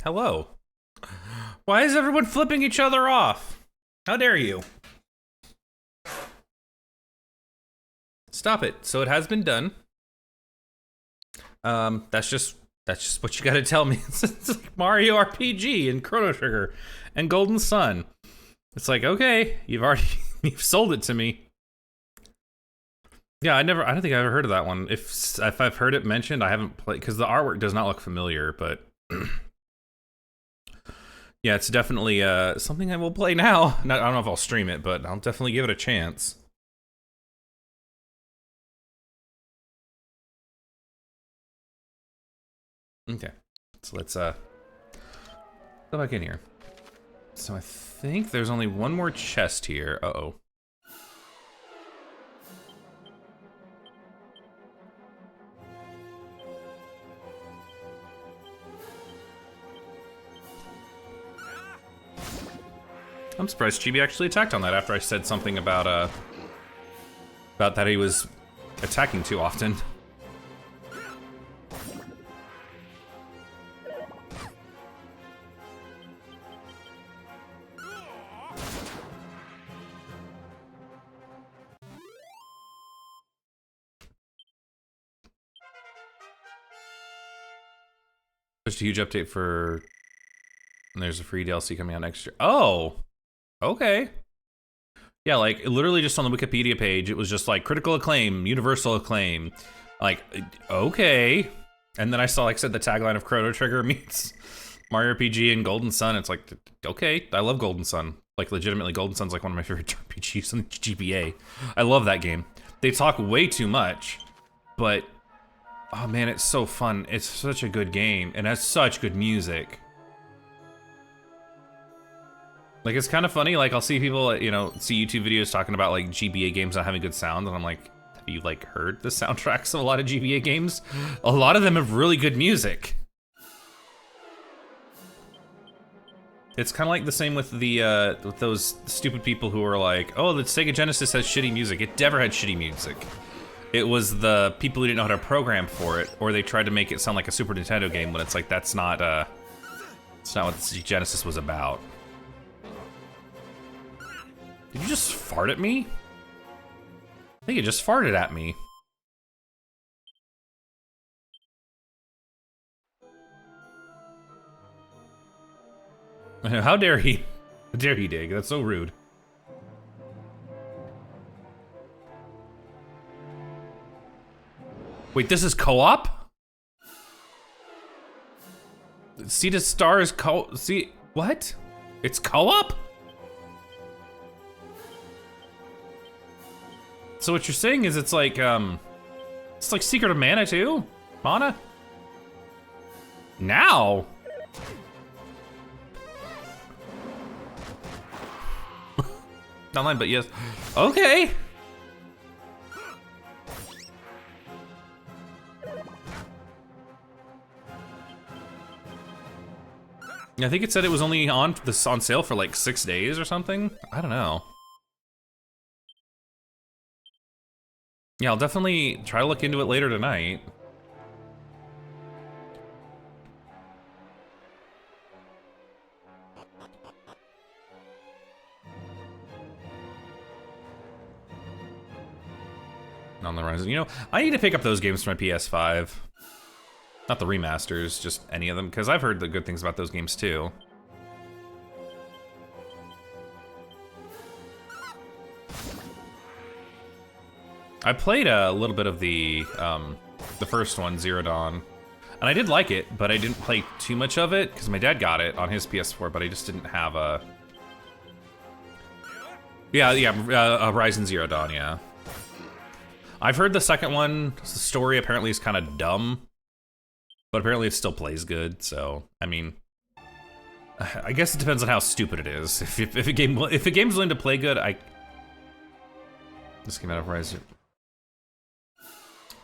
Hello. Why is everyone flipping each other off? How dare you? Stop it. So it has been done. That's just what you gotta tell me. It's like Mario RPG and Chrono Trigger and Golden Sun. It's like, okay, you've sold it to me. Yeah, I don't think I ever heard of that one. If I've heard it mentioned, I haven't played, because the artwork does not look familiar, but yeah, it's definitely something I will play now. I don't know if I'll stream it, but I'll definitely give it a chance. Okay, so let's go back in here. So I think there's only one more chest here. Uh-oh. I'm surprised Chibi actually attacked on that after I said something about that he was attacking too often. Just a huge update for, and there's a free DLC coming out next year. Oh, okay. Yeah, like literally just on the Wikipedia page, it was just like critical acclaim, universal acclaim. Like, okay. And then I saw, like I said, the tagline of Chrono Trigger meets Mario RPG and Golden Sun. It's like, okay, I love Golden Sun. Like legitimately, Golden Sun's like one of my favorite RPGs on the GBA. I love that game. They talk way too much, but oh man, it's so fun. It's such a good game and has such good music. Like, it's kind of funny, like, I'll see people, you know, see YouTube videos talking about, like, GBA games not having good sound, and I'm like, have you, like, heard the soundtracks of a lot of GBA games? A lot of them have really good music. It's kind of like the same with the, with those stupid people who are like, oh, the Sega Genesis has shitty music. It never had shitty music. It was the people who didn't know how to program for it, or they tried to make it sound like a Super Nintendo game when it's like, that's not, it's not what the Genesis was about. Did you just fart at me? I think it just farted at me. How dare he? How dare he dig? That's so rude. Wait, this is co-op? Sea to Stars see, what? It's co-op? So what you're saying is it's like Secret of Mana too? Mana? Now? Not online, but yes. Okay. I think it said it was only on sale for like 6 days or something. I don't know. Yeah, I'll definitely try to look into it later tonight. On the Horizon, you know, I need to pick up those games for my PS5. Not the remasters, just any of them, because I've heard the good things about those games too. I played a little bit of the first one, Zero Dawn, and I did like it, but I didn't play too much of it because my dad got it on his PS4, but I just didn't have a. Horizon Zero Dawn, yeah. I've heard the second one, the story apparently is kind of dumb, but apparently it still plays good. So I mean, I guess it depends on how stupid it is. If a game's willing to play good, this came out of Horizon.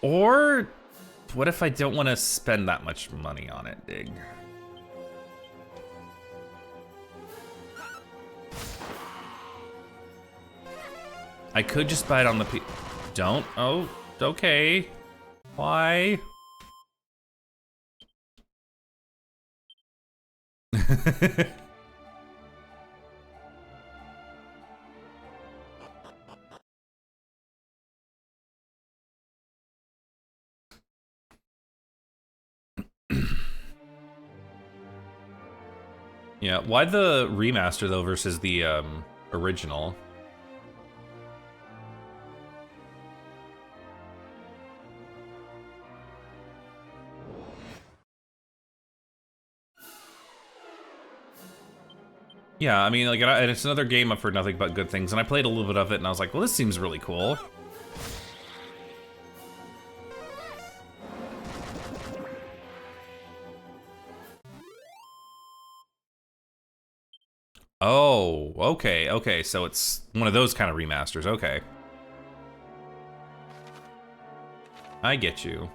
Or, what if I don't want to spend that much money on it, Dig? I could just buy it on the Don't? Oh, okay. Why? Yeah, why the remaster though versus the original? Yeah, I mean, like, and it's another game I've heard nothing but good things, and I played a little bit of it, and I was like, well, this seems really cool. Oh, okay, okay, so it's one of those kind of remasters, okay. I get you.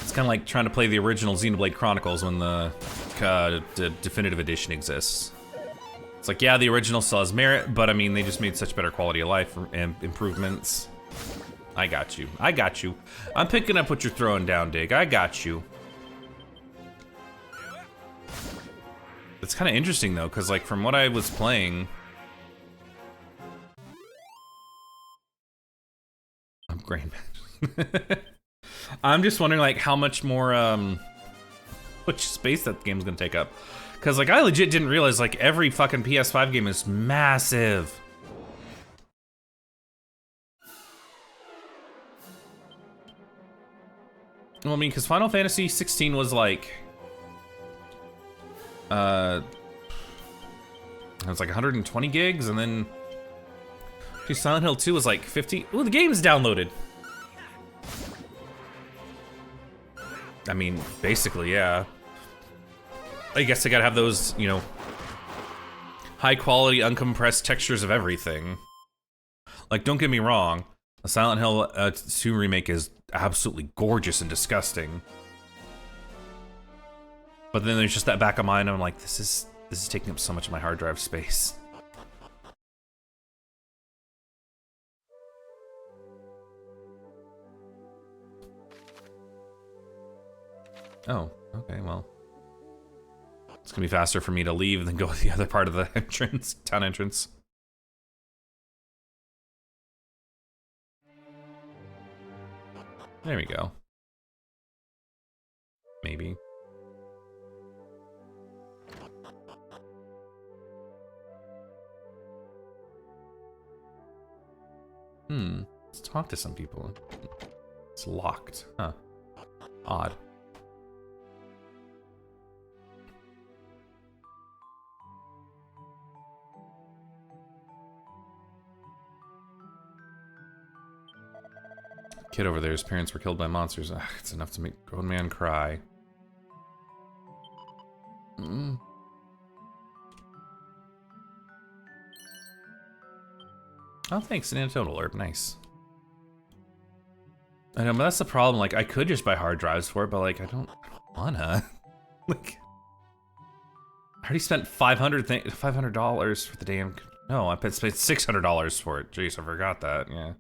It's kind of like trying to play the original Xenoblade Chronicles when the definitive edition exists. It's like, yeah, the original still has merit, but I mean, they just made such better quality of life and improvements. I got you. I got you. I'm picking up what you're throwing down, Dig. I got you. It's kind of interesting, though, because, like, from what I was playing... I'm grain match. I'm just wondering, like, how much more, which space that game's gonna take up. Because, like, I legit didn't realize, like, every fucking PS5 game is massive. Well, I mean, because Final Fantasy 16 was, like... it was, like, 120 gigs, and then... Silent Hill 2 was, like, 50... Ooh, the game's downloaded! I mean, basically, yeah. I guess I gotta have those, you know, high-quality, uncompressed textures of everything. Like, don't get me wrong, the Silent Hill 2 remake is absolutely gorgeous and disgusting. But then there's just that back of mind, I'm like, this is taking up so much of my hard drive space. Oh, okay, well. It's gonna be faster for me to leave than go to the other part of the entrance, town entrance. There we go. Maybe. Let's talk to some people. It's locked. Huh. Odd. Kid over there, his parents were killed by monsters. Ugh, it's enough to make a grown man cry. Oh, thanks, an anecdotal alert. Nice. I know, but that's the problem. Like, I could just buy hard drives for it, but like, I don't wanna. Like, I already spent $500 for the damn. No, I spent $600 for it. Jeez, I forgot that. Yeah.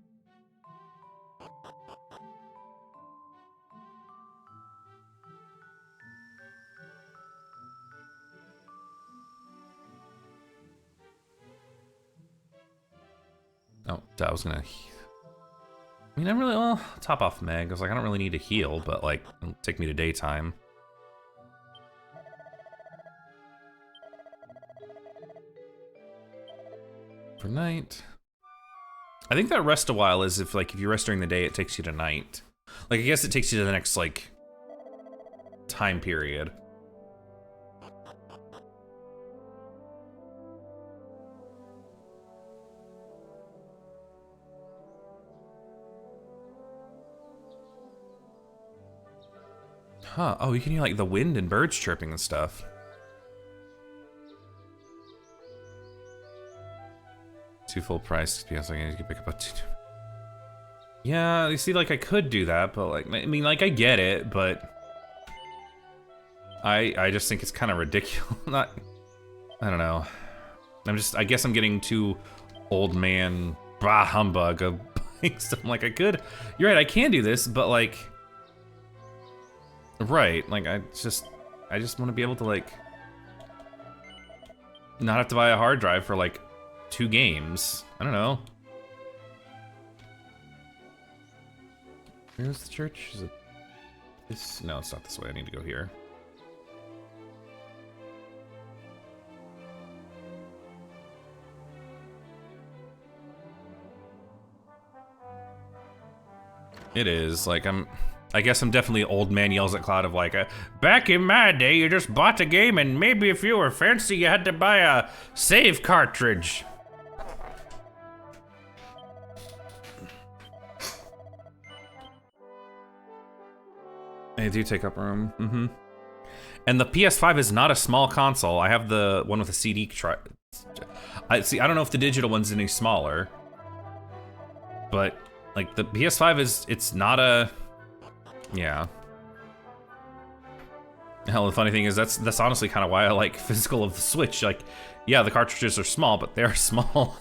Oh, I was gonna... I mean, I'm really... Well, top off Meg. I was like, I don't really need to heal, but, like, it'll take me to daytime. For night... I think that rest a while is if, like, if you rest during the day, it takes you to night. Like, I guess it takes you to the next, like, time period. Huh, oh, you can hear, like, the wind and birds chirping and stuff. Two full price, because I can pick up a two. Yeah, you see, like, I could do that, but, like, I mean, like, I get it, but... I just think it's kind of ridiculous. Not... I don't know. I guess I'm getting too old man bah humbug of buying stuff. I'm like, you're right, I can do this, but like, right, like I just want to be able to like, not have to buy a hard drive for like 2 games. I don't know. Where's the church? Is it this? No, it's not this way. I need to go here. It is, like, I guess I'm definitely old man yells at Cloud of like, back in my day, you just bought the game and maybe if you were fancy, you had to buy a save cartridge. They do take up room, And the PS5 is not a small console. I have the one with a CD I don't know if the digital one's any smaller, but like the PS5 it's not a, yeah. Hell, the funny thing is that's honestly kind of why I like physical of the Switch. Like, yeah, the cartridges are small, but they're small.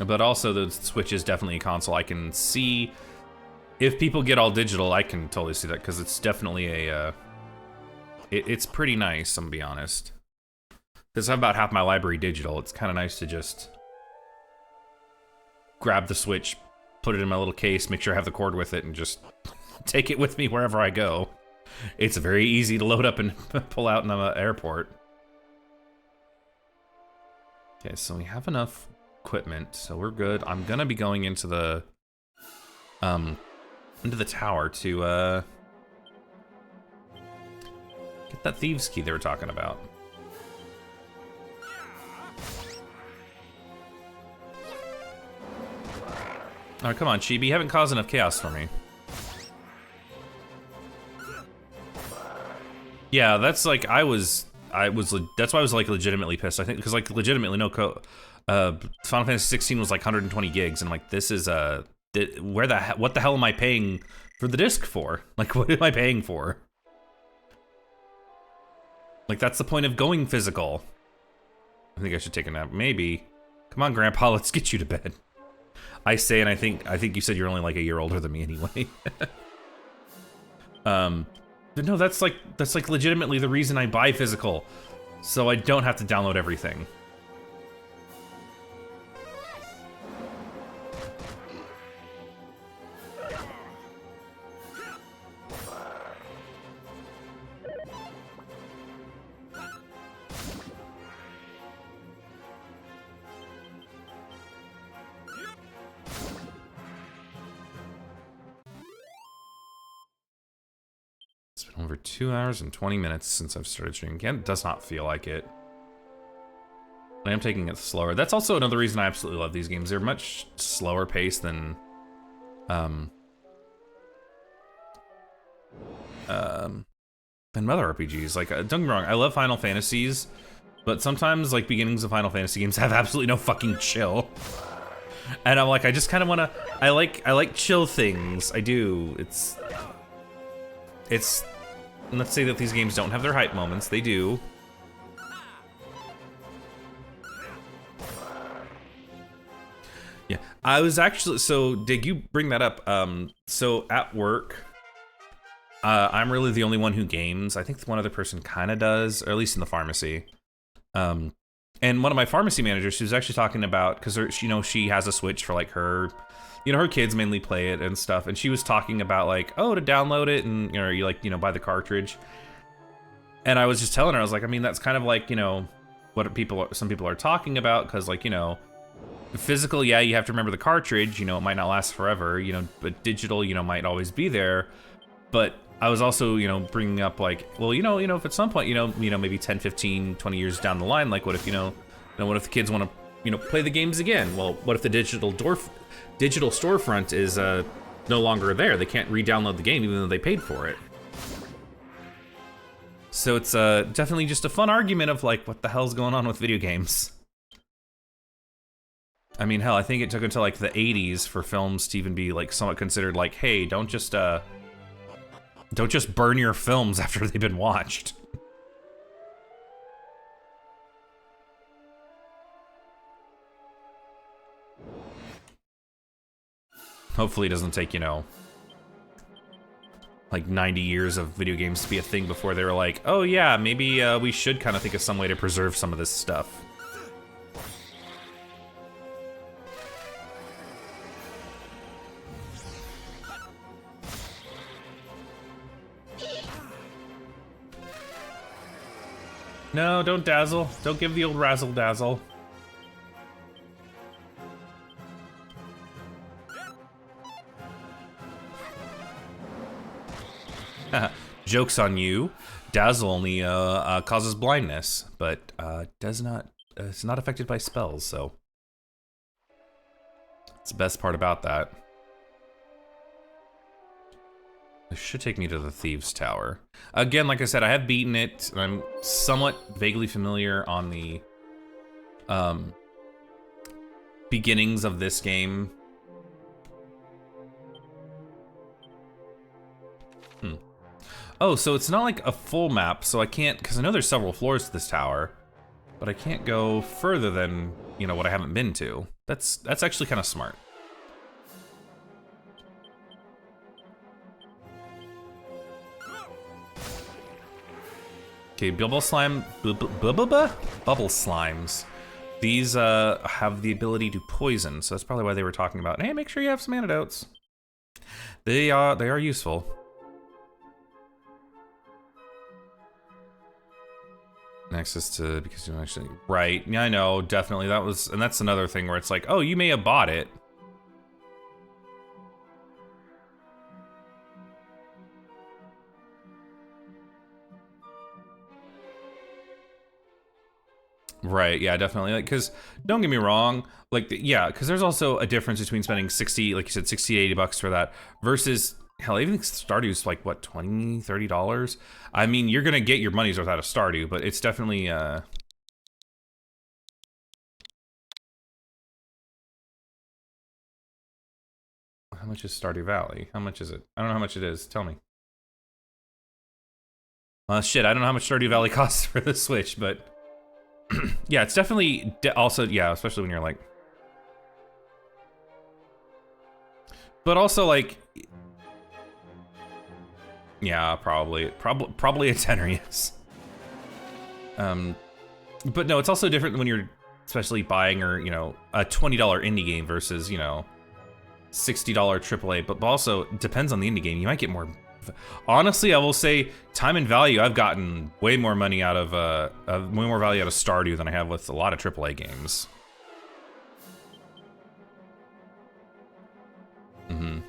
But also the Switch is definitely a console I can see. If people get all digital, I can totally see that because it's definitely a, it's pretty nice, I'm gonna be honest. Because I have about half my library digital, it's kind of nice to just grab the Switch, put it in my little case, make sure I have the cord with it, and just take it with me wherever I go. It's very easy to load up and pull out in the airport. Okay, so we have enough equipment, so we're good. I'm gonna be going into the tower to get that thieves key they were talking about. Oh, come on, Chibi, you haven't caused enough chaos for me. Yeah, that's like, that's why I was like legitimately pissed. I think, because like legitimately Final Fantasy 16 was like 120 gigs, and I'm like, this is what the hell am I paying for the disc for? Like, what am I paying for? Like, that's the point of going physical. I think I should take a nap, maybe. Come on, Grandpa, let's get you to bed. I say, and I think you said you're only like a year older than me anyway. But no, that's like legitimately the reason I buy physical, so I don't have to download everything. Over 2 hours and 20 minutes since I've started streaming. Again, it does not feel like it. I am taking it slower. That's also another reason I absolutely love these games. They're much slower paced than other RPGs. Like, don't get me wrong, I love Final Fantasies, but sometimes like beginnings of Final Fantasy games have absolutely no fucking chill. And I'm like, I just kind of want to. I like chill things. I do. It's. Let's say that these games don't have their hype moments. They do. Yeah, I was actually, so Dig, you bring that up. So at work, I'm really the only one who games. I think one other person kind of does, or at least in the pharmacy. And one of my pharmacy managers, she was actually talking about, because she has a Switch for like her. Her kids mainly play it and stuff, and she was talking about like, oh, to download it, and you like, buy the cartridge. And I was just telling her, I was like, I mean, that's kind of like, what some people are talking about, because like, physical, yeah, you have to remember the cartridge, it might not last forever, but digital, might always be there. But I was also, bringing up like, well, if at some point, maybe 10, 15, 20 years down the line, like what if, what if the kids want to, play the games again? Well, what if the digital storefront is no longer there? They can't re-download the game even though they paid for it. So it's definitely just a fun argument of like, what the hell's going on with video games? I mean, hell, I think it took until like the 80s for films to even be like somewhat considered like, hey, don't just Don't just burn your films after they've been watched. Hopefully it doesn't take, you know, like 90 years of video games to be a thing before they were like, oh yeah, maybe we should kind of think of some way to preserve some of this stuff. No, don't dazzle. Don't give the old razzle dazzle. Joke's on you. Dazzle only causes blindness, but does not. It's not affected by spells, so it's the best part about that. This should take me to the Thieves' Tower. Again, like I said, I have beaten it. And I'm somewhat vaguely familiar on the beginnings of this game. Oh, so it's not like a full map, so I can't, because I know there's several floors to this tower, but I can't go further than, you know, what I haven't been to. That's actually kind of smart. Okay, bubble slimes. These have the ability to poison, so that's probably why they were talking about, hey, make sure you have some antidotes. They are useful. Access to, because you actually, right, yeah, I know, definitely, that was, and that's another thing where it's like, oh, you may have bought it. Right, yeah, definitely, like, because, don't get me wrong, like, yeah, because there's also a difference between spending 60, like you said, 60 to 80 bucks for that, versus, hell, even Stardew's like, what, $20, $30? I mean, you're gonna get your money's worth out of Stardew, but it's definitely, how much is Stardew Valley? How much is it? I don't know how much it is, tell me. Shit, I don't know how much Stardew Valley costs for the Switch, but yeah, it's definitely, also, yeah, especially when you're like, but also like, yeah, probably a tenner, yes. But no, it's also different when you're especially buying, or, you know, a $20 indie game versus, you know, $60 AAA, but also it depends on the indie game. You might get more. Honestly, I will say time and value, I've gotten way more money out of, way more value out of Stardew than I have with a lot of AAA games. Mm-hmm.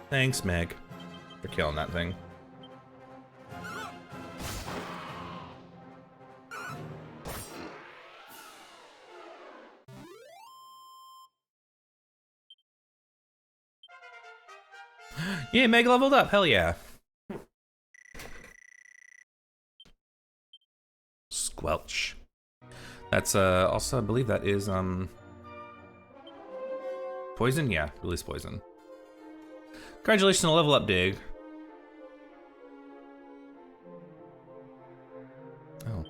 Thanks, Meg, for killing that thing. Yeah, Meg leveled up, hell yeah. Squelch. That's also, I believe that is poison? Yeah, release poison. Congratulations on the level up, Dig. Oh.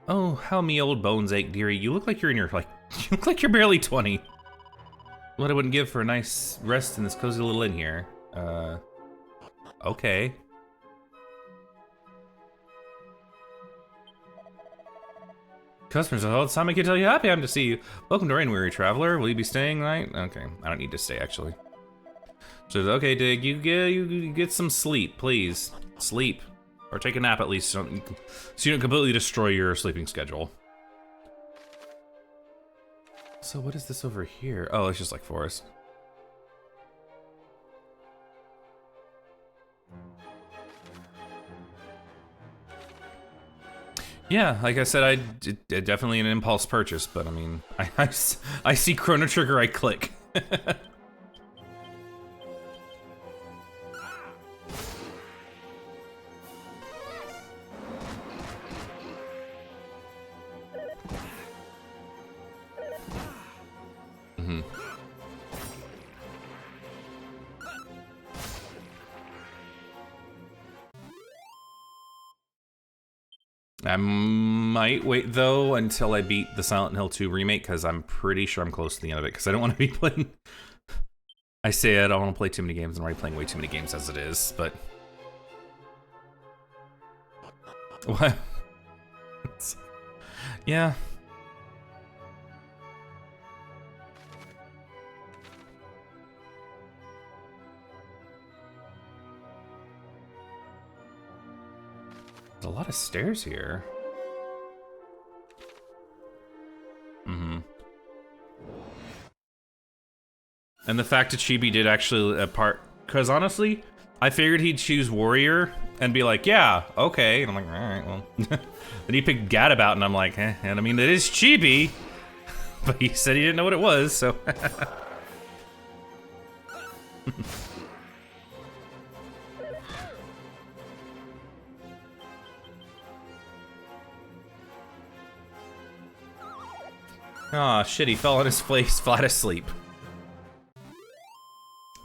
Oh, how me old bones ache, dearie. You look like you're in your, like, you look like you're barely 20. What I wouldn't give for a nice rest in this cozy little inn here. Okay. Customers, all the time I can tell you how happy I am to see you. Welcome to Rain, weary traveler. Will you be staying tonight? Okay, I don't need to stay, actually. So, okay, Dig, you get some sleep, please. Sleep. Or take a nap at least, so you don't completely destroy your sleeping schedule. So what is this over here? Oh, it's just like forest. Yeah, like I said, definitely an impulse purchase, but I mean, I see Chrono Trigger, I click. I might wait, though, until I beat the Silent Hill 2 remake, because I'm pretty sure I'm close to the end of it, because I don't want to be playing... I say I don't want to play too many games, I'm already playing way too many games as it is, but... What? Yeah. There's a lot of stairs here. And the fact that Chibi did actually part, because honestly, I figured he'd choose Warrior and be like, yeah, okay. And I'm like, all right, well. Then he picked Gadabout, and I'm like, eh. And I mean, it is Chibi, but he said he didn't know what it was, so. Aw, shit, he fell on his face flat asleep.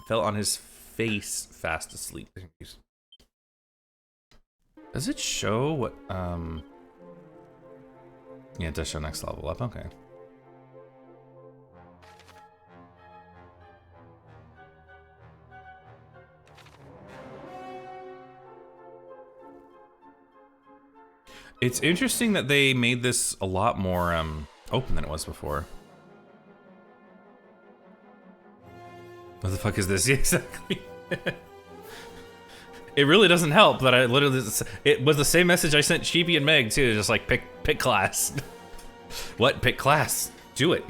Fell on his face fast asleep. Does it show what, yeah, it does show next level up, okay. It's interesting that they made this a lot more, open than it was before. What the fuck is this? Yeah, exactly. It really doesn't help that I literally... It was the same message I sent Chibi and Meg, too. Just like, pick class. What? Pick class. Do it.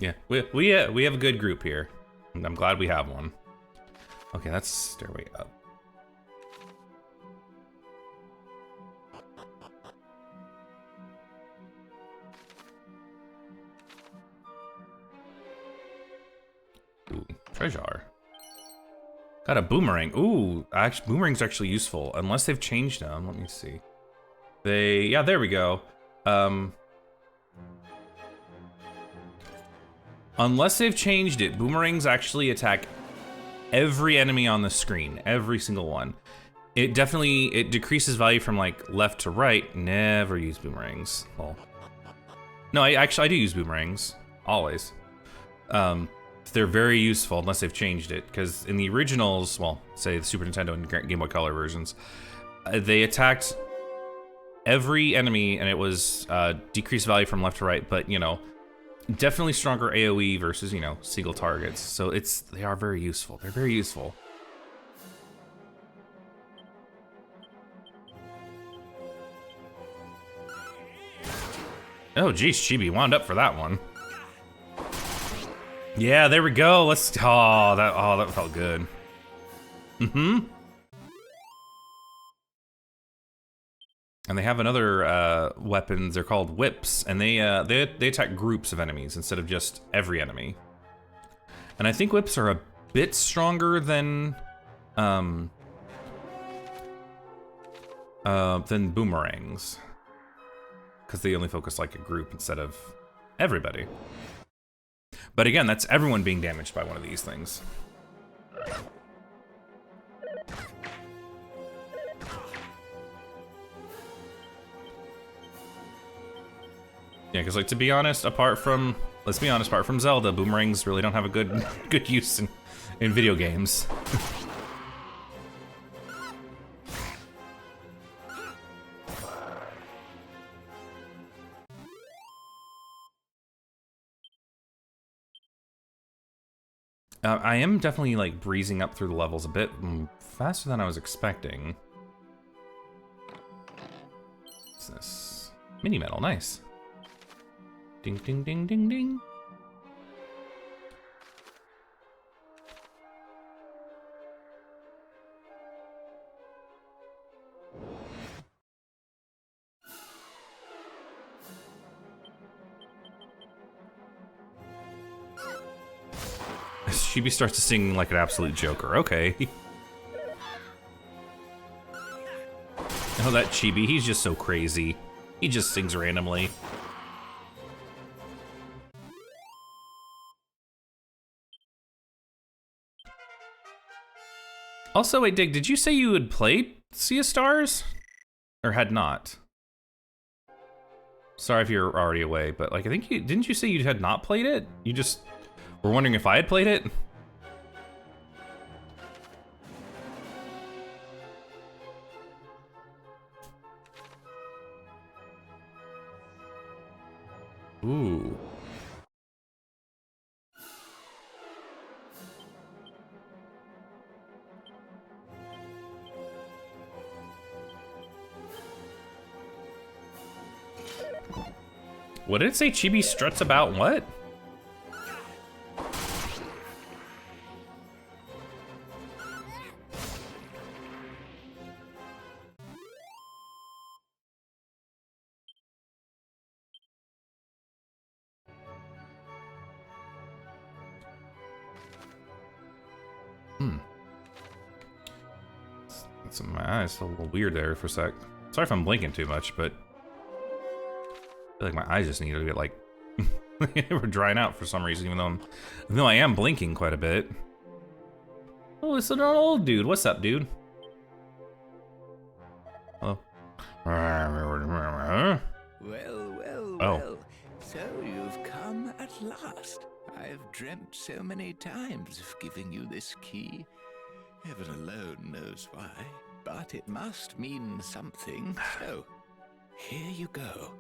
Yeah, we have a good group here. I'm glad we have one. Okay, that's stairway up. Ooh, treasure. Got a boomerang. Ooh, actually, boomerang's actually useful unless they've changed them. Let me see. Yeah, there we go. Unless they've changed it, boomerangs actually attack every enemy on the screen, every single one. It decreases value from like left to right. Never use boomerangs. Well, no, I do use boomerangs, always. They're very useful unless they've changed it, because in the originals, well, say the Super Nintendo and Game Boy Color versions, they attacked every enemy and it was decreased value from left to right, but you know, definitely stronger AoE versus, you know, single targets. So they are very useful. They're very useful. Oh geez, Chibi wound up for that one. Yeah, there we go. That felt good. And they have another weapons. They're called whips, and they attack groups of enemies instead of just every enemy. And I think whips are a bit stronger than boomerangs, because they only focus like a group instead of everybody. But again, that's everyone being damaged by one of these things. Yeah, because like, to be honest, let's be honest, apart from Zelda, boomerangs really don't have a good use in video games. I am definitely like breezing up through the levels a bit faster than I was expecting. What's this? Mini medal, nice. Ding, ding, ding, ding, ding. Chibi starts to sing like an absolute joker. Okay. Oh, that Chibi, he's just so crazy. He just sings randomly. Also, wait, Dig, did you say you had played Sea of Stars? Or had not? Sorry if you're already away, but like, I think you, didn't you say you had not played it? You just were wondering if I had played it? Ooh. What did it say? Chibi struts about what? That's my eyes a little weird there for a sec. Sorry if I'm blinking too much, but I feel like my eyes just need to get like we're drying out for some reason, even though I am blinking quite a bit. Oh, it's an old dude. What's up, dude? Oh. Well, well, Oh. well. So you've come at last. I've dreamt so many times of giving you this key. Heaven alone knows why, but it must mean something. So, here you go.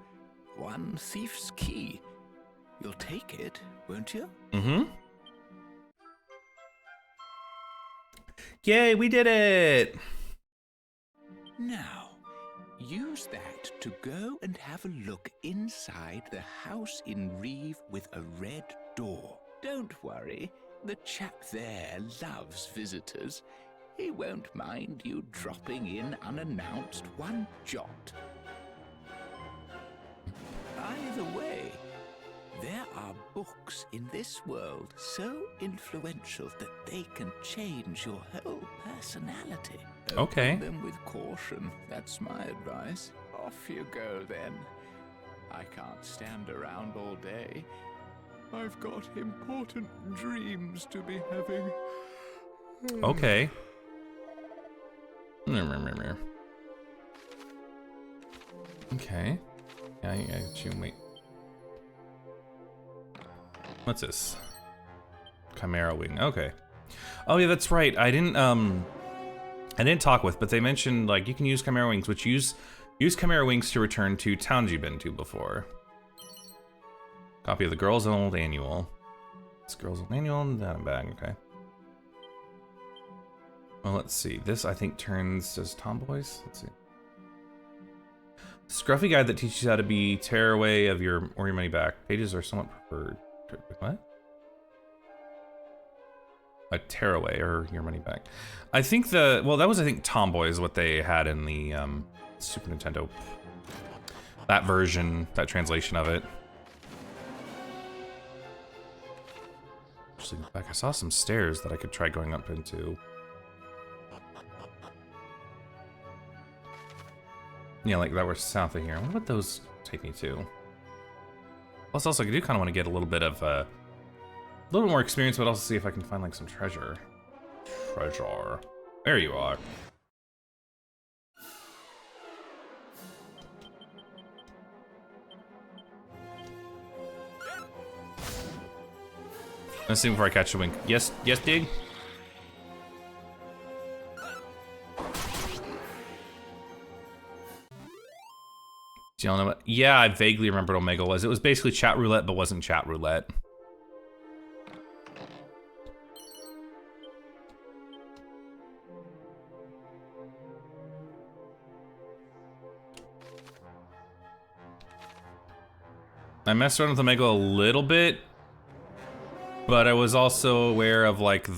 One thief's key. You'll take it, won't you? Mm-hmm. Yay, we did it! Now, use that to go and have a look inside the house in Reeve with a red door. Don't worry, the chap there loves visitors. He won't mind you dropping in unannounced one jot. By the way, there are books in this world so influential that they can change your whole personality. Okay. Open them with caution, that's my advice. Off you go then. I can't stand around all day. I've got important dreams to be having. Okay. Okay. Yeah, wait. What's this? Chimera wing. Okay. Oh yeah, that's right. I didn't talk with, but they mentioned like you can use Chimera wings, which use Chimera wings to return to towns you've been to before. Copy of the Girls' Old Annual. It's Girls' Old Annual and that bag. Okay. Well, let's see. This I think turns as tomboys. Let's see. Scruffy guide that teaches you how to be tearaway of your money back. Pages are somewhat preferred. What? A tearaway or your money back. I think that was I think Tomboy is what they had in the Super Nintendo. That version, that translation of it. Actually, back, I saw some stairs that I could try going up into. Yeah, like that were south of here. I wonder what those take me to. Plus, also, I do kind of want to get a little bit of, a little bit more experience, but also see if I can find like some treasure. Treasure. There you are. Let's see before I catch a wink. Yes, Dig? Do y'all know what? Yeah, I vaguely remember what Omega was. It was basically chat roulette, but wasn't chat roulette. I messed around with Omega a little bit, but I was also aware of like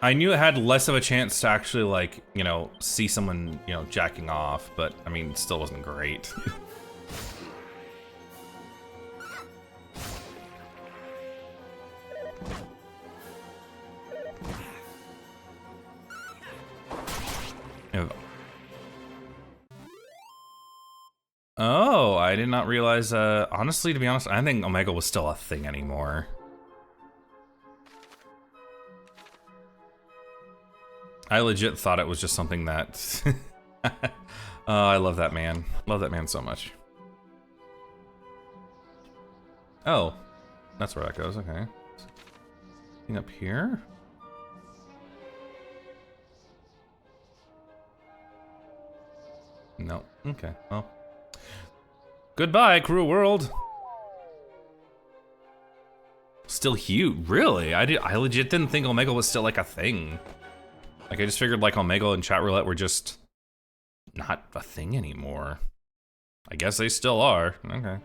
I knew it had less of a chance to actually like, you know, see someone, you know, jacking off, but I mean, it still wasn't great. Oh, I did not realize, honestly, to be honest, I didn't think Omega was still a thing anymore. I legit thought it was just something that... Oh, I love that man. Love that man so much. Oh, that's where that goes, okay. Anything up here? No, okay, well. Goodbye, cruel world. Still huge, really? I legit didn't think Omega was still like a thing. Like I just figured like Omega and Chat Roulette were just not a thing anymore. I guess they still are. Okay.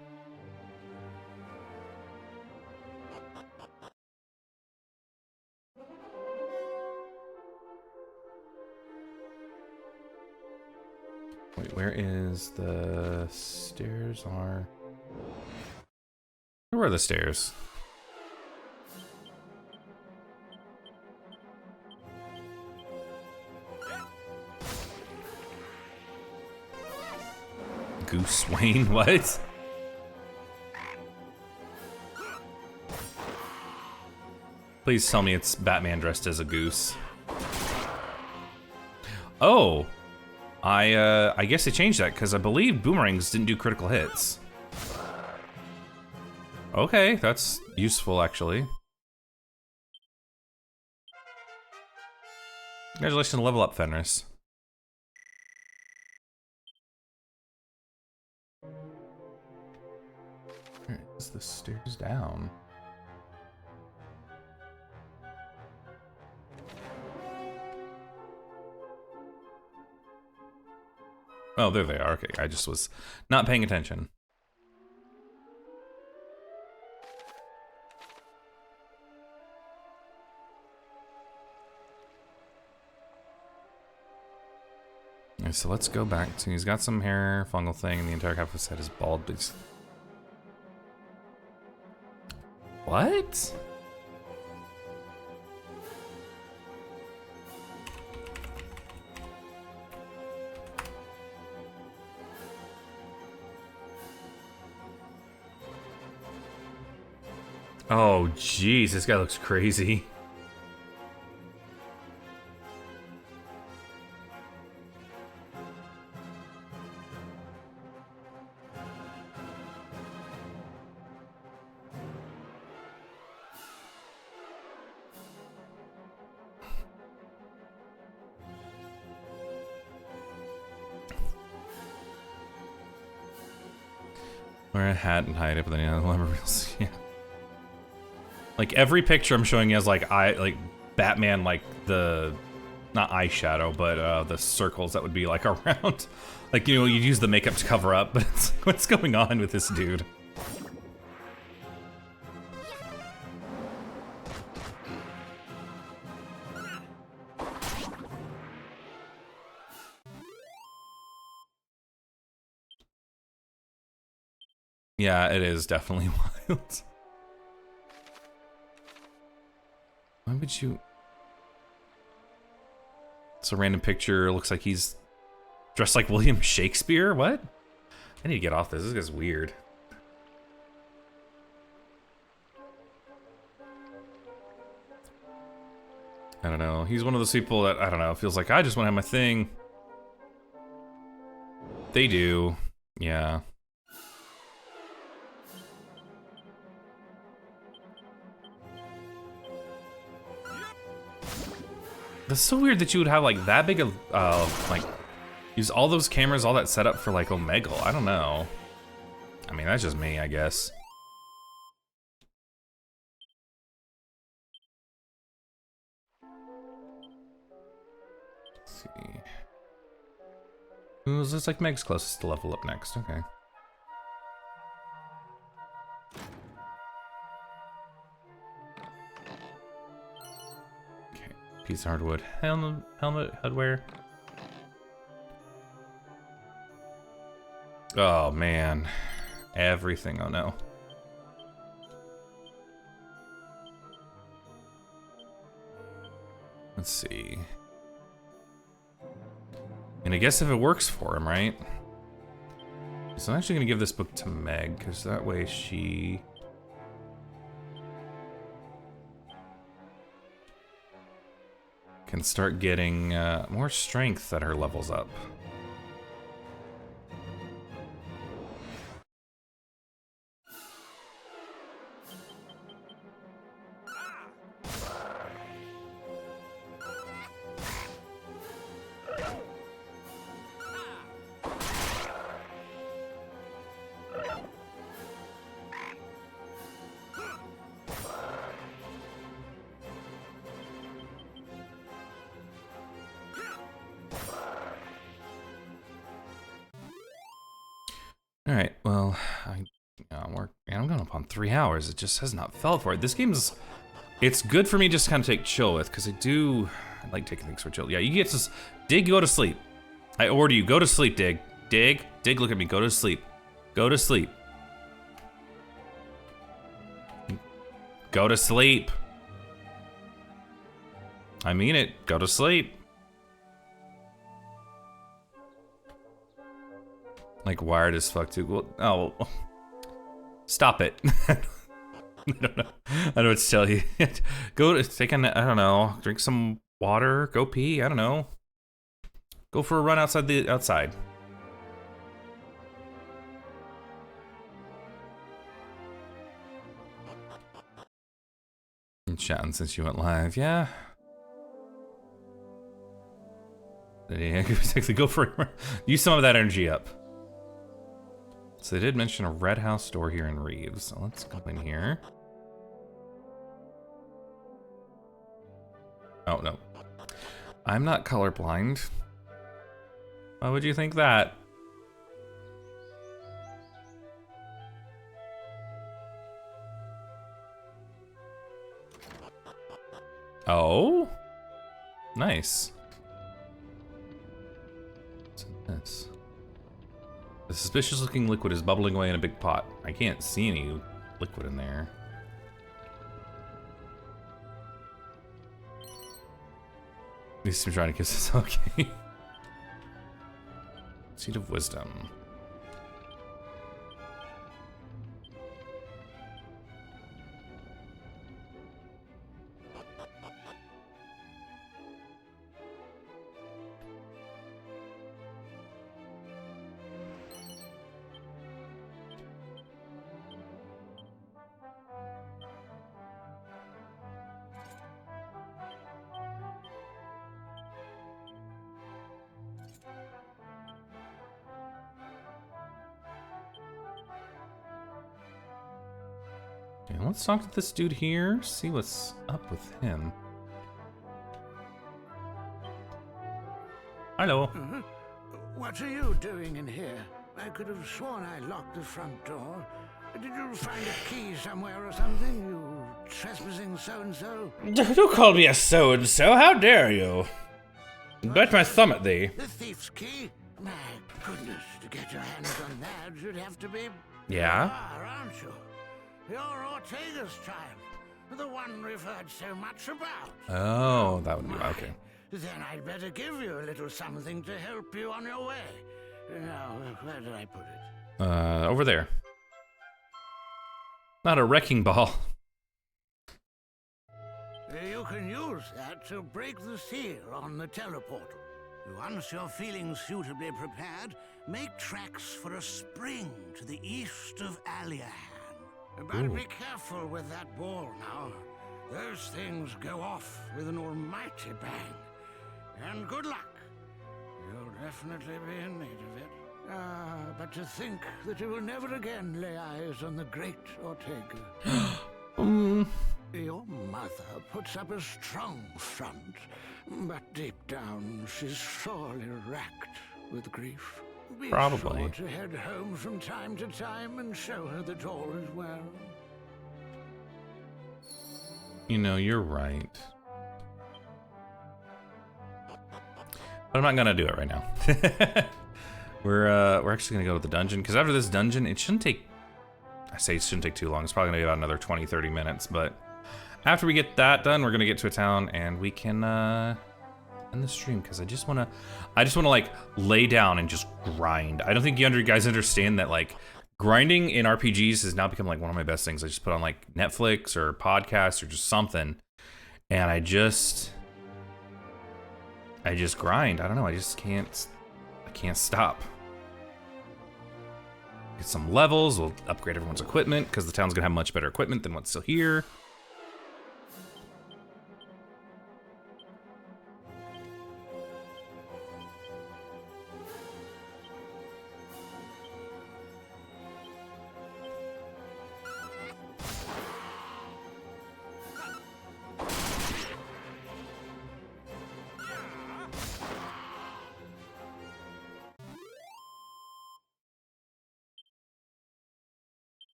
Wait, where is the stairs are? Where are the stairs? Goose Wayne, what? Please tell me it's Batman dressed as a goose. Oh, I guess they changed that because I believe boomerangs didn't do critical hits. Okay, that's useful actually. Congratulations on level up, Fenris. Where is the stairs down? Oh, there they are. Okay, I just was not paying attention. Okay, so let's go back to, he's got some hair, fungal thing, and the entire half of his head is bald, but he's... What? Oh, jeez, this guy looks crazy. Wear a hat and hide it, but then you never reels. Yeah. Like every picture I'm showing you has like Batman, like the not eyeshadow, but the circles that would be like around. Like, you know, you'd use the makeup to cover up, but it's like, what's going on with this dude? Yeah, it is definitely wild. Why would you... It's a random picture, looks like he's dressed like William Shakespeare? What? I need to get off this, this guy's weird. I don't know, he's one of those people that, I don't know, feels like I just want to have my thing. They do, yeah. That's so weird that you would have like that big of like use all those cameras, all that setup for like Omegle. I don't know. I mean, that's just me, I guess. Let's see. Who's this? Like Meg's closest to level up next. Okay. Piece of hardwood. Helmet, hoodwear. Oh man, everything. Oh no. Let's see. And I guess if it works for him, right? So I'm actually gonna give this book to Meg, because that way she... can start getting more strength at her levels up. Alright, well, I'm going up on 3 hours. It just has not felt for it. This game's... it's good for me just to kind of take chill with, because I like taking things for chill. Yeah, you get to... Dig, go to sleep. I order you, go to sleep, Dig. Dig, look at me, go to sleep. Go to sleep. Go to sleep. I mean it, go to sleep. Like wired as fuck too. Well, oh, stop it! I don't know. I don't know what to tell you. Go to take a. I don't know. Drink some water. Go pee. I don't know. Go for a run outside. And chatting since you went live, yeah. Yeah, exactly. Go for it. Use some of that energy up. So they did mention a Red House store here in Reeves. So let's go in here. Oh, no. I'm not colorblind. Why would you think that? Oh? Nice. What's in this? The suspicious looking liquid is bubbling away in a big pot. I can't see any liquid in there. At least I'm trying to kiss this. Okay. Seed of Wisdom. Okay, let's talk to this dude here, see what's up with him. Hello. What are you doing in here? I could have sworn I locked the front door. Did you find a key somewhere or something, you trespassing so-and-so? Don't call me a so-and-so, how dare you? Bet my thumb at thee. The thief's key? My goodness, to get your hands on that, you'd have to be... Yeah? Aren't you? You're Ortega's child, the one we've heard so much about. Oh, that would be okay. Then I'd better give you a little something to help you on your way. Now, where did I put it? Over there. Not a wrecking ball. You can use that to break the seal on the teleportal. Once you're feeling suitably prepared, make tracks for a spring to the east of Aliahan. But be careful with that ball now. Those things go off with an almighty bang. And good luck. You'll definitely be in need of it. But to think that you will never again lay eyes on the great Ortega. Your mother puts up a strong front, but deep down she's sorely racked with grief. Be Probably. sure to head home from time to time and show her that all is well. You know, you're right. But I'm not gonna do it right now. We're actually gonna go to the dungeon, because after this dungeon, it shouldn't take, I say it shouldn't take too long. It's probably gonna be about another 20-30 minutes, but after we get that done, we're gonna get to a town and we can end the stream, because I just wanna like lay down and just grind. I don't think you guys understand that like grinding in RPGs has now become like one of my best things. I just put on like Netflix or podcasts or just something, and I just grind. I don't know. I can't stop. Get some levels. We'll upgrade everyone's equipment, because the town's gonna have much better equipment than what's still here.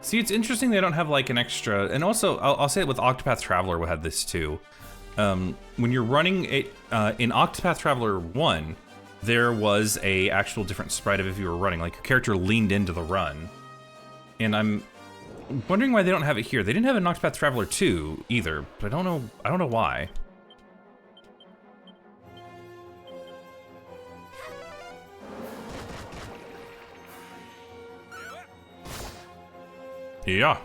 See, it's interesting they don't have like an extra, and also I'll say it with Octopath Traveler, we had this too. When you're running it in Octopath Traveler 1, there was a actual different sprite of if you were running, like your character leaned into the run. And I'm wondering why they don't have it here. They didn't have it in Octopath Traveler 2 either, but I don't know why. Yeah.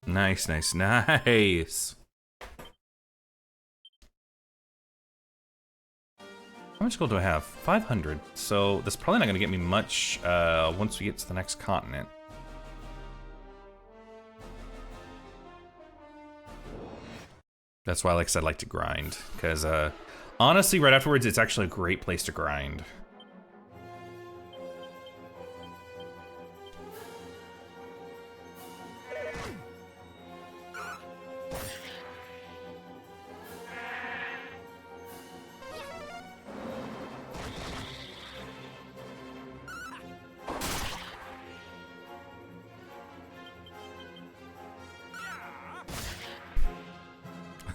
Nice, nice, nice. How much gold do I have? 500. So that's probably not going to get me much once we get to the next continent. That's why, like I said, I like to grind. Because honestly, right afterwards, it's actually a great place to grind.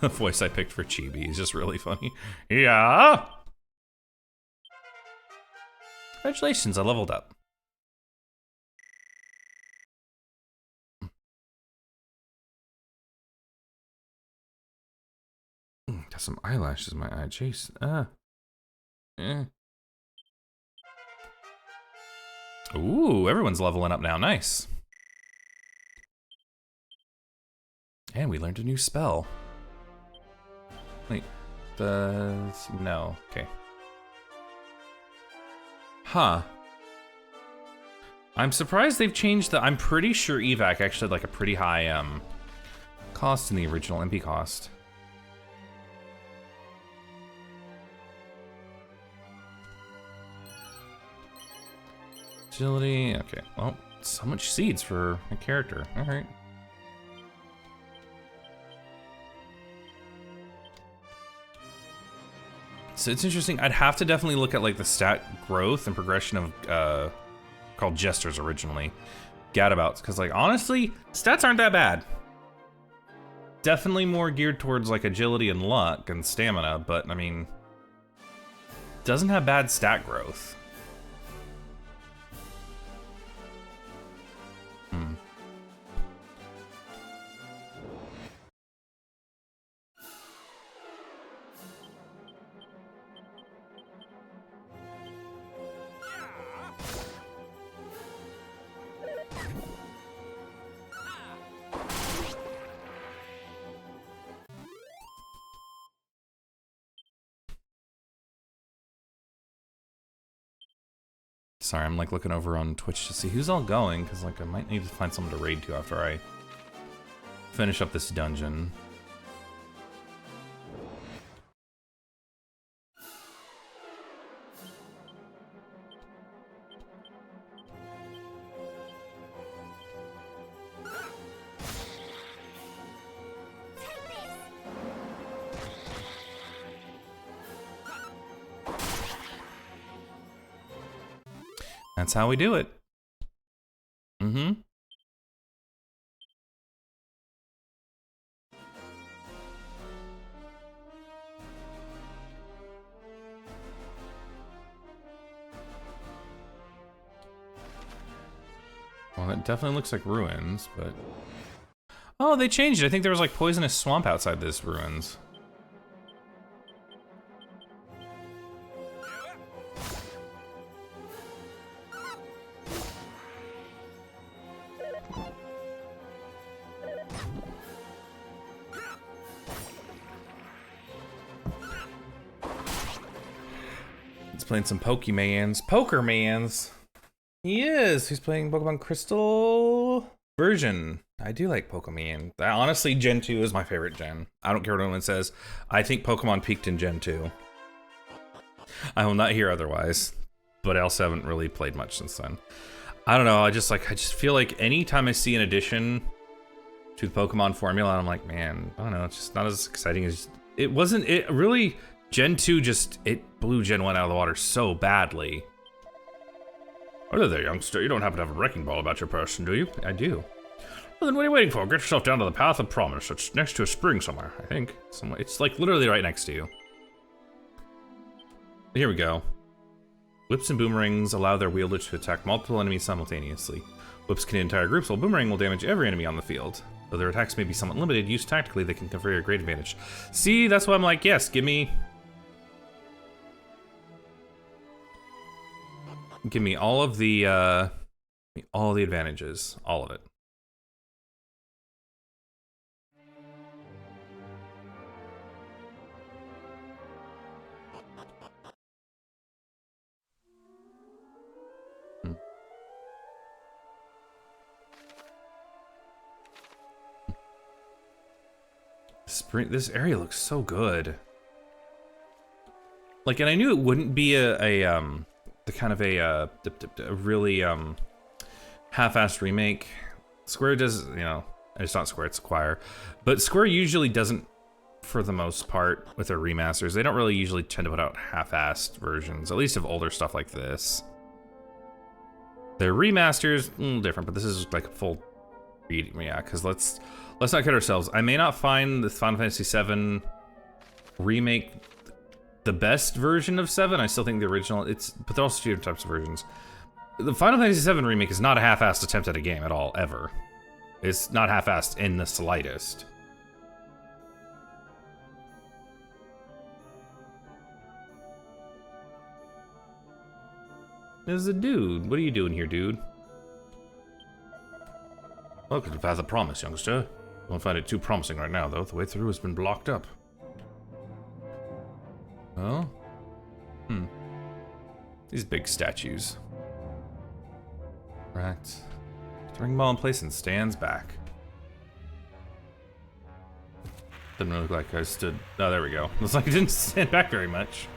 The voice I picked for Chibi is just really funny. Yeah! Congratulations, I leveled up. Got some eyelashes in my eye. Jeez. Ooh, everyone's leveling up now. Nice. And we learned a new spell. Wait, no, okay. Huh. I'm surprised they've changed the, I'm pretty sure evac actually had like a pretty high cost in the original MP cost. Agility, okay, well, so much seeds for a character, all right. So it's interesting. I'd have to definitely look at like the stat growth and progression of called Jesters originally, Gadabouts, because like honestly, stats aren't that bad. Definitely more geared towards like agility and luck and stamina, but I mean, doesn't have bad stat growth. Sorry, I'm like looking over on Twitch to see who's all going, because like I might need to find someone to raid to after I finish up this dungeon. That's how we do it. Mm-hmm. Well, it definitely looks like ruins, but... Oh, they changed it. I think there was like poisonous swamp outside this ruins. He's playing some Pokemans. Pokermans! He is! He's playing Pokemon Crystal version. I do like Pokemon. Honestly, Gen 2 is my favorite gen. I don't care what anyone says. I think Pokemon peaked in Gen 2. I will not hear otherwise. But I also haven't really played much since then. I don't know, I just feel like anytime I see an addition to the Pokemon formula, I'm like, man, I don't know, it's just not as exciting as... It really... Gen 2 it blew Gen 1 out of the water so badly. Hello there, youngster. You don't happen to have a wrecking ball about your person, do you? I do. Well, then what are you waiting for? Get yourself down to the Path of Promise. It's next to a spring somewhere, I think. Somewhere. It's like literally right next to you. Here we go. Whips and boomerangs allow their wielders to attack multiple enemies simultaneously. Whips can hit entire groups, while boomerang will damage every enemy on the field. Though their attacks may be somewhat limited, used tactically, they can confer a great advantage. See, that's why I'm like, yes, give me all of the advantages, all of it. This area looks so good. Like, and I knew it wouldn't be a really half-assed remake. Square does, you know, it's not Square, it's Squire, but Square usually doesn't, for the most part, with their remasters. They don't really usually tend to put out half-assed versions, at least of older stuff like this. Their remasters, a little different, but this is like a full read. Yeah, because let's not kid ourselves. I may not find the Final Fantasy VII remake the best version of 7. I still think the original, but there are also two different types of versions. The Final Fantasy VII remake is not a half-assed attempt at a game at all, ever. It's not half-assed in the slightest. There's a dude. What are you doing here, dude? Welcome to Path of Promise, youngster. Won't find it too promising right now, though. The way through has been blocked up. Oh? These big statues. Right. The ring ball in place and stands back. Didn't really look like I stood... Oh, there we go. Looks like I didn't stand back very much.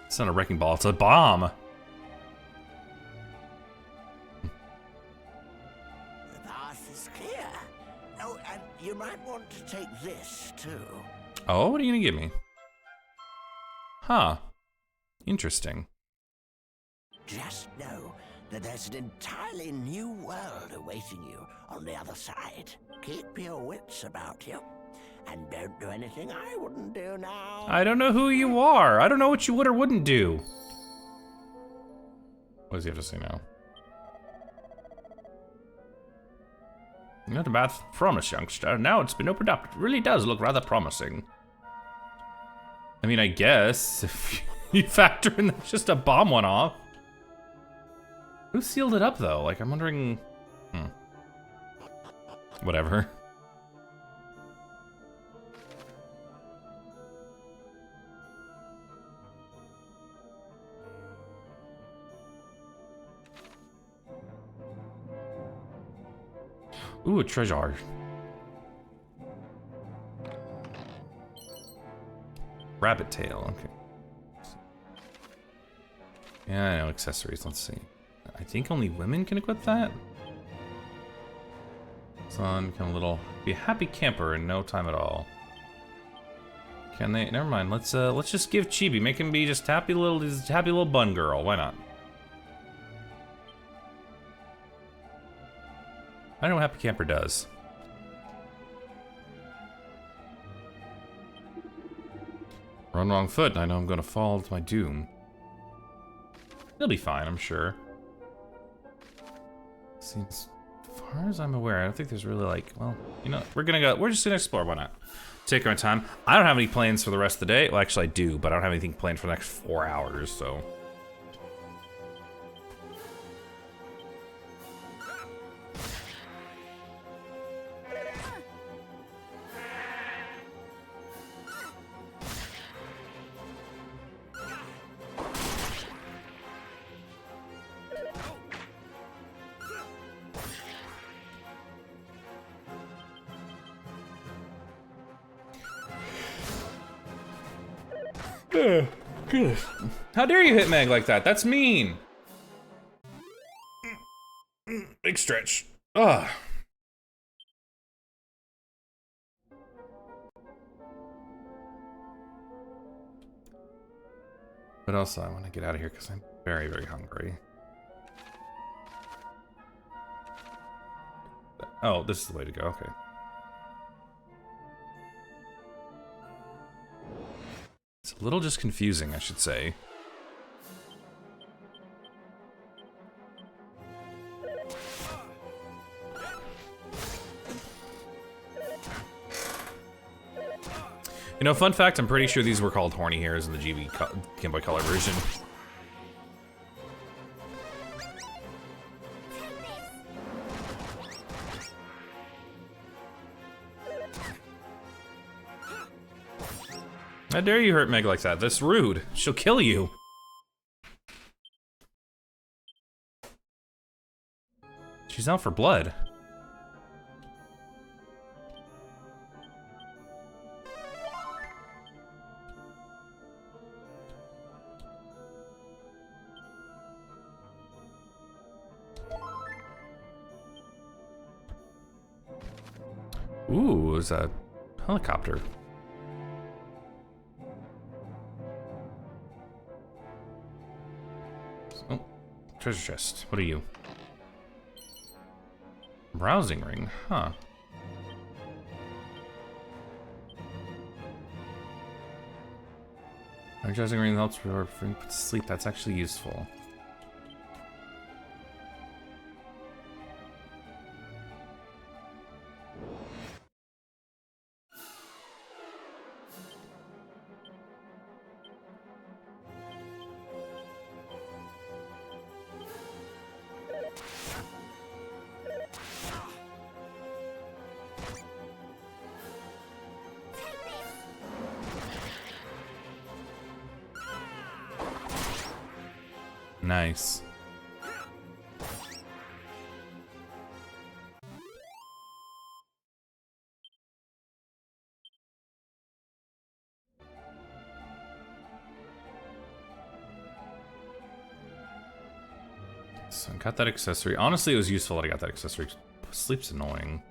It's not a wrecking ball, it's a bomb! The path is clear. Oh, and you might want to take this, too. Oh, what are you gonna give me? Huh. Interesting. Just know that there's an entirely new world awaiting you on the other side. Keep your wits about you. And don't do anything I wouldn't do now. I don't know who you are. I don't know what you would or wouldn't do. What does he have to say now? Not a bad promise, youngster. Now it's been opened up. It really does look rather promising. I mean, I guess if you factor in that just a bomb went off. Who sealed it up, though? Like, I'm wondering... Whatever. Ooh, a treasure. Rabbit tail, okay. Yeah, I know, accessories, let's see. I think only women can equip that? Son, become a little... Be a happy camper in no time at all. Can they? Never mind, let's just give Chibi, make him be just happy little bun girl, why not? I know what Happy Camper does. Run wrong foot, and I know I'm gonna fall to my doom. He'll be fine, I'm sure. Seems, as far as I'm aware, I don't think there's really like, well, you know, we're just gonna explore, why not? Take our time. I don't have any plans for the rest of the day. Well, actually I do, but I don't have anything planned for the next 4 hours, so. Goodness. How dare you hit Meg like that? That's mean. Big stretch. Ugh. But also, I want to get out of here because I'm very, very hungry. Oh, this is the way to go. Okay. It's a little just confusing, I should say. You know, fun fact, I'm pretty sure these were called horny hairs in the Game Boy Color version. How dare you hurt Meg like that? That's rude. She'll kill you. She's out for blood. Ooh, is that a helicopter? Oh, treasure chest. What are you? Browsing ring, huh? Browsing ring helps bring to sleep. That's actually useful. Nice. So I got that accessory. Honestly, it was useful that I got that accessory. Sleep's annoying.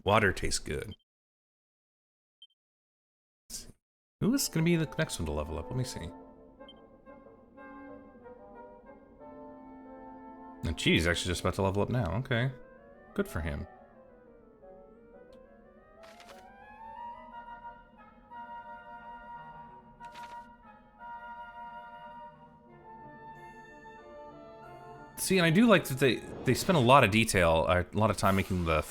Water tastes good. Who is going to be the next one to level up? Let me see. And geez, he's actually just about to level up now. Okay. Good for him. See, and I do like that they spend a lot of detail, a lot of time making the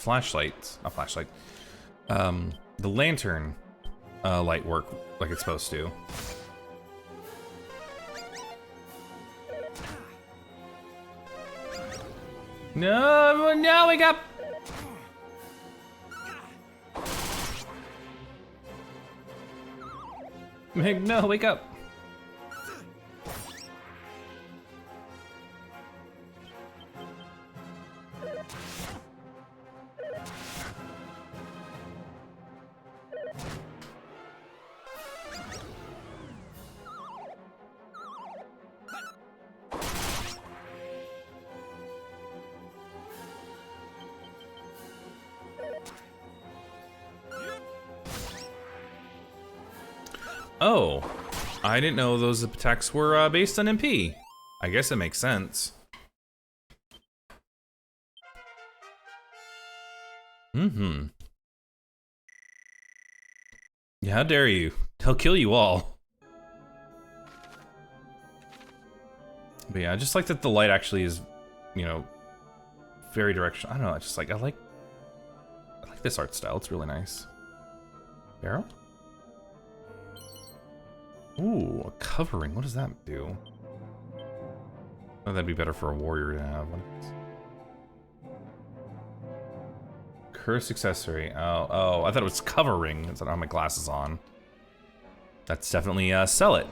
the lantern light work like it's supposed to. No, no, wake up! No, wake up! Oh, I didn't know those attacks were based on MP. I guess it makes sense. Mm-hmm. Yeah, how dare you? He'll kill you all. But yeah, I just like that the light actually is, you know, very directional. I don't know, I just like, I like this art style. It's really nice. Barrel? Ooh, a covering. What does that do? Oh, that'd be better for a warrior to have. Curse accessory. Oh, I thought it was covering. I don't have my glasses on. That's definitely sell it.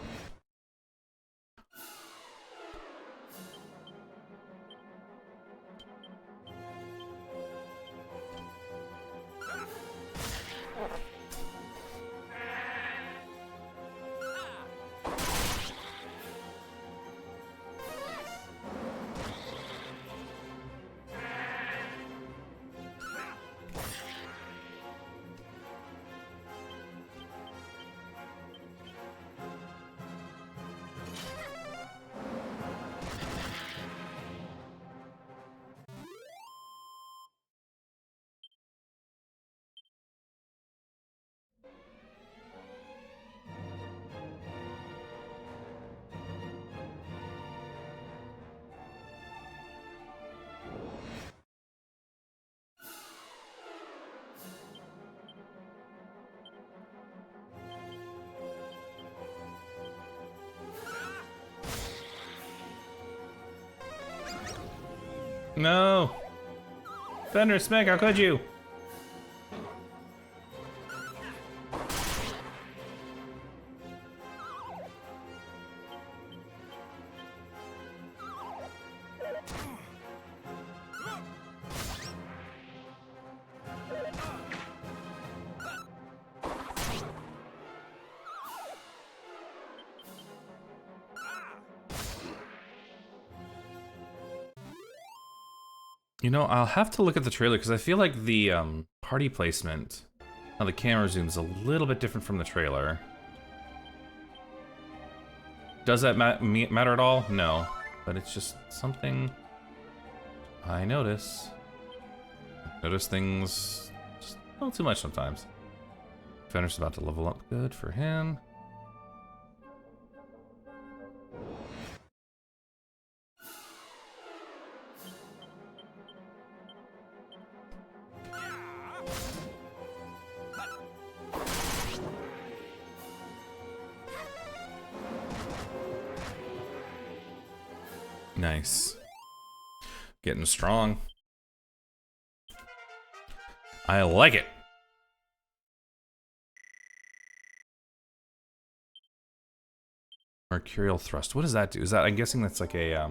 No! Thunder Smack, how could you? You know, I'll have to look at the trailer because I feel like the party placement, how the camera zooms a little bit different from the trailer. Does that matter at all? No, but it's just something I notice. Notice things just a little too much sometimes. Fenrir's about to level up. Good for him. Nice. Getting strong. I like it. Mercurial thrust. What does that do? Is that, I'm guessing that's like a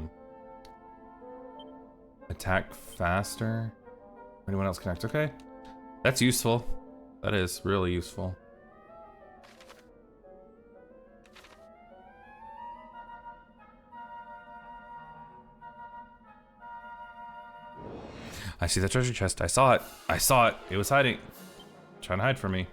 attack faster. Anyone else connect? Okay. That's useful. That is really useful. I see the treasure chest. I saw it. I saw it. It was hiding. Trying to hide from me.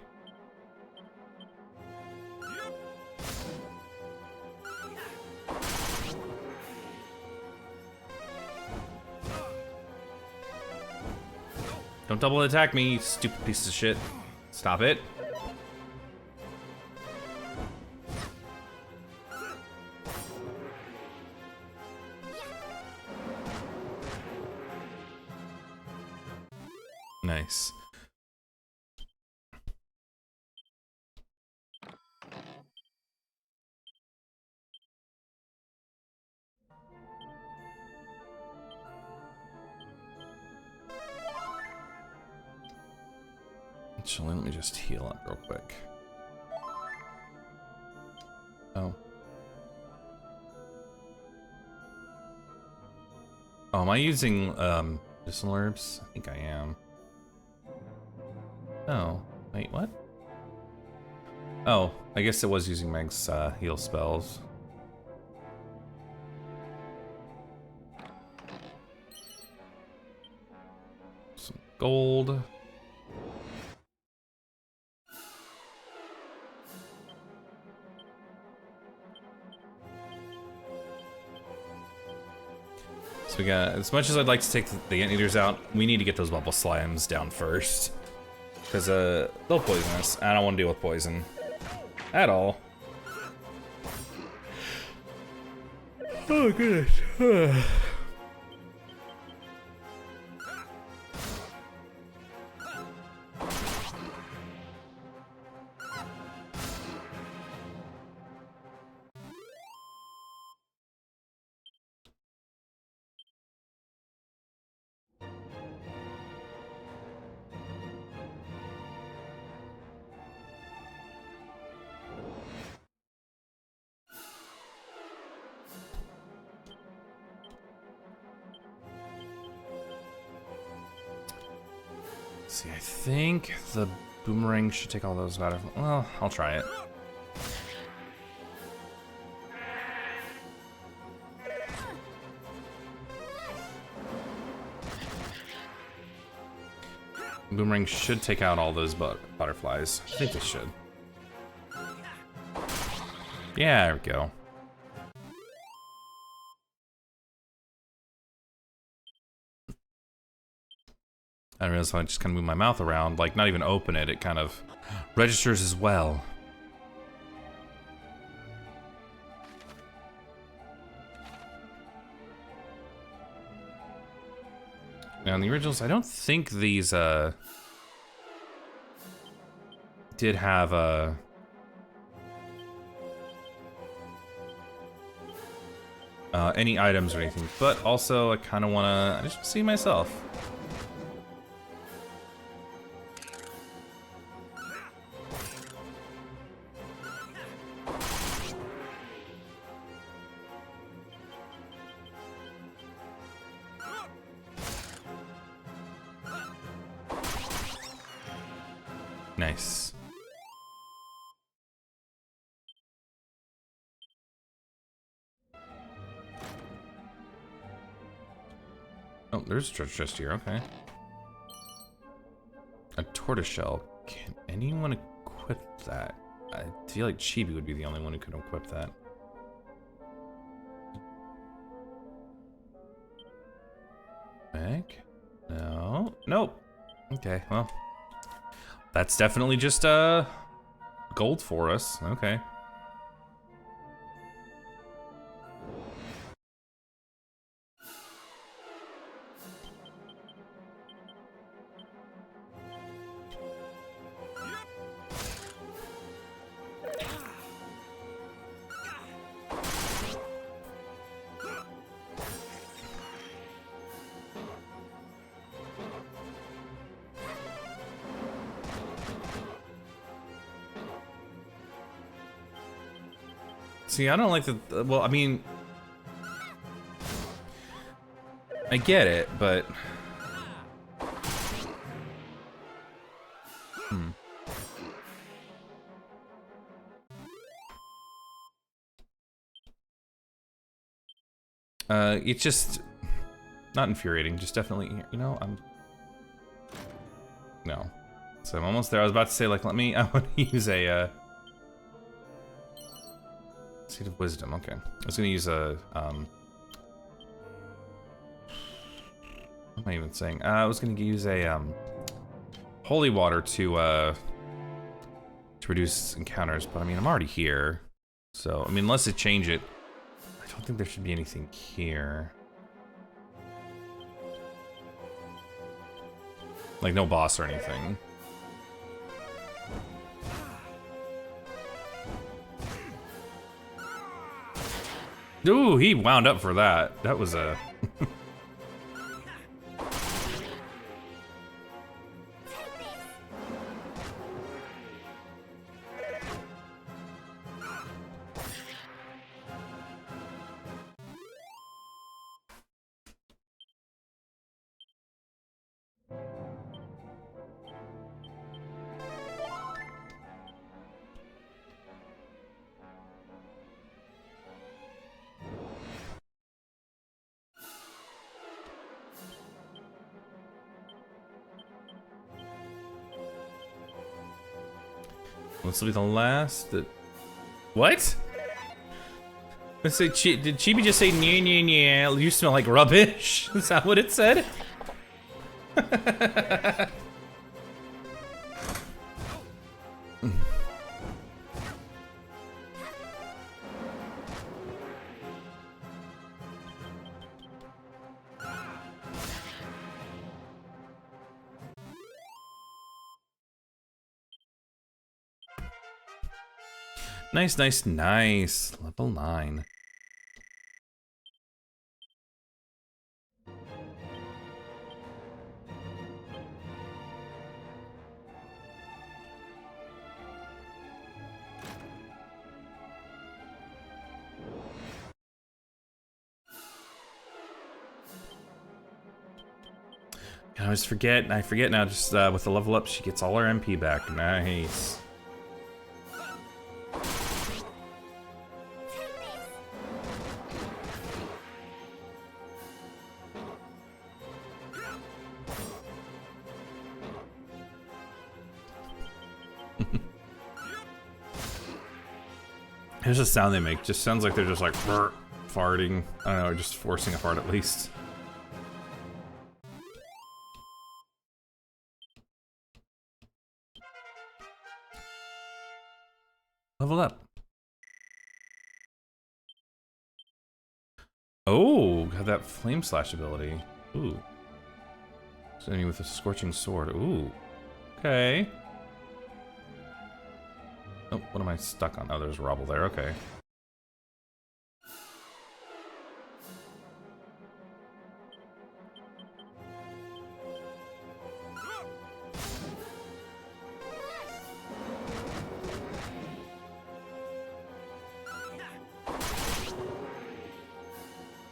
Don't double attack me, you stupid piece of shit. Stop it. Nice. Actually, let me just heal up real quick. Oh. Oh, am I using medicinal herbs? I think I am. Oh, wait, what? Oh, I guess it was using Meg's heal spells. Some gold. So we got, as much as I'd like to take the anteaters out, we need to get those bubble slimes down first. Because they'll poison us. I don't want to deal with poison. At all. Oh goodness. See, I think the boomerang should take all those out of. Well, I'll try it. Boomerang should take out all those butterflies. I think they should. Yeah, there we go. I realized if I just kind of move my mouth around, like not even open it, it kind of registers as well. Now in the originals, I don't think these did have any items or anything, but also I kind of want to just see myself. Nice. Oh, there's a treasure chest here, okay. A tortoiseshell. Can anyone equip that? I feel like Chibi would be the only one who could equip that. Meg? No. Nope. Okay, well. That's definitely just gold for us. Okay. See, I don't like the. Well, I mean, I get it, but. It's just not infuriating. Just definitely, you know, no. So I'm almost there. I was about to say, like, I want to use a. Seed of Wisdom, okay. I was gonna use a, what am I even saying? I was gonna use a, holy water to reduce encounters, but I mean, I'm already here. So, I mean, unless it change it, I don't think there should be anything here. Like, no boss or anything. Ooh, he wound up for that. That was a... This will be the last that... What? Let's say, did Chibi just say nya nya nya? You smell like rubbish? Is that what it said? Nice, nice, nice. Level 9. I always forget. I forget now. Just with the level up, she gets all her MP back. Nice. Here's the sound they make. Just sounds like they're just like farting. I don't know, or just forcing a fart at least. Level up. Oh, got that flame slash ability. Ooh. Enemy with a scorching sword. Ooh. Okay. Oh, what am I stuck on? Oh, there's rubble there. Okay.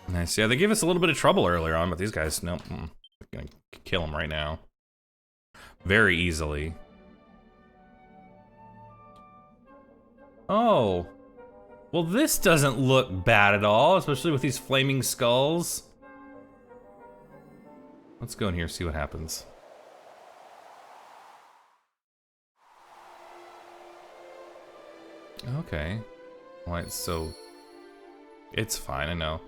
Nice. Yeah, they gave us a little bit of trouble earlier on, but these guys, nope. I'm gonna kill them right now. Very easily. Oh. Well, this doesn't look bad at all, especially with these flaming skulls. Let's go in here, see what happens. Okay. Why it's so... It's fine, I know.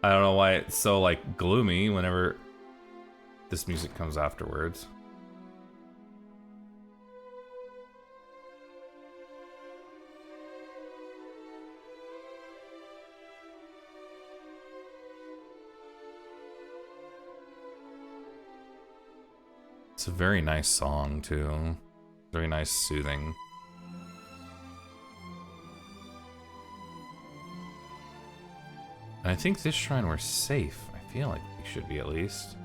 I don't know why it's so, like, gloomy whenever this music comes afterwards. It's a very nice song, too. Very nice, soothing. And I think this shrine we're safe. I feel like we should be at least.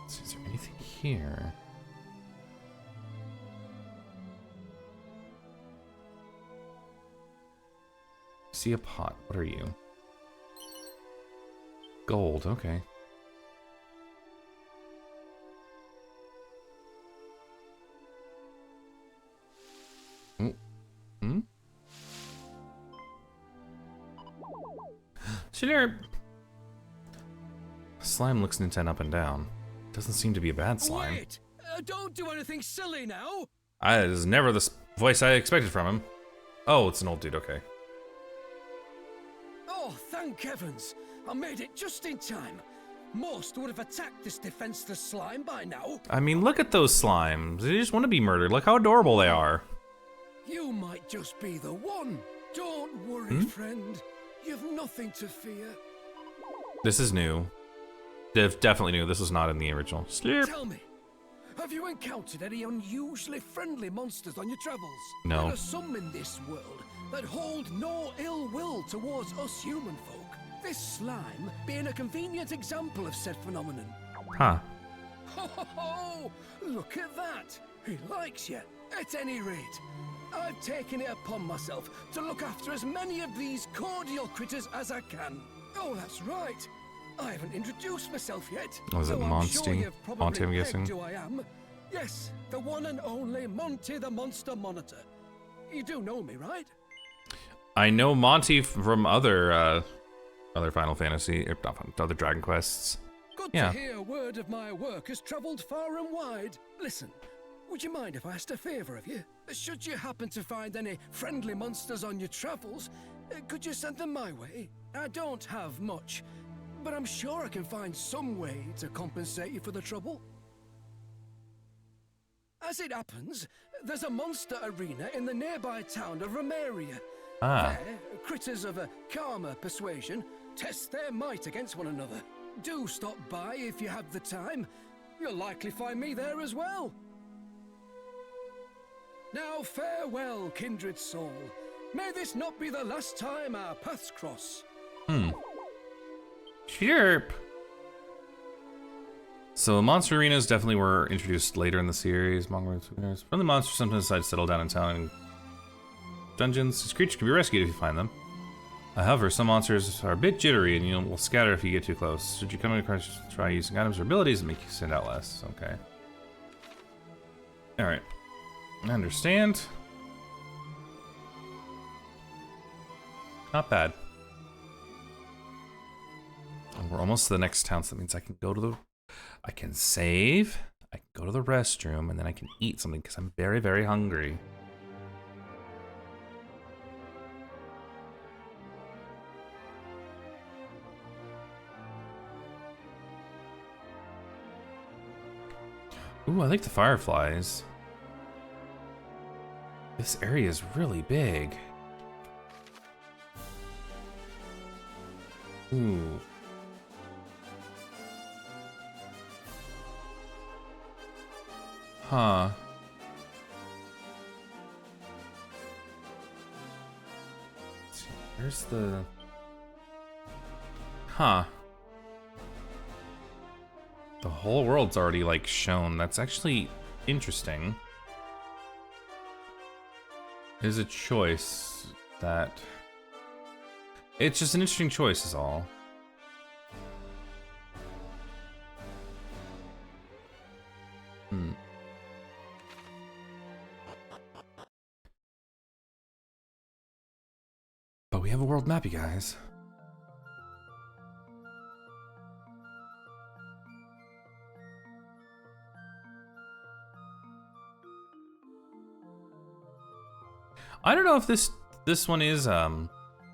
Let's see, is there anything here? See a pot. What are you? Gold, okay. Oh. Hmm? Slurp! Slime looks intent up and down. Doesn't seem to be a bad slime. Wait! Don't do anything silly now! That is never the voice I expected from him. Oh, it's an old dude, okay. Oh, thank heavens! I made it just in time. Most would have attacked this defenseless slime by now. I mean, look at those slimes. They just want to be murdered. Look how adorable they are. You might just be the one. Don't worry, friend. You've nothing to fear. This is new. Definitely new. This was not in the original. Slurp. Tell me, have you encountered any unusually friendly monsters on your travels? No. There are some in this world that hold no ill will towards us human folk. This slime being a convenient example of said phenomenon. Huh. Ho ho ho! Look at that! He likes you. At any rate, I've taken it upon myself to look after as many of these cordial critters as I can. Oh, that's right. I haven't introduced myself yet. Was it Monty? Monty, I'm guessing. Who I am. Yes, the one and only Monty the Monster Monitor. You do know me, right? I know Monty from other other Final Fantasy, or not, other Dragon Quests. Good Yeah. to hear word of my work has travelled far and wide. Listen, would you mind if I asked a favour of you? Should you happen to find any friendly monsters on your travels, could you send them my way? I don't have much, but I'm sure I can find some way to compensate you for the trouble. As it happens, there's a monster arena in the nearby town of Remake. Ah. There, critters of a calmer persuasion test their might against one another. Do stop by if you have the time. You'll likely find me there as well. Now farewell, kindred soul. May this not be the last time our paths cross. Chirp. So monster arenas definitely were introduced later in the series. Friendly monsters sometimes decide to settle down in town and dungeons. These creatures can be rescued if you find them. However, some monsters are a bit jittery and you will scatter if you get too close. Should you come across, try using items or abilities that make you stand out less. Okay. Alright. I understand. Not bad. And we're almost to the next town, so that means I can go to the... I can save, I can go to the restroom, and then I can eat something because I'm very, very hungry. Ooh, I like the fireflies. This area is really big. Ooh. Huh. Let's see, where's the... Huh. The whole world's already, like, shown. That's actually interesting. Is a choice that... It's just an interesting choice is all. But we have a world map, you guys. I don't know if this one is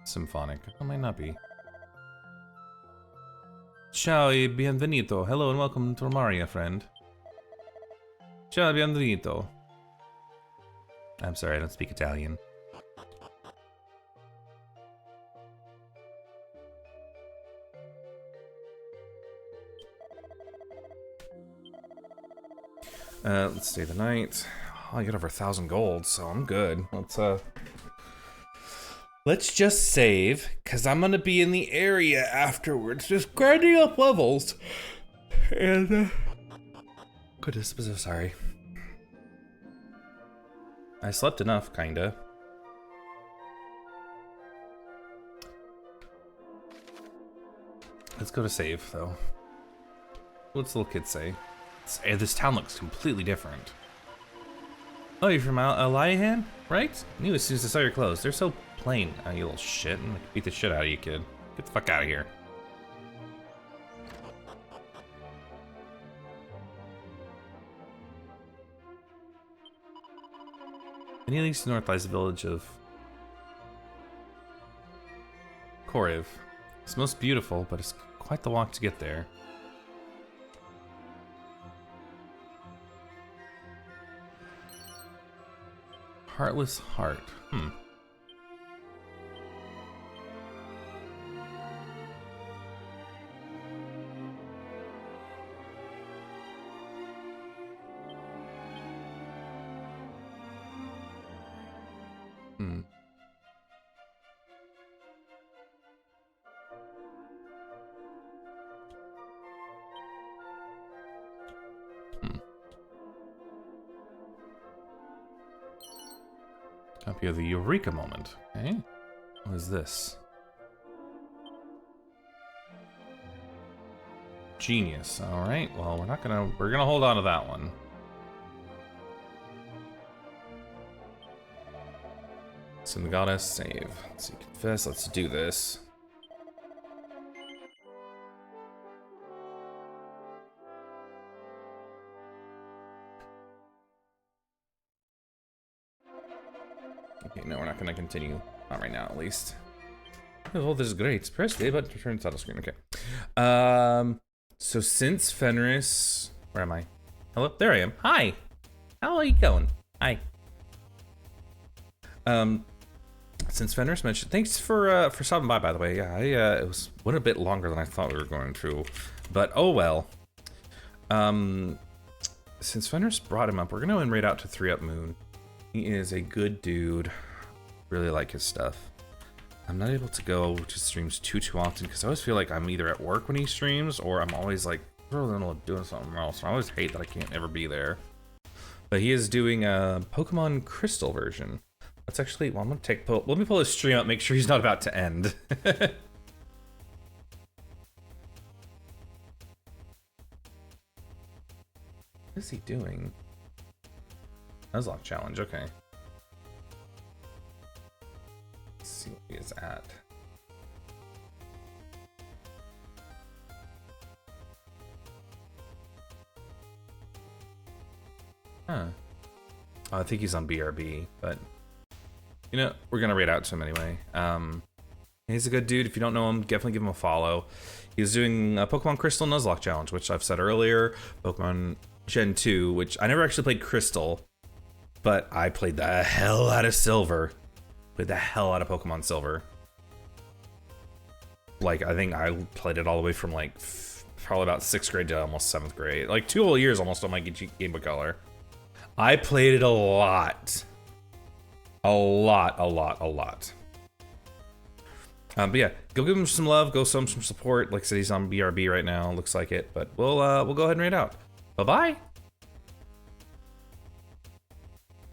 symphonic. It might not be. Ciao e bienvenido. Hello and welcome to Romaria, friend. Ciao e bienvenido. I'm sorry, I don't speak Italian. Let's stay the night. Oh, I get over 1,000 gold, so I'm good. Let's just save, cause I'm gonna be in the area afterwards, just grinding up levels. And goodness, I'm so sorry. I slept enough, kinda. Let's go to save, though. What's the little kid say? This town looks completely different. Oh, you're from Eliahan, right? I knew as soon as I saw your clothes. They're so plain. Oh, you little shit. I'm gonna beat the shit out of you, kid. Get the fuck out of here. Many leagues to the north lies the village of Koriv. It's most beautiful, but it's quite the walk to get there. Heartless Heart. Copy of the Eureka moment. Okay. What is this? Genius. Alright, well, we're gonna hold on to that one. So the goddess save. Let's see, confess, let's do this. Okay, no, we're not gonna continue. Not right now, at least. Oh, this is great. Press A button to turn title screen. Okay. So since Fenris, where am I? Hello, there I am. Hi. How are you going? Hi. Since Fenris mentioned, thanks for stopping by the way. Yeah, it went a bit longer than I thought we were going to, but oh well. Since Fenris brought him up, we're gonna raid out to 3-Up Moon. He is a good dude. Really like his stuff. I'm not able to go to streams too often because I always feel like I'm either at work when he streams or I'm always like doing something else. I always hate that I can't ever be there. But he is doing a Pokemon Crystal version. Let's actually, well, I'm gonna let me pull his stream up, make sure he's not about to end. What is he doing? Nuzlocke challenge, okay. Let's see what he is at. Huh. Oh, I think he's on BRB, but you know, we're gonna raid out to him anyway. He's a good dude. If you don't know him, definitely give him a follow. He's doing a Pokemon Crystal Nuzlocke challenge, which I've said earlier. Pokemon Gen 2, which I never actually played Crystal, but I played the hell out of Silver. Played the hell out of Pokemon Silver. Like, I think I played it all the way from like probably about 6th grade to almost 7th grade. Like 2 whole years almost on my Game Boy Color. I played it a lot. A lot. But yeah, go give him some love, go show him some support. Like I said, he's on BRB right now, looks like it. But we'll go ahead and raid out. Bye-bye.